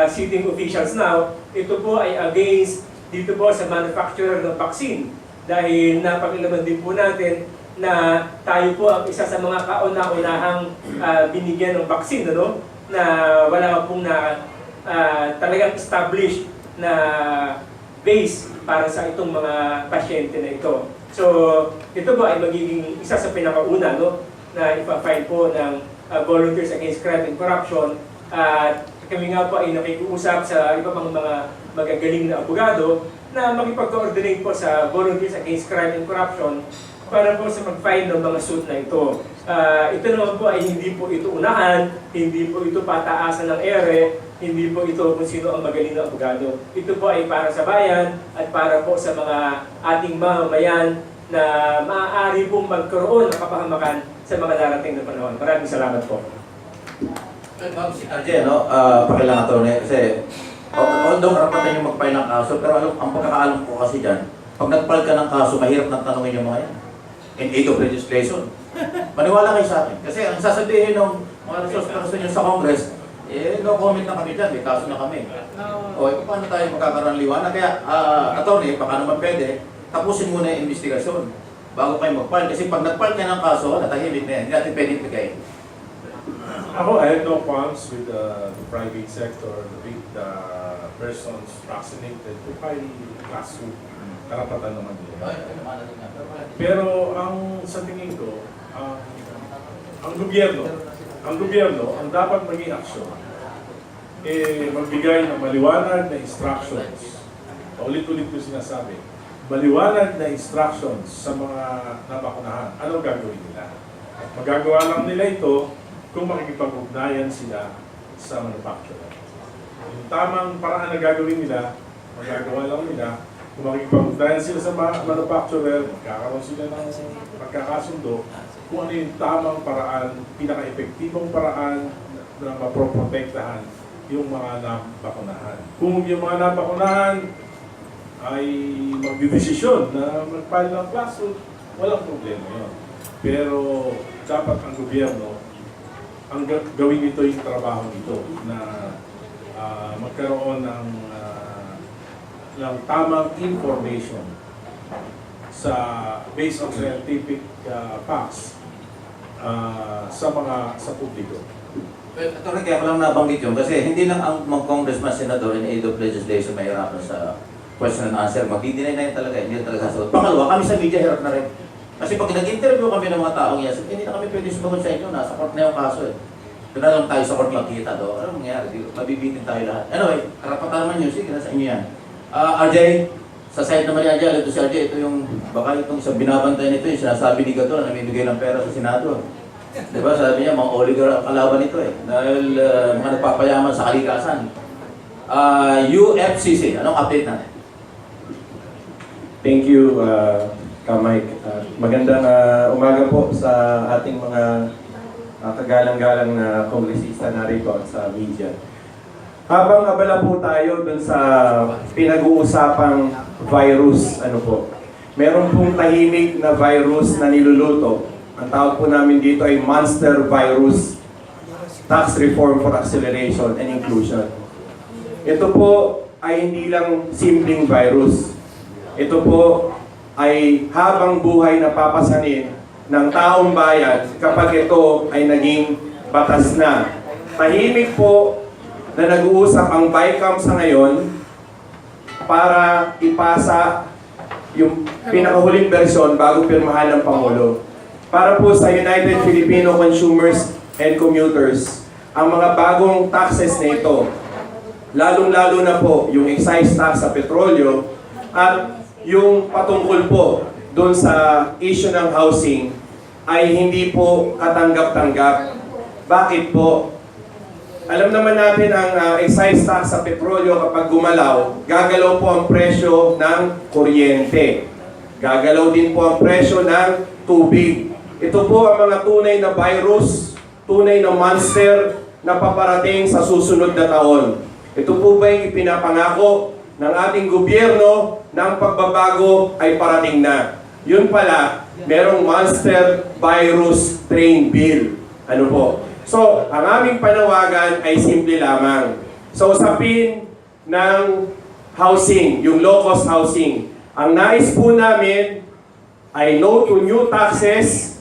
sitting officials now. Ito po ay against dito po sa manufacturer ng vaccine. Dahil napakilaman din po natin na tayo po ang isa sa mga kauna-unahang binigyan ng vaccine, ano? Na wala pong talagang established na base para sa itong mga pasyente na ito. So, ito po ay magiging isa sa pinakauna, no, na ipa-file po ng Volunteers Against Crime and Corruption. At kami nga po ay nakikiusap sa iba pang mga magagaling na abogado na makipag-coordinate po sa Volunteers Against Crime and Corruption para po sa mag-file ng mga suit na ito. Ito naman po ay hindi po ito unahan, hindi po ito pataasan ng ere, hindi po ito kung sino ang magaling na abogado. Ito po ay para sa bayan at para po sa mga ating mamamayan na maaari pong magkaroon ng kapahamakan sa mga darating na panahon. Maraming salamat po. Arjen, no? Pakilang attorney, kasi although karapatan yung mag-file ng kaso, pero ang pagkakaalam ko kasi dyan, pag nag-file ka ng kaso, mahirap nang tanongin yung mga yan. In aid of legislation. Maniwala kayo sa akin. Kasi ang sasabihin ng mga resource person nyo sa Congress, no comment na kami dyan, may kaso na kami. O, paano tayo magkakaroon ng liwanag? Kaya, attorney, baka naman pwede, tapusin muna yung investigasyon bago kayo mag-file. Kasi pag nag-file ka ng kaso, natahimik na yan. Hindi natin pwede ibigay. Ako, I have no qualms with the private sector, with the persons vaccinated to file class suit. Karapatan naman nila. Pero sa tingin ko, ang gobyerno, ang dapat maging aksyon, magbigay ng maliwanag na instructions. Ulit-ulit ko sinasabi, maliwanag na instructions sa mga nabakunahan. Anong gagawin nila? At magagawa lang nila ito kung makikipag-ugnayan sila sa manufacturer. Yung tamang paraan na gagawin nila, magagawa lang nila. Kung makikipag-ugnayan sila sa manufacturer, magkakaroon sila ng pagkakasundo kung ano yung tamang paraan, pinaka-epektibong paraan na maproprotektahan yung mga nabakunahan. Kung yung mga nabakunahan ay magdidesisyon na mag-file ng class suit, walang problema yun. Pero dapat ang gobyerno, ang gawin nito yung trabaho nito na magkaroon ng tamang information based on scientific facts sa publiko. Attorney, kaya ko lang nabanggit yun kasi hindi lang ang mga congressman, senador in aid of legislation mahirapan sa question and answer. Magdi-deny na yun talaga, hindi na talaga sasagot. Pangalawa, kami sa media hirap na rin. Kasi pag nag-interview kami ng mga taong yan, hindi na kami pwede sumagot sa inyo, nasa court na yung kaso eh. Doon na lang tayo sa court makikita doon. Ano mangyayari? Mabibitin tayo lahat. Anyway, karapatan naman yun. Sige, nasa inyo yan. RJ, sa side naman ni RJ, ito si RJ, ito yung, baka itong isang binabantay nito, yung sinasabi ni Gato na namimigay ng pera sa Senado. Diba, sabi niya, mga oligarch ang kalaban nito eh. Dahil mga nagpapayaman sa kalikasan. UFCC, anong update natin? Thank you, Mike. Magandang umaga po sa ating mga kagalang-galang na kongresista narito at sa media. Habang abala po tayo dun sa pinag-uusapang virus, meron pong tahimik na virus na niluluto. Ang tawag po namin dito ay monster virus, tax reform for acceleration and inclusion. Ito po ay hindi lang simpleng virus. Ito po ay habang buhay na papasanin ng taong bayan kapag ito ay naging batas na. Tahimik po na nag-uusap ang BICAM sa ngayon para ipasa yung pinakahuling bersyon bago pirmahan ng Pangulo. Para po sa United Filipino Consumers and Commuters, ang mga bagong taxes na ito, lalong-lalo na po yung excise tax sa petrolyo at yung patungkol po doon sa issue ng housing ay hindi po katanggap-tanggap. Bakit po? Alam naman natin ang excise tax sa petrolyo kapag gumalaw, gagalaw po ang presyo ng kuryente. Gagalaw din po ang presyo ng tubig. Ito po ang mga tunay na virus, tunay na monster na paparating sa susunod na taon. Ito po ba yung ipinapangako ng ating gobyerno ng pagbabago ay parating na? Yun pala, merong monster virus train bill. Ano po? So, ang aming panawagan ay simple lamang. Sa usapin ng housing, yung low-cost housing, ang nais po namin ay no to new taxes.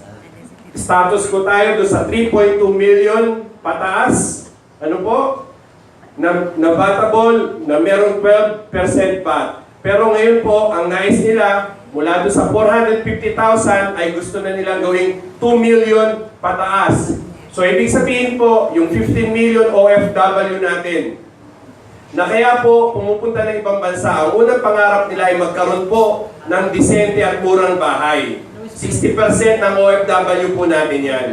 Status ko tayo doon sa 3.2 million pataas. Ano po? Na batable, na merong 12% VAT. Pero ngayon po, ang nais nila, mula doon sa 450,000 ay gusto na nilang gawing 2 million pataas. So, ibig sabihin po, yung 15 million OFW natin, na kaya po pumupunta ng ibang bansa, ang unang pangarap nila ay magkaroon po ng disente at murang bahay. 60% ng OFW po natin yan.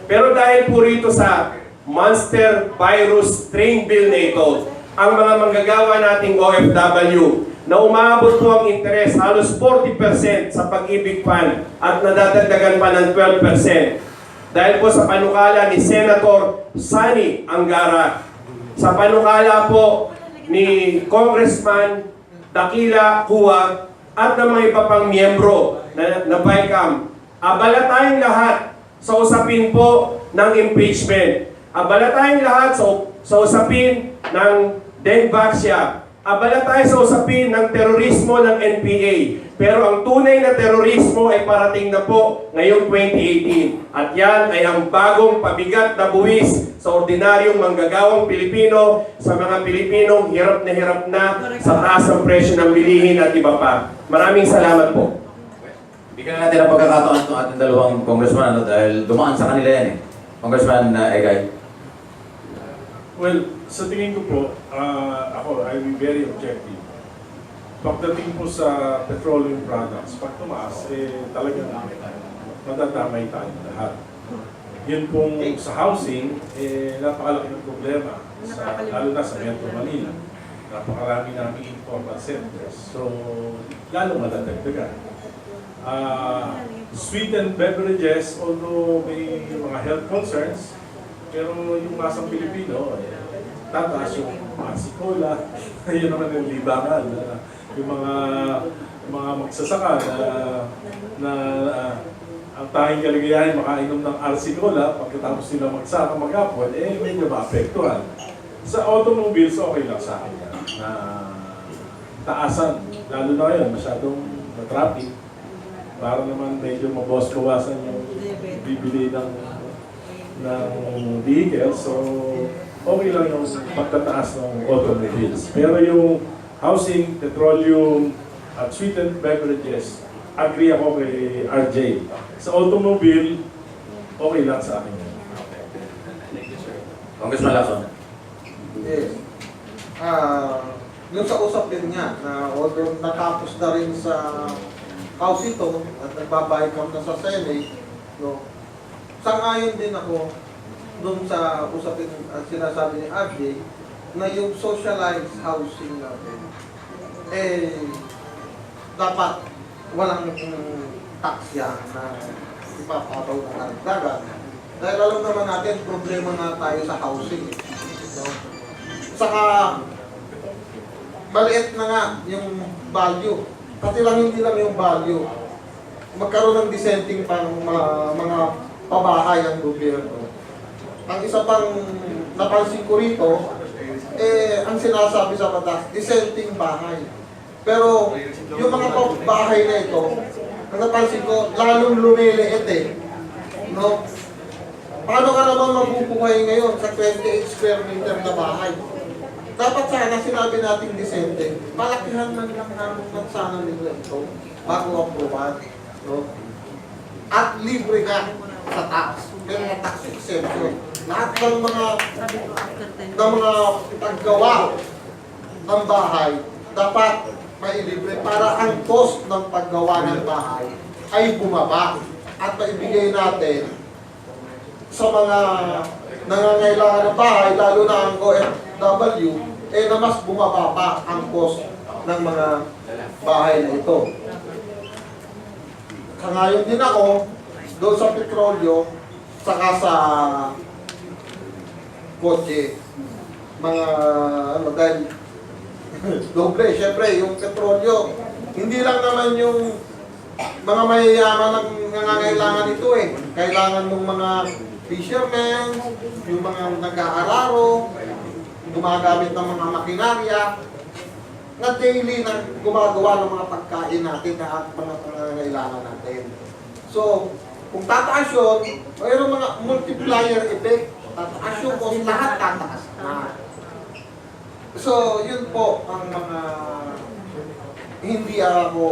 Pero dahil po rito sa monster virus train bill na ito, ang mga manggagawa nating OFW na umaabot po ang interes halos 40% sa pag-ibig fund at nadadagdagan pa ng 12%. Dahil po sa panukala ni Senator Sani Angara, sa panukala po ni Congressman Dakila Kuwa at ng mga iba pang miyembro na BICAM, abala tayong lahat sa usapin po ng impeachment. Abala tayong lahat sa usapin ng dengue vaccine. Abala tayo sa usapin ng terorismo ng NPA. Pero ang tunay na terorismo ay parating na po ngayong 2018. At yan ay ang bagong pabigat na buwis sa ordinaryong manggagawang Pilipino, sa mga Pilipinong hirap na sa taas ng presyo ng bilihin at iba pa. Maraming salamat po. Bigyan natin ang pagkakataon itong ating dalawang congressman dahil dumaan sa kanila yan eh. Congressman Egay. Well, sa tingin ko po, ako, I will be very objective. Pagdating po sa petroleum products, pag tumaas, talagang matatamay tayo lahat. Yun pong sa housing, napakalaki ng problema, lalo na sa Metro Manila. Napakarami namin informal centers, so lalo madadagdagan. Sweetened beverages, although may mga health concerns, pero yung masang Pilipino, tataas yung Cola, yun naman yung libangan. Yung mga magsasaka na ang tanging kaligayahan makainom ng Cola pagkatapos nila magsaka maghapon, medyo maapektuhan. Sa automobiles, okay lang sa akin yan. Na taasan, lalo na ngayon, masyadong na-traffic. Para naman medyo mabawas-bawasan yung bibili ng vehicle, so okay lang yung pagtataas ng automobiles. Pero yung housing, petroleum, at sweetened beverages, agree ako kay RJ. Sa automobile, okay lang sa akin. Congressman Lacson. Yes. Yung sa usap din niya, na although natapos na rin sa House ito, at nagbabaycam na sa Senate, no, sang-ayon din ako doon sa usapin at sinasabi ni RJ na yung socialized housing natin dapat walang tax yan na ipapataw na karagdagan. Dahil alam naman natin, problema nga tayo sa housing. So, saka, maliit na nga yung value. Pati lang hindi lang yung value. Magkaroon ng dissenting pang mga pabahay ang gobyerno. Ang isa pang napansin ko rito, ang sinasabi sa batas, dissenting bahay. Pero yung mga bahay na ito, ang napansin ko, lalong lumiliit no? Paano ka naman mabubuhay ngayon sa 28 square meter na bahay? Dapat sana sinabi natin disente, palakihan man lang namin sana nila ito bago approval. No? At libre ka sa tax. May mga tax exemption. Lahat ng mga paggawa ng bahay dapat mailibre para ang cost ng paggawa ng bahay ay bumaba at maibigay natin sa mga nangangailangan ng bahay, lalo na ang OFW, na mas bumaba pa ang cost ng mga bahay na ito. Sangayon din ako doon sa petrolyo, saka sa kotse. Mga dahil doble, syempre, yung petrolyo, hindi lang naman yung mga mayayaman ang nangangailangan ito Kailangan ng mga fishermen, yung mga nag-aararo, gumagamit ng mga makinarya, na daily na gumagawa ng mga pagkain natin at mga pangangailangan natin. So, kung tataas yun, mayroong mga multiplier effect. Tataas yun po, lahat tataas na. So, yun po ang mga hindi ako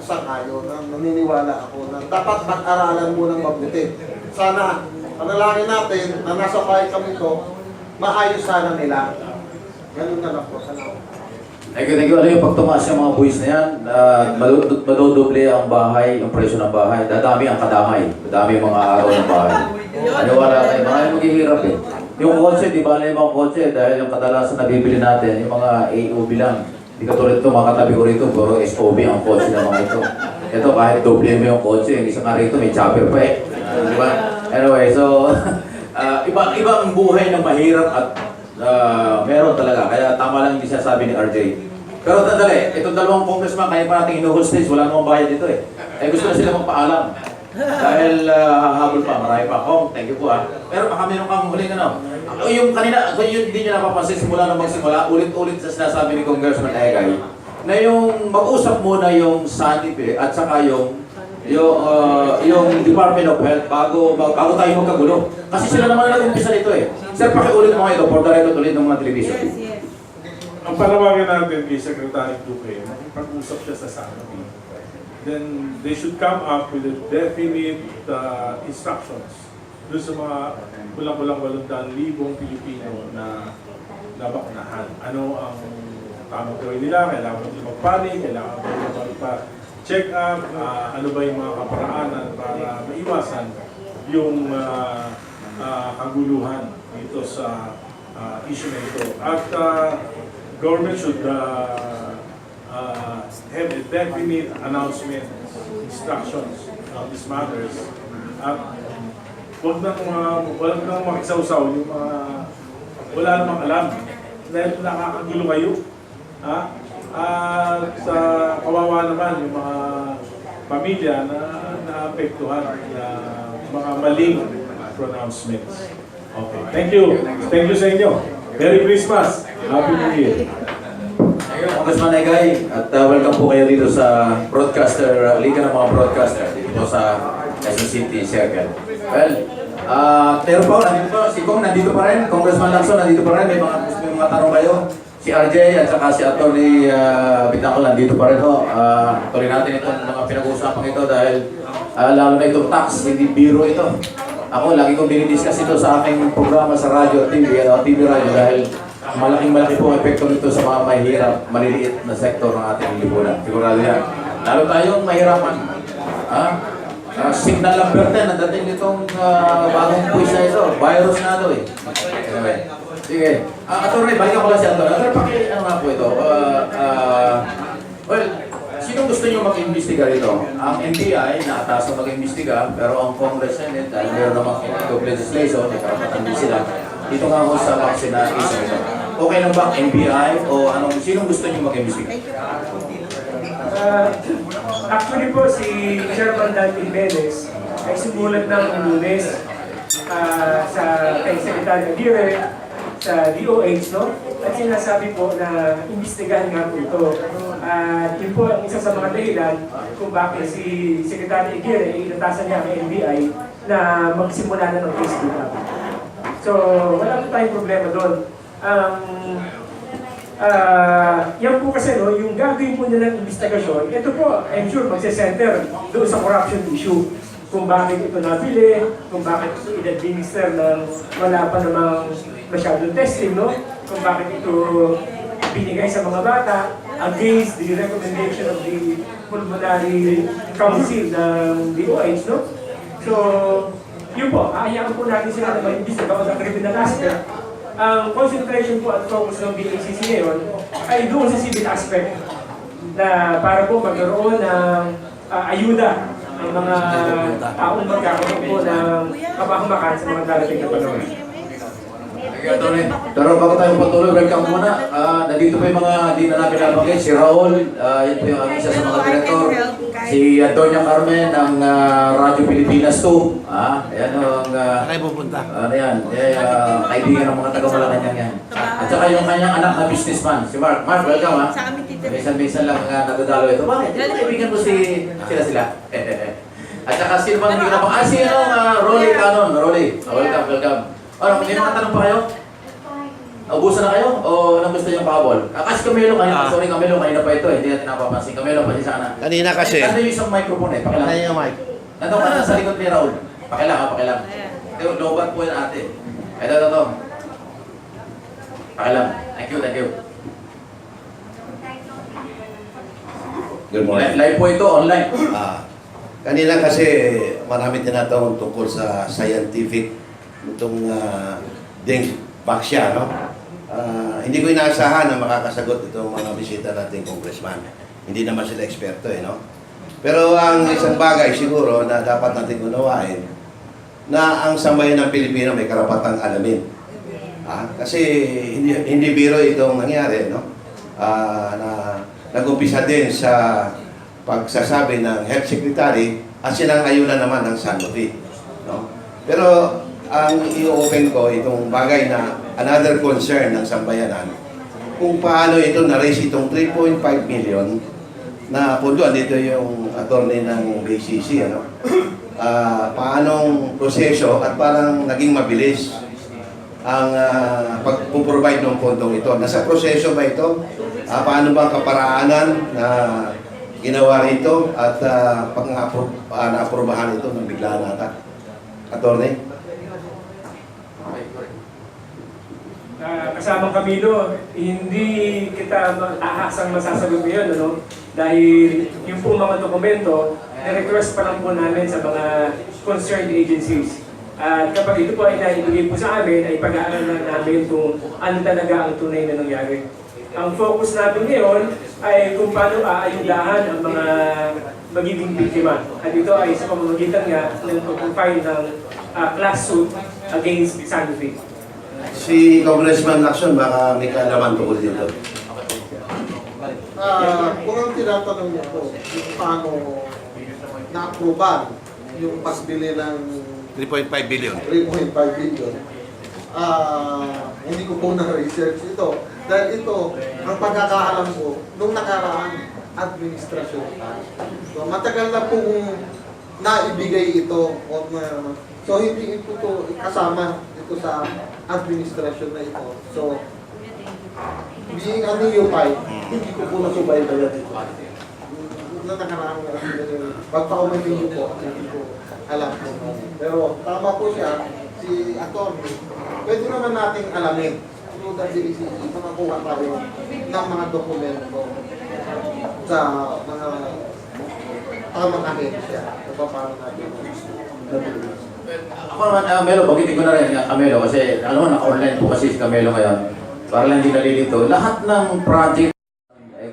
sangayon, naniniwala ako na dapat pag-aralan mo ng mabuti. Sana, panalangin natin na nasa bahay kami ito, maayos sana nila. Ganun na lang po. Salamat. Thank you. Ano yung pagtumaas yung mga buwis na yan, madodoble ang bahay, yung presyo ng bahay, dadami ang kadamay, dadami yung mga araw ng bahay. Ano wala tayo, mga maghihirap Yung kotse, di ba na yung mga kotse, dahil yung kadalasan na bibili natin, yung mga AOB lang. Hindi ka tulad ito, mga katabi ko rito, puro SOB ang kotse ng mga ito. Ito, kahit doble mo yung kotse, yung isa nga rito, may chopper pa Di ba? Anyway, so, iba ang buhay ng mahirap at meron talaga. Kaya tama lang yung sabi ni RJ. Pero tandali, itong dalawang congressman, kaya pa natin inuhostage, wala namang bayad dito gusto na sila magpaalam. Dahil hahabol pa, marami pa. Thank you po Pero baka meron kang huling yung kanina, yun hindi nyo napapansin simula na magsimula, ulit-ulit sa sinasabi ni Congressman Egay, na yung mag-usap muna yung SANIP at saka yung Department of Health bago tayo magkagulo. Kasi sila naman nag-umpisa nito Sir, pakiulit mo ito for the record ulit ng mga television. Ang panawagan natin kay Secretary Duque, makipag-usap siya sa SANIP. Then they should come up with a definite instructions doon sa mga kulang-kulang 800,000 Pilipino na nabaknahan. Ano ang tamang gawin nila? Kailangan nila magpanik? Kailangan nila magpa-check up? Ano ba yung mga kaparaanan para maiwasan yung kaguluhan dito sa issue na ito? At government should have a definite announcement, instructions on these matters. At huwag nang makisawsaw yung mga wala namang alam. Dahil nakakagulo kayo. At kawawa naman yung mga pamilya na naapektuhan ng mga maling pronouncements. Okay, thank you. Thank you sa inyo. Merry Christmas. Happy New Year. Congressman Egay, at welcome po kayo dito sa broadcaster, Liga ng Mga Brodkaster dito sa Quezon City Circle. Well, pero po, si Kong nandito pa rin, Congressman Lacson nandito pa rin, may mga tanong kayo. Si RJ at saka si Atty. Vitangcol nandito pa rin tuloy natin itong mga pinag-uusapan ito dahil lalo na itong tax, hindi biro ito. Ako, lagi kong dinidiscuss ito sa aking programa sa radyo, TV radio dahil malaki po ang epekto nito sa mga mahirap, maliliit na sektor ng ating lipunan. Sigurado yan. Lalo tayong mahirapan. Signal number 10, nadating nitong bagong quiz na ito. Virus na ito Anyway. Sige. Atty. Balikan ko lang si Atty. Atty. Ano nga po ito? Well, Sino gusto nyo mag-imbestiga rito? Ang NBI, naataas na mag-imbestiga, pero ang Congress na din, dahil meron namang kinagog legislation, may karapatan din sila. Dito nga ako sa vaccine na isa ito. Okay lang ba ang NBI o anong, sino gusto nyo mag-imbestiga? Actually po, si Chairman Dalvin Menes ay sumulat ng Lunes sa kay Secretary Aguirre sa DOH, no? At sinasabi po na imbestigahan nga po ito. Yun po ang isa sa mga dahilan kung bakit si Secretary Aguirre ay inatasan niya ang NBI na magsimula na ng case dito. So, wala po tayong problema doon. Yan po kasi, no, yung gagawin po nila ng investigasyon, ito po, I'm sure, magse-center doon sa corruption issue. Kung bakit ito nabili, kung bakit ito in-administer ng wala pa namang masyadong testing, no? Kung bakit ito binigay sa mga bata against the recommendation of the Pulmonary Council ng DOH, no? So, yun po, aayaan po natin sila na mag-investiga sa criminal aspect. Ang concentration po at focus ng VACC ngayon ay doon sa civil aspect na para po magkaroon ng ayuda ang mga taong magkakaroon po ng kapahamakan sa mga darating na panahon. Pero bago tayo patuloy, welcome muna. Nandito pa yung mga di na namin nabanggit. Si Raul, yan po yung isa sa mga director. Si Antonia Carmen ng Radyo Pilipinas 2. Ayan ang... Ay pupunta. Ano yan? Kaibigan ng mga taga-Malacanang yan. At saka yung kanyang anak na businessman, si Mark. Mark, welcome ha. Minsan-minsan lang nadadalo ito. Bakit? Kaibigan ko sila. At saka sino bang hindi na pang... si Rolly Canon. Rolly, welcome. May mga tanong pa kayo? Ubusan na kayo? O anong gusto niyong pahabol? Kasi Camelo kanina. Sorry Camelo, kanina pa ito. Hindi natin napapansin. Camelo, pati sana. Kanina kasi. Nandun yung isang microphone eh. Pakilang. Kanina yung mic. Nandun ka na sa likod ni Raul. Pakilang. Lobat po yan ate. Ito. Pakilang. Thank you. Good morning. Live po ito, online. Kanina kasi marami tinatanong tungkol sa scientific itong Bangsa, no? Hindi ko inaasahan na makakasagot itong mga bisita nating congressman. Hindi naman sila eksperto, no? Pero ang isang bagay siguro na dapat natin unawain na ang sambayan ng Pilipino may karapatang alamin. Kasi hindi biro itong nangyari, no? Na nag-umpisa din sa pagsasabi ng Health Secretary at sinang-ayunan naman ng Sanofi, no? Pero ang i-open ko itong bagay na another concern ng sambayanan kung paano ito na-raise itong 3.5 million na punduan dito yung attorney ng VACC, ano? Paanong proseso at parang naging mabilis ang pag-provide ng pondong ito. Nasa proseso ba ito? Paano ba ang kaparaanan na ginawa rito at na-aprobahan ito ng bigla nata? Attorney? Kasamang Camilo, hindi kita ahasang masasagot ngayon, ano? Dahil yung po mga dokumento, na-request pa lang po namin sa mga concerned agencies. At kapag ito po ay naibigay po sa amin, ay pag-aaralan namin kung ano talaga ang tunay na nangyari. Ang focus namin ngayon ay kung paano aayudahan ang mga magiging biktima. At ito ay sa pamamagitan nga ng pag-file ng class suit against Sanofi. Si Congressman Lacson baka may kaalaman tungkol dito. Kung ang tinatanong niyo po, paano na-approval yung pagbili ng 3.5 billion. 3.5 billion, hindi ko po na-research ito. Dahil ito, ang pagkakaalam ko, nung nakaraang administrasyon. So, matagal na pong naibigay ito. So, hindi ito kasama ito sa administrasyon na ito. So, being a neophyte, hindi ko po nasubaybayan ito. Nakaraang pagpaumating niyo po, hindi ko alam po. Pero tama po siya, si Atty. Pwede naman nating alamin through the DCC, makakuha tayo ng mga dokumento sa mga tamang ahensya. Paano natin ako naman, Melo, bagitin ko na rin, Camelo, kasi alam mo, naka-online po kasi si Camelo ngayon. Para lang hindi nalilito. Lahat ng project,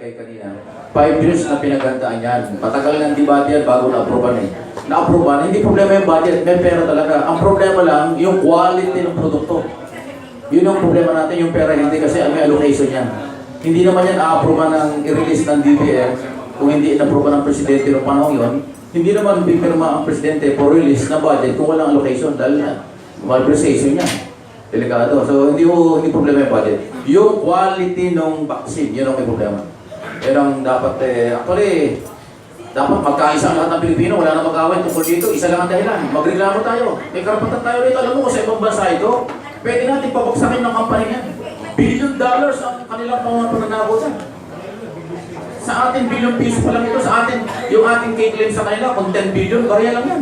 kay kanina, 5 years na pinaghandaan yan. Matagal ng debate yan bago na-approvean eh. Na-approvean, hindi problema yung budget, may pera talaga. Ang problema lang, yung quality ng produkto. Yun ang problema natin, yung pera hindi kasi may allocation yan. Hindi naman yan a-approvean ng i-release ng DBM kung hindi na-approvean ng presidente ng panahon yun. Hindi naman bipirma ang presidente for release na budget kung walang allocation dahil na malprecision yan. Delikado. So hindi problema yung budget. Yung quality ng vaccine, yun ang may problema. Yan ang dapat actually, dapat magkaisa ang lahat ng Pilipino, wala na mag-away tungkol dito, isa lang ang dahilan. Magreklamo tayo. May karapatan tayo rito. Alam mo kung sa ibang bansa ito, pwede natin pabagsakin ng kampanya yan. $1 billion ang kanilang mga pananagutan. Sa atin, billion piso pa lang ito. Sa atin, yung ating k-claim sa kanila, kung 10 billion, barya lang yan.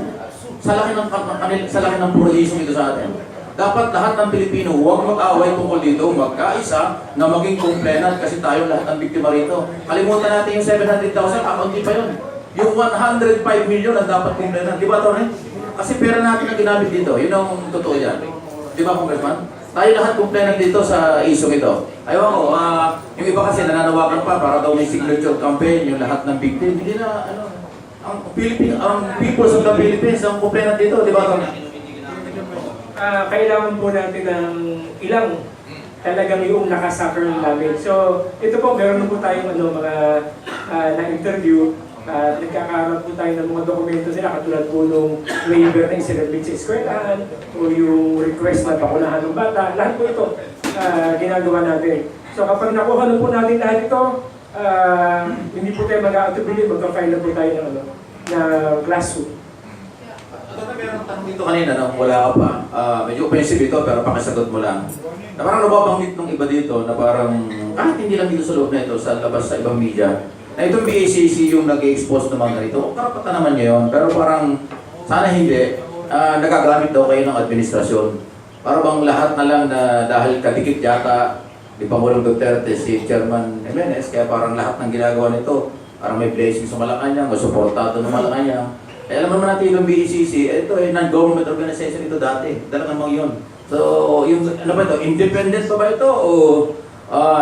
Sa laki ng pluralism ito sa atin. Dapat lahat ng Pilipino, huwag mag-away tungkol dito, magkaisa na maging complainant kasi tayo lahat ng biktima rito. Kalimutan natin yung 700,000, kakunti pa yun. Yung 105 million ang dapat complainant. Di ba, Tony? Kasi pera natin ang ginamit dito. Yun ang totoo yan. Di ba, Congressman? Tayo lahat complainant dito sa isyong ito. Ayaw ko, yung iba kasi nananawagan pa para daw may signature campaign, yung lahat ng victim. Hindi na, ang people of the Philippines ang complainant dito. Di ba, Tony? Kailangan po natin ng ilang talagang yung nakasuffer namin. So, ito po, meron na po tayong mga na-interview. Nagkakaroon po tayo ng mga dokumento sila katulad po nung waiver na isinabit sa eskwelahan o yung request na pakunahan ng bata. Lahat po ito ginagawa natin. So, kapag nakuha na po natin lahat ito, hindi po tayo mag-autobili, magka-file na po tayo ng na lawsuit. Meron tanong dito kanina nung wala ka pa. Medyo offensive ito pero pakisagot mo lang. Na parang nababanggit ng iba dito na parang kahit hindi lang dito sa loob na ito, sa labas sa ibang media, na itong VACC yung nag-expose naman ganito. Karapatan naman nyo yun. Pero parang sana hindi. Nagagamit daw kayo ng administrasyon. Para bang lahat na lang na dahil kadikit yata ni Pangulong Duterte si Chairman Jimenez, kaya parang lahat ng ginagawa nito, parang may blessing sa Malacanang, may supportado ng Malacanang. Eh, alam naman natin yung BECC, ito ay non-government organization ito dati. Talagang namang yun. So, yung, ano ba ito? Independent pa ba ito? O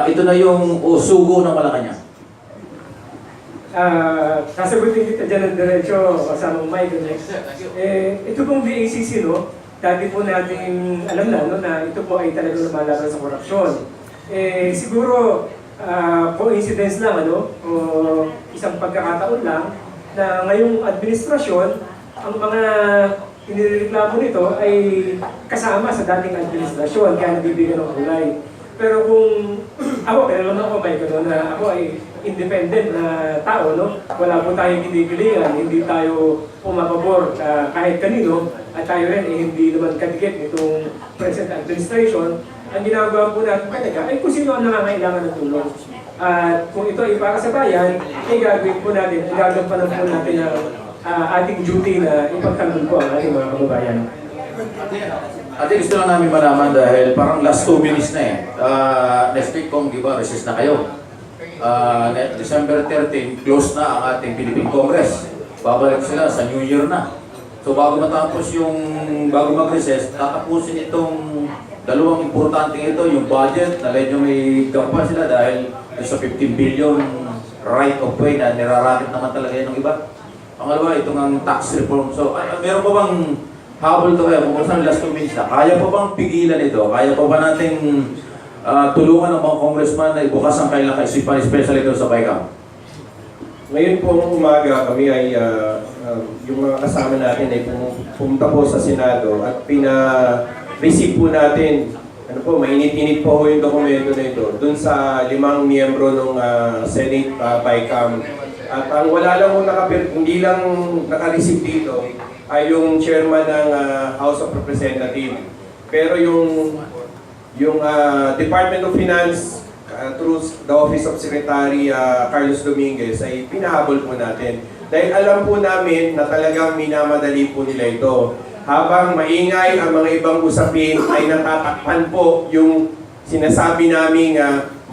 ito na yung sugo ng Malacanang? Sasagutin kita dyan ng diretso kasama Mike. Ito pong VACC, no? Dati po natin alam na, no, na ito po ay talagang lumalaban sa korupsyon. Siguro, coincidence lang, ano? O isang pagkakataon lang, na ngayong administrasyon, ang mga inireklamo nito ay kasama sa dating administrasyon, kaya nabibigyan ng kulay. Pero kung ako, pero naman ako, Mike, na ako ay independent na tao, no? Wala po tayong kinikilingan, hindi tayo pumapabor kahit kanino, at tayo rin hindi naman kadikit nitong present administration. Ang ginagawa po natin talaga ay kung sino ang nangangailangan ng tulong. At kung ito ay para sa bayan, ay gagawin po natin, gagampanan po natin ang ating duty na ipagtanggol po ang ating mga kababayan. Ate, gusto lang namin malaman dahil parang last 2 minutes na eh. Next week kung di ba, recess na kayo. December 13, close na ang ating Philippine Congress. Babalik sila sa New Year na. So bago matapos bago mag-recess, tatapusin itong dalawang importante ito, yung budget, na medyo may gampa sila dahil sa 15 billion right of way na nirarakit naman talaga yun ng iba. Pangalawa, itong ang tax reform. So, meron pa bang habol ito kaya? Kung saan last 2 minutes na, kaya pa bang pigilan ito? Kaya pa ba natin tulungan ng mga congressman na ibukas ang kailang kaisipan, especially ito sa BICAM? Ngayon po umaga kami ay yung mga kasama natin ay pumunta po sa Senado at receive po natin, mainit-init po yung dokumento na ito dun sa 5 miyembro ng Senate BICAM. At ang wala lang hindi lang naka-receive dito ay yung chairman ng House of Representatives. Pero yung Department of Finance through the Office of Secretary Carlos Dominguez ay pinahabol po natin. Dahil alam po namin na talagang minamadali po nila ito. Habang maingay ang mga ibang usapin ay natatakpan po yung sinasabi naming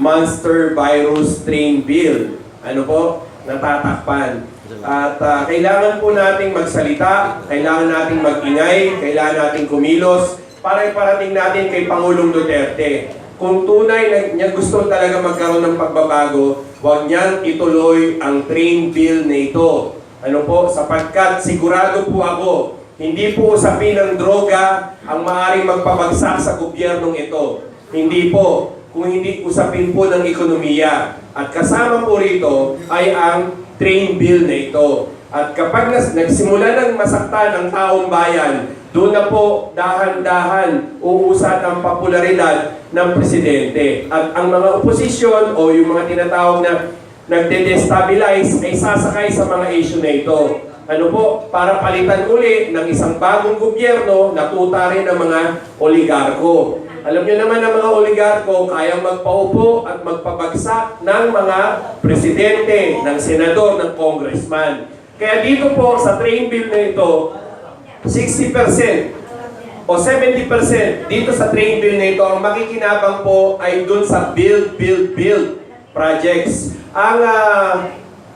monster virus strain bill. Ano po? Natatakpan. At kailangan po nating magsalita, kailangan nating magingay, kailangan nating kumilos para iparating natin kay Pangulong Duterte kung tunay na niya gusto talaga magkaroon ng pagbabago, huwag niyang ituloy ang train bill na ito. Ano po? Sapagkat sigurado po ako, hindi po usapin ng droga ang maaaring magpabagsak sa gobyernong ito. Hindi po. Kung hindi usapin po ng ekonomiya. At kasama po rito ay ang train bill na ito. At kapag nagsimula ng masaktan ang taong bayan, doon na po dahan-dahan uusad ang popularidad ng presidente. At ang mga oposisyon o yung mga tinatawag na nagde-destabilize ay sasakay sa mga issue na ito. Ano po? Para palitan uli ng isang bagong gobyerno na tuta rin ng mga oligarko. Alam niyo naman ang mga oligarko kayang magpaupo at magpabagsak ng mga presidente, ng senador, ng congressman. Kaya dito po sa train bill na ito, 60% o 70% dito sa train bill na ito, ang makikinabang po ay dun sa build projects. Ang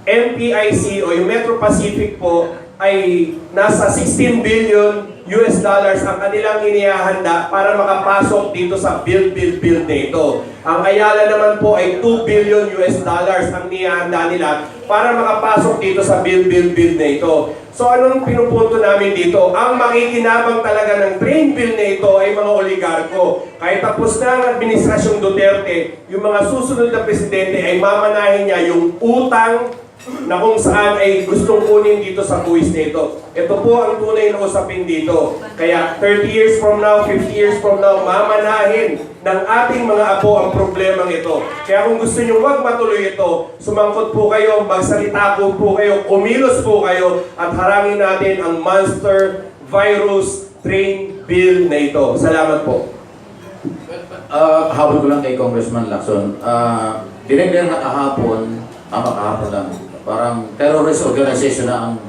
MPIC o yung Metro Pacific po ay nasa 16 billion US dollars ang kanilang inihahanda para makapasok dito sa build na ito. Ang Ayala naman po ay 2 billion US dollars ang inihahanda nila para makapasok dito sa build na ito. So anong pinupunto namin dito? Ang makikinabang talaga ng train bill na ito ay mga oligarko. Kahit tapos na ang Administrasyong Duterte, yung mga susunod na presidente ay mamanahin niya yung utang na kung saan ay gustong kunin dito sa buwis na ito. Ito po ang tunay na usapin dito. Kaya 30 years from now, 50 years from now, mamanahin ng ating mga apo ang problemang ito. Kaya kung gusto nyo wag matuloy ito, sumangkot po kayo, magsalita po kayo, kumilos po kayo, at harangin natin ang monster virus train bill na ito. Salamat po. Habol ko lang kay Congressman Lacson. Dineglar na kahapon lang. Parang terrorist organization na ang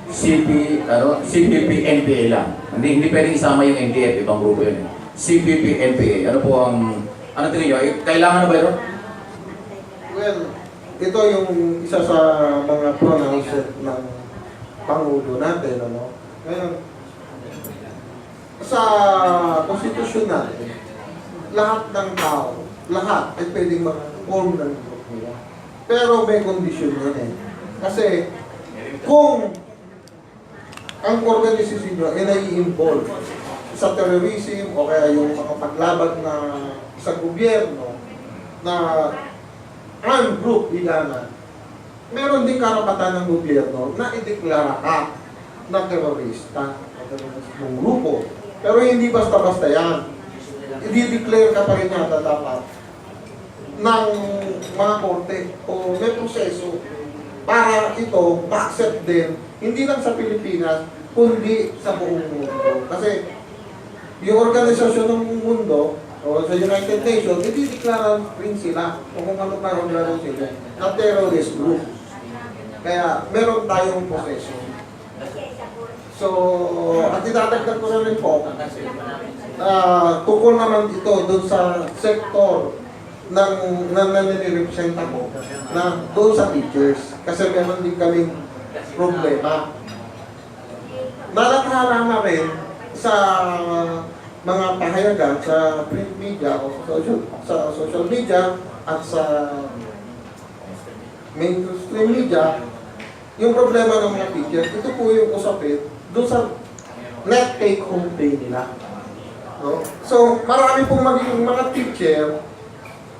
CPP NPA lang. Hindi pwedeng isama yung NDF, ibang grupo yun. CPP NPA. Ano po ang, ano tingin nyo? Kailangan na ba ito? Well, ito yung isa sa mga pronouncement ng Pangulo natin, ano? Ngayon, sa konstitusyon natin, lahat ng tao, lahat ay pwedeng mag-form ng group nila. Pero may kondisyon yun eh. Kasi kung ang organisasyon nyo ay nai-involve sa terrorism o kaya yung mga paglaban na sa gobyerno na armed group, ilanan, meron din karapatan ng gobyerno na ideklara ka na terorista o teroristang grupo. Pero hindi basta-basta yan. I-declare ka pa rin yata dapat ng mga korte o may proseso para ito ma-accept din, hindi lang sa Pilipinas, kundi sa buong mundo. Kasi yung organisasyon ng mundo o sa United Nations, idideklara rin sila kung ano parang laro sila na terrorist group. Kaya meron tayong proseso. So, at idadagdag ko na rin po, tukol naman ito doon sa sektor ng nanirepresenta ko na doon sa teachers kasi meron din kaming problema. Nalathala na rin sa mga pahayagan sa print media o sa social media at sa mainstream media yung problema ng mga teachers. Ito po yung usapin doon sa net take home pay nila. No? So marami pong maging mga teacher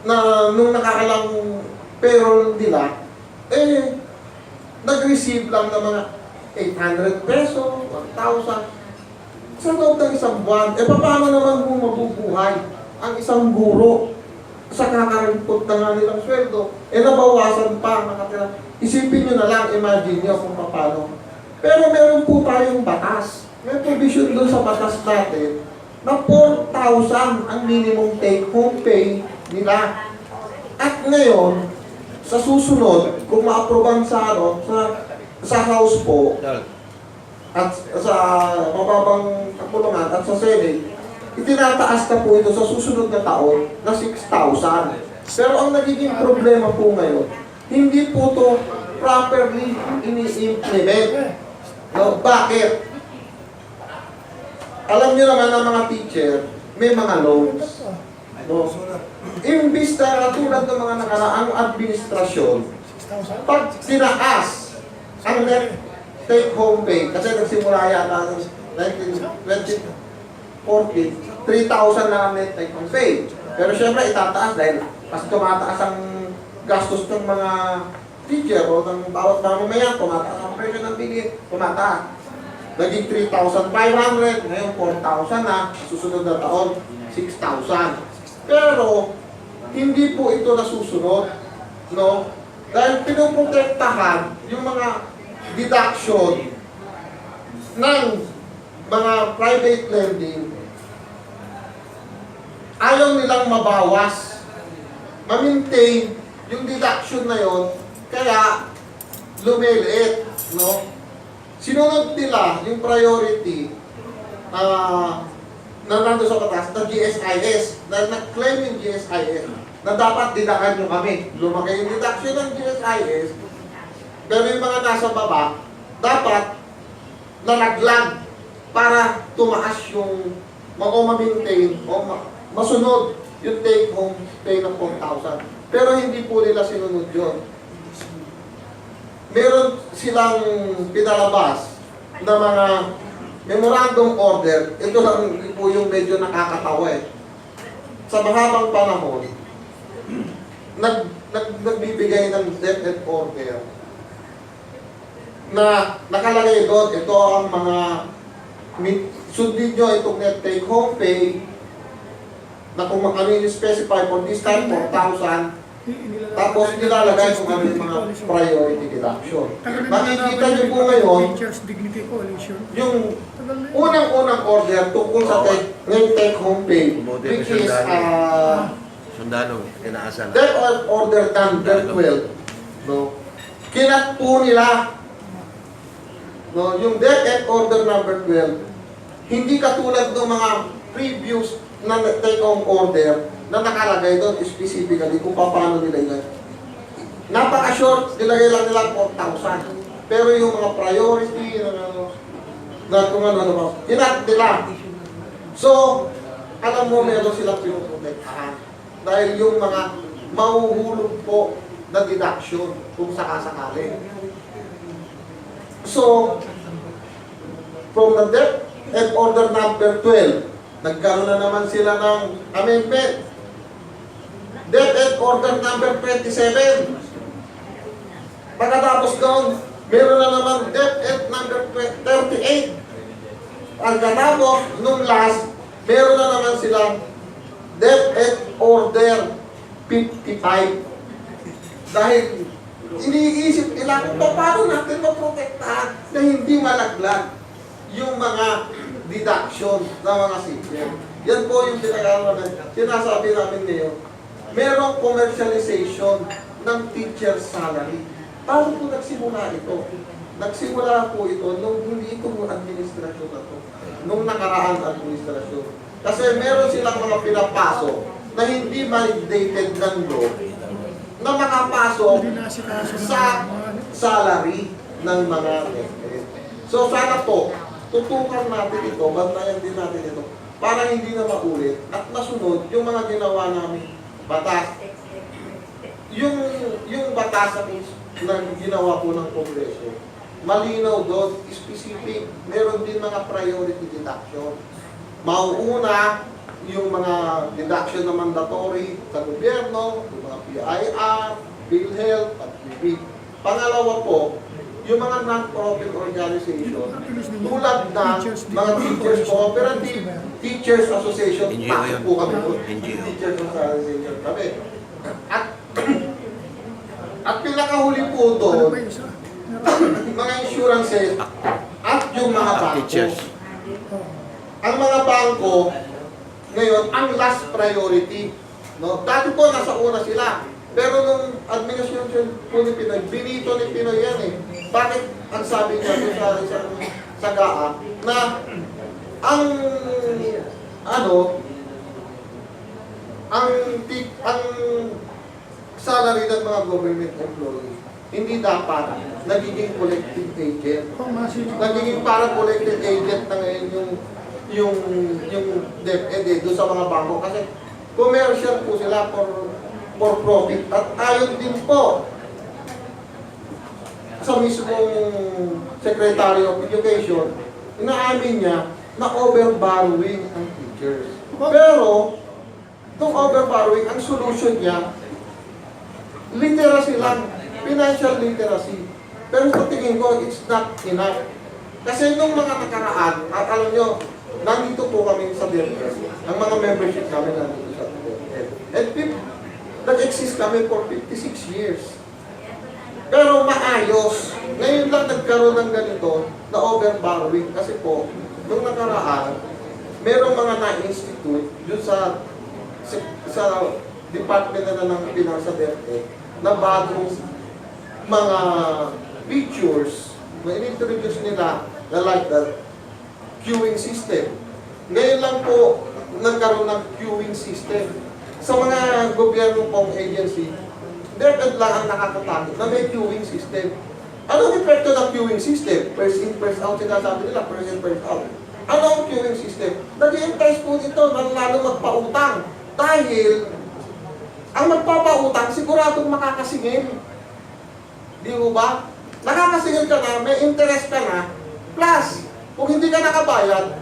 na nung nakakalang payroll nila, nag-receive lang ng mga 800 peso, 1,000 sa loob ng isang buwan. Paano naman kung mabubuhay ang isang guro sa kakarimpot na nga nilang sweldo? Nabawasan pa, nakatira. Isipin nyo na lang, imagine nyo kung paano. Pero meron po tayong batas. May provision doon sa batas natin na 4,000 ang minimum take-home pay nila. At ngayon, sa susunod, kung ma-aproban sa House po, at sa mababang kapulungan at sa Senate, itinataas na po ito sa susunod na taon na 6,000. Pero ang nagiging problema po ngayon, hindi po ito properly ini-implement. No? Bakit? Alam niyo naman ang mga teacher, may mga loans. No? Imbis na tulad ng mga nakaraang administrasyon, pag tinaas ang net take home pay, kasi nagsimula yata ng 2040, 3,000 lang ang net take home pay. Pero syempre itataas dahil mas tumataas ang gastos ng mga teacher o ng bawat mamamayan, tumataas ang presyo ng bili, tumataas. Naging 3,500, ngayon 4,000 na, susunod na taon, 6,000. Pero, hindi po ito nasusunod, no? Dahil pinoprotektahan yung mga deduction ng mga private lending, ayaw nilang mabawas, ma-maintain yung deduction na yon, kaya lumiliit, no? Sinunod nila yung priority na nando sa batas ng GSIS, na nag-claim yung GSIS na dapat didakan nyo kami. Lumagay yung deduction ng GSIS, pero yung mga nasa baba, dapat nalaglag para tumaas yung ma-maintain o masunod yung take-home pay ng 4,000. Pero hindi po nila sinunod yun. Meron silang pinalabas na mga memorandum order. Ito lang po yung medyo nakakatawa eh. Sa mahabang panahon, nagbibigay ng Defective order na nakalagay doon, ito ang mga sundin nyo itong net take home pay na kung ano yung specify for this time, 4,000. Tapos nilalagay kung ano yung mga priority deduction. Makikita nyo po ngayon, yung unang-unang order tungkol sa take home pay, which is Sundalo, inaasan. that order number 12. No? Kinat po nila, no, yung debt order number 12, hindi katulad ng mga previous na take home order na nakalagay doon specifically kung paano nila yun. Napaka-short, nilagay lang nila 4,000. Pero yung mga priority, na kung ano, kinat nila. So, alam mo, meron silang pinuprotektahan. Dahil yung mga mahuhulog po na deduction kung sakasakali. So, from the debt and order number 12, nagkaroon na naman sila ng amendment. Debt and order number 27. Pagkatapos doon, meron na naman debt and number 38. Pagkatapos, nung last, meron na naman silang debt and order 55. Dahil iniisip nila kung paano natin maprotektahan na hindi malaglag yung mga deduction ng mga senior. Yan po yung sinasabi namin ngayon. Merong commercialization ng teacher salary. Paano po nagsimula ito? Nagsimula po ito nung hindi ito administrasyon na ito. Nung nakaraang administrasyon. Kasi meron silang mga pinapasok na hindi mandated ng law na makapasok sa salary ng mga TES. So sana po, tutukan natin ito, bantayan din natin ito, para hindi na maulit at masunod yung mga ginawa namin batas. Yung batas na ginawa po ng Kongreso, malinaw doon, specific, meron din mga priority deduction. Mauuna yung mga deduction na mandatory sa gobyerno, yung mga PIR, PhilHealth, at PP. Pangalawa po, yung mga non-profit organization, tulad na mga Teachers Cooperative, Teachers Association, bakit po kami po? Teachers Association kami. At pinakahuli po doon, mga insurances at yung mga bangko. Ang mga bangko, ngayon, ang last priority. No? Dati po, nasa una sila. Pero nung administration po ni Pinoy, binito ni Pinoy yan eh. Bakit ang sabi niya sa isang sagaan na ang salary ng mga government employees hindi dapat nagiging collective agent. Nagiging parang collective agent na ngayon yung DepEd doon sa mga bangko kasi commercial po sila for profit. At ayon din po sa mismong Secretary of Education, inaamin niya na overborrowing ang teachers. Pero, itong overborrowing, ang solution niya, literacy lang, financial literacy. Pero sa tingin ko, it's not enough. Kasi nung mga nakaraan, at alam nyo, nandito po kami sa DepEd. Ang mga membership namin nandito sa DepEd. And nag-exist kami for 56 years. Pero maayos. Ngayon lang nagkaroon ng ganito na overborrowing. Kasi po, nung nakaraan, merong mga na-institute dun sa department na ng Finance sa DepEd na bagong mga features na in-introduce nila na like that queuing system. Ngayon lang po nagkaroon ng queuing system. Sa mga gobyerno pong agency, DepEd lang ang nakakatakot na may queuing system. Anong epekto ng queuing system? First in, first out, sinasabi nila, first in, first out. Ano ang queuing system? Nag-i-entice po ito na lalo magpautang. Dahil, ang magpapautang, siguradong makakasingil. Di mo ba? Nakakasingil ka na, may interest ka na, plus, kung hindi ka nakabayad,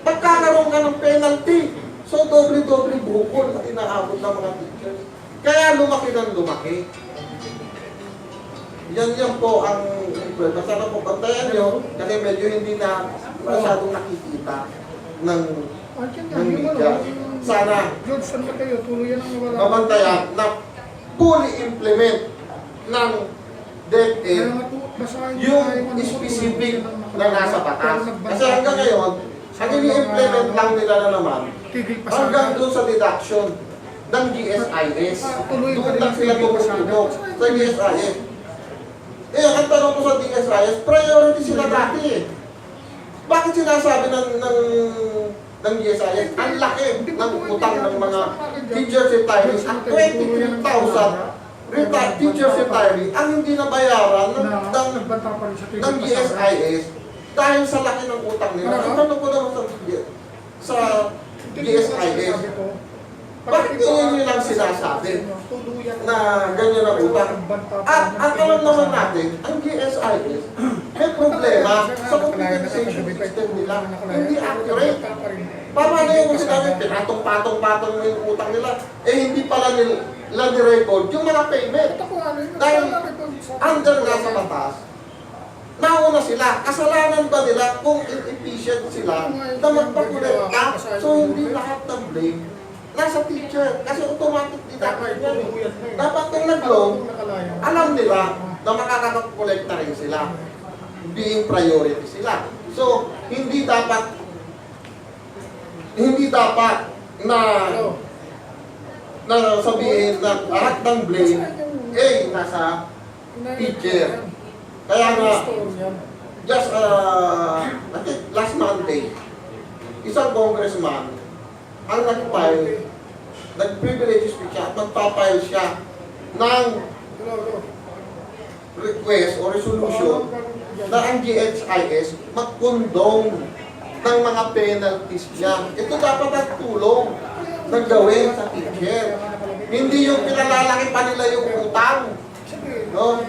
magkakaroon ka ng penalty. So, doble-doble bukol na inaabot ng mga teachers. Kaya lumaki ng lumaki. Yan po ang problema. Sana po pantayan nyo, kasi medyo hindi na masyadong nakikita ng media. Sana mabantayan na fully implement ng DepEd yung specific na nasa batas. Kasi hanggang ngayon, ang ini-implement lang nila na naman hanggang doon sa deduction ng GSIS. Doon lang sila tumutulog sa GSIS. Eh, ang tanong ko sa GSIS, priority sila dati eh. Bakit sinasabi ng GSIS? Ang laki ng utang ng mga teachers retirees at 23,000 teachers retiree ang hindi nabayaran ng GSIS dahil sa laki ng utang nila. Ang tanong ko naman sa GSIS, bakit nyo lang sinasabi na ganyan ang utang? At ang alam naman natin, ang GSIS may problema sa computerization system nila. Hindi accurate. Paano yung sinabi, pinatong-patong-patong yung utang nila, eh hindi pala nila ni-record yung mga payment. Dahil under nga sa batas, nauna sila. Kasalanan ba nila kung inefficient sila na magpakulekta? So hindi lahat ng blame nasa teacher. Kasi automatic deduction yan. Dapat kung nag-loan, alam nila na makakakolekta rin sila. Being priority sila. So, hindi dapat na sabihin na lahat ng blame nasa teacher. Kaya nga, just I think last Monday, isang congressman ang nag-privilege speech siya at magpapile siya ng request o resolution na ang GHIS mag-condone ng mga penalties niya. Ito dapat ang tulong ng gawin sa teacher. Hindi yung pinalalaki pa nila yung utang. No?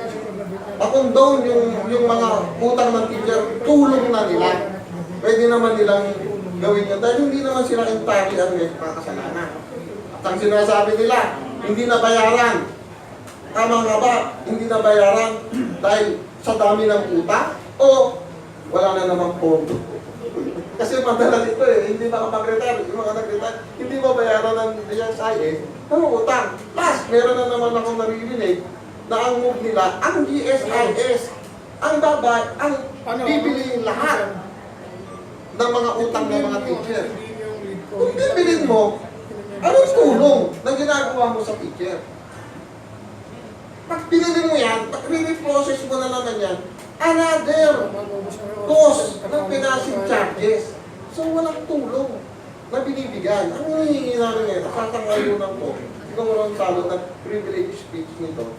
Pa-condone yung mga utang ng teacher, tulong na nila. Pwede naman nilang gawin yun. Dahil hindi naman sila entirely ang mga kasalanan. At ang sinasabi nila, hindi na bayaran. Tama nga ba? Hindi na bayaran dahil sa dami ng utang o wala na namang pondo. Kasi madalas ito hindi makapag-retire. Yung mga nag-retire, hindi mabayaran ng GSIS ng utang. Plus, meron na naman akong naririnig na ang move nila, ang GSIS, ang bibiliin lahat ng mga utang ng mga teacher. Kung bibilin mo, anong tulong na ginagawa mo sa teacher? Pag binili mo yan, pag re-process mo na naman yan, another cost ng financing charges. So, walang tulong na binibigyan. Ang hinihingi namin ngayon, nakatangayunan po, Edgar R Gonzalo na privilege speech nito,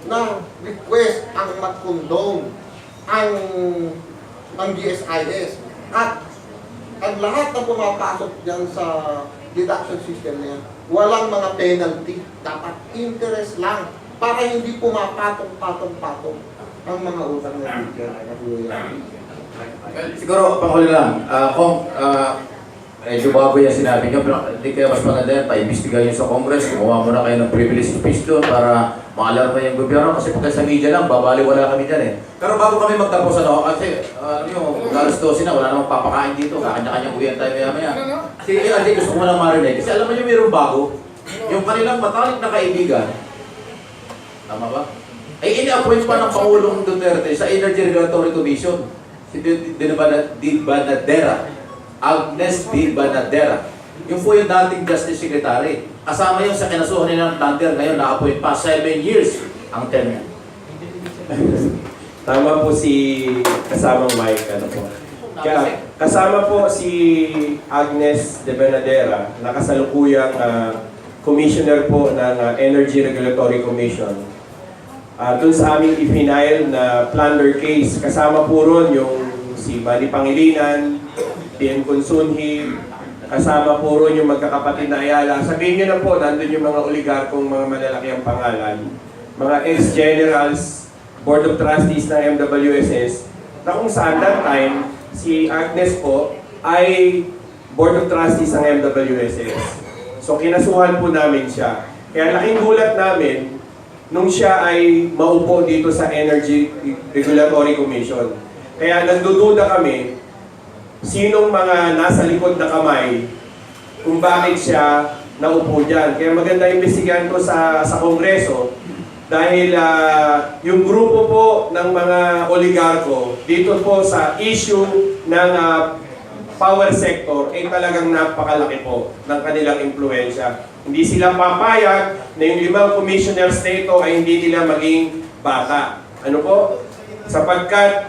na request ang mag-condone ang GSIS. At ang lahat na pumapasok dyan sa deduction system na yan, walang mga penalty, dapat interest lang para hindi pumapatong-patong-patong ang mga utang na bigyan. Siguro, panghuli lang, kung medyo bago yan sinabi nyo, pero hindi kaya mas maganda yan, paimbestigahan nyo sa Congress, gumawa muna kayo ng privilege speech doon para maalarma yung gobyerno, kasi pagka sa media lang, babaliwala kami dyan eh. Pero bago kami magtapos, kasi galas 12 na, wala namang papakain dito, kakanya-kanyang uwian tayo maya-maya. Kasi gusto ko lang marinig, kasi alam mo yung mayroong bago, yung kanilang matalik na kaibigan, tama ba? Ay ini-appoint pa ng Pangulong Duterte sa Energy Regulatory Commission, si Agnes D. Banadera. Yung po yung dating Justice Secretary. Kasama yung sa kinasuhan nila ng Thunder, ngayon na-appoint pa 7 years ang tenure. Tama po si kasamang Mike. Kasama po si Agnes de Banadera, nakasalukuyang commissioner po ng Energy Regulatory Commission. Doon sa aming i-final na plunder case, kasama po ron yung si Manny Pangilinan, PM Consunhi, kasama po ron yung magkakapatid na Ayala. Sabihin nyo na po, nandun yung mga oligarkong mga malalaki ang pangalan, mga ex-generals, Board of Trustees ng MWSS, na kung saan that time, si Agnes po ay Board of Trustees ng MWSS. So kinasuhan po namin siya. Kaya laking gulat namin nung siya ay maupo dito sa Energy Regulatory Commission. Kaya nagdududa kami sinong mga nasa likod na kamay kung bakit siya naupo dyan. Kaya maganda imbestigahan ko sa Kongreso dahil yung grupo po ng mga oligarko dito po sa issue ng power sector ay talagang napakalaki po ng kanilang impluensya. Hindi sila papayag na yung 5 commissioners na ito ay hindi nila maging bata. Ano po? Sapagkat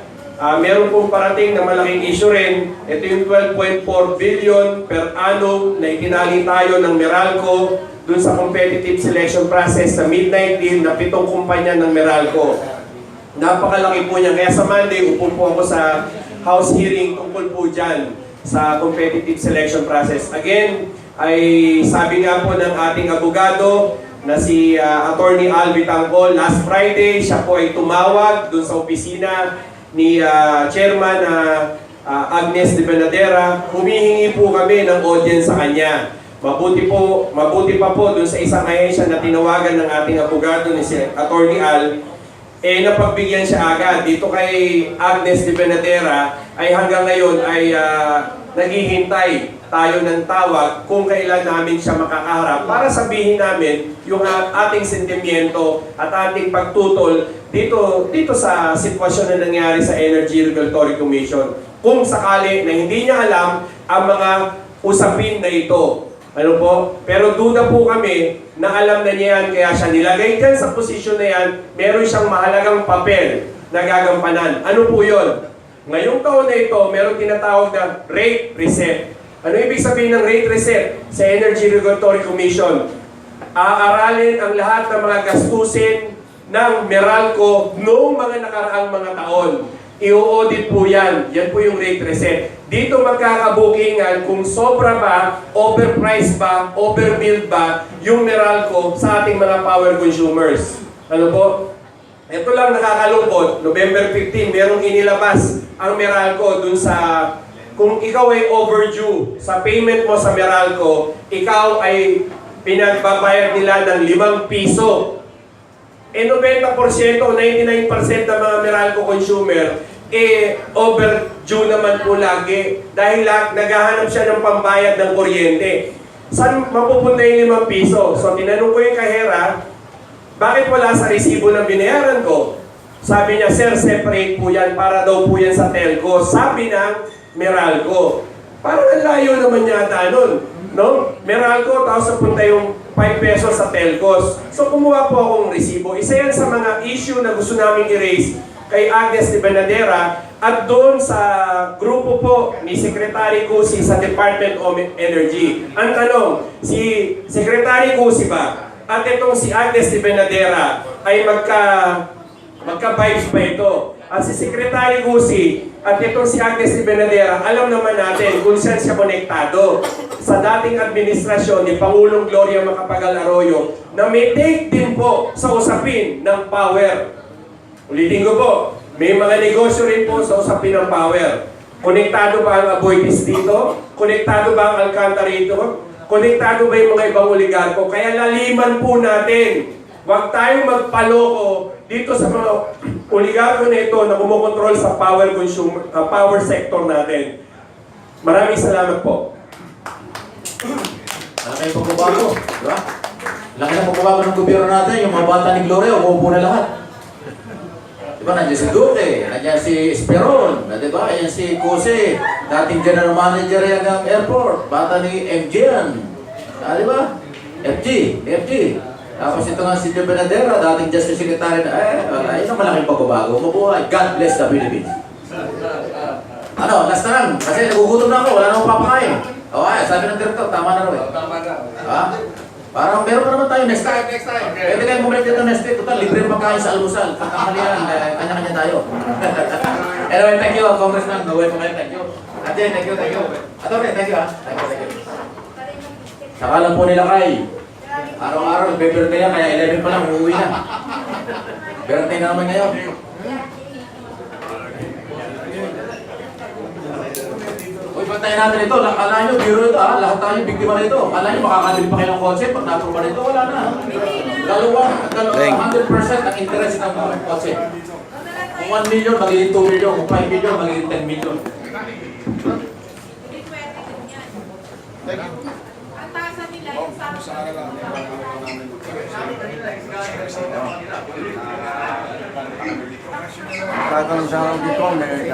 meron pong parating na malaking issue rin. Ito yung 12.4 billion per annum na itinali tayo ng Meralco dun sa competitive selection process sa midnight deal na 7 kumpanya ng Meralco. Napakalaki po niya. Kaya sa Monday, upo po ako sa House hearing tungkol po dyan sa competitive selection process. Again, ay sabi nga po ng ating abogado na si Atty. Vitangcol, last Friday, siya po ay tumawag dun sa opisina ni Chairman Agnes de Banadera. Humihingi po kami ng audience sa kanya. Mabuti pa po dun sa isang ahensya na tinawagan ng ating abogado ni si Atty. Al, napagbigyan siya agad. Dito kay Agnes de Banadera ay hanggang ngayon ay naghihintay tayo ng tawag kung kailan namin siya makakaharap para sabihin namin yung ating sentimiento at ating pagtutol dito sa sitwasyon na nangyari sa Energy Regulatory Commission. Kung sakali na hindi niya alam ang mga usapin na ito. Ano po? Pero duda po kami na alam na niya yan, kaya siya nilagay dyan sa posisyon na yan, meron siyang mahalagang papel na gagampanan. Ano po yun? Ngayong taon na ito, meron tinatawag na rate reset. Ano ibig sabihin ng rate reset sa Energy Regulatory Commission? Aaralin ang lahat ng mga gastusin ng Meralco noong mga nakaraang mga taon. I-audit po yan. Yan po yung rate reset. Dito magkakabukingan kung sobra ba, overpriced ba, overbilled ba yung Meralco sa ating mga power consumers. Ano po? Ito lang nakakalungkot. November 15, merong inilabas ang Meralco dun sa kung ikaw ay overdue sa payment mo sa Meralco, ikaw ay pinagbabayad nila ng 5 piso. 90% o 99% ng mga Meralco consumer, overdue naman po lagi. Dahil naghahanap siya ng pambayad ng kuryente. Saan mapupunta yung 5 piso? So tinanong ko yung kahera, bakit wala sa resibo na binayaran ko? Sabi niya, sir, separate po yan para daw po yan sa telco. Sabi ng Meralco. Parang ang layo naman yata nun. No? Meralco, tapos napunta yung 5 pesos sa telcos. So kumuha po akong resibo. Isa yan sa mga issue na gusto namin i-raise kay Agnes de Banadera at doon sa grupo po ni Secretary Cusi sa Department of Energy. Ang tanong, si Secretary Cusi ba at itong si Agnes de Banadera ay magka-vibes ba ito? At si Secretary Gusi at itong si Agnes Benadera, alam naman natin kung saan siya konektado sa dating administrasyon ni Pangulong Gloria Macapagal Arroyo na may take din po sa usapin ng power. Ulitin ko po, may mga negosyo rin po sa usapin ng power. Konektado ba ang Aboitiz dito? Konektado ba ang Alcantara rito? Konektado ba yung mga ibang oligarko? Kaya laliman po natin. Huwag tayong magpaloko dito sa mga oligarko na ito na kumokontrol sa power sector natin. Maraming salamat po. Malaki yung pagbabago, di ba? Laki ng pagbabago ng gobyerno natin, yung mga bata ni Gloria, umuupo na lahat. Di ba, nandiyan si Duque, nandiyan si Esperon, di ba, ayan si Jose, dating general manager yan ng airport, bata ni MJ yan. Di ba? FG. Tapos ito nga si Benadera, dating Justice Secretary na, wala, yun ang malaking pagbabago. Mabuhay, God bless the Philippines. Ano, last na lang, kasi nagugutom na ako, wala na akong papakain. Sabi ng director, tama na raw eh. Tama na. Ha? Parang meron pa naman tayo next time. Pwede kayo bumalik dito next day. Total, libre yung pagkain sa almusal. Pagkakalian, kanya-kanya tayo. Anyway, thank you, Congressman. Gawin mo kayo, thank you. Ate, thank you. Atty, thank you ha. Thank you. Saka lang po nila kay. Araw-araw, nagbe-birthday yan, kaya 11 pa lang, uuwi na. Birthday naman ngayon. Uy, bantayan natin ito. Akala nyo, biro ito ha. Lahat tayo biktima na ito. Akala nyo, makakabili pa kayo ng kotse. Pag na-approve nito, wala na. 100% ang interest ng kotse. Kung 1 million, magiging 2 million. Kung 5 million, magiging 10 million. Thank you. Tatanong siya ng dito, may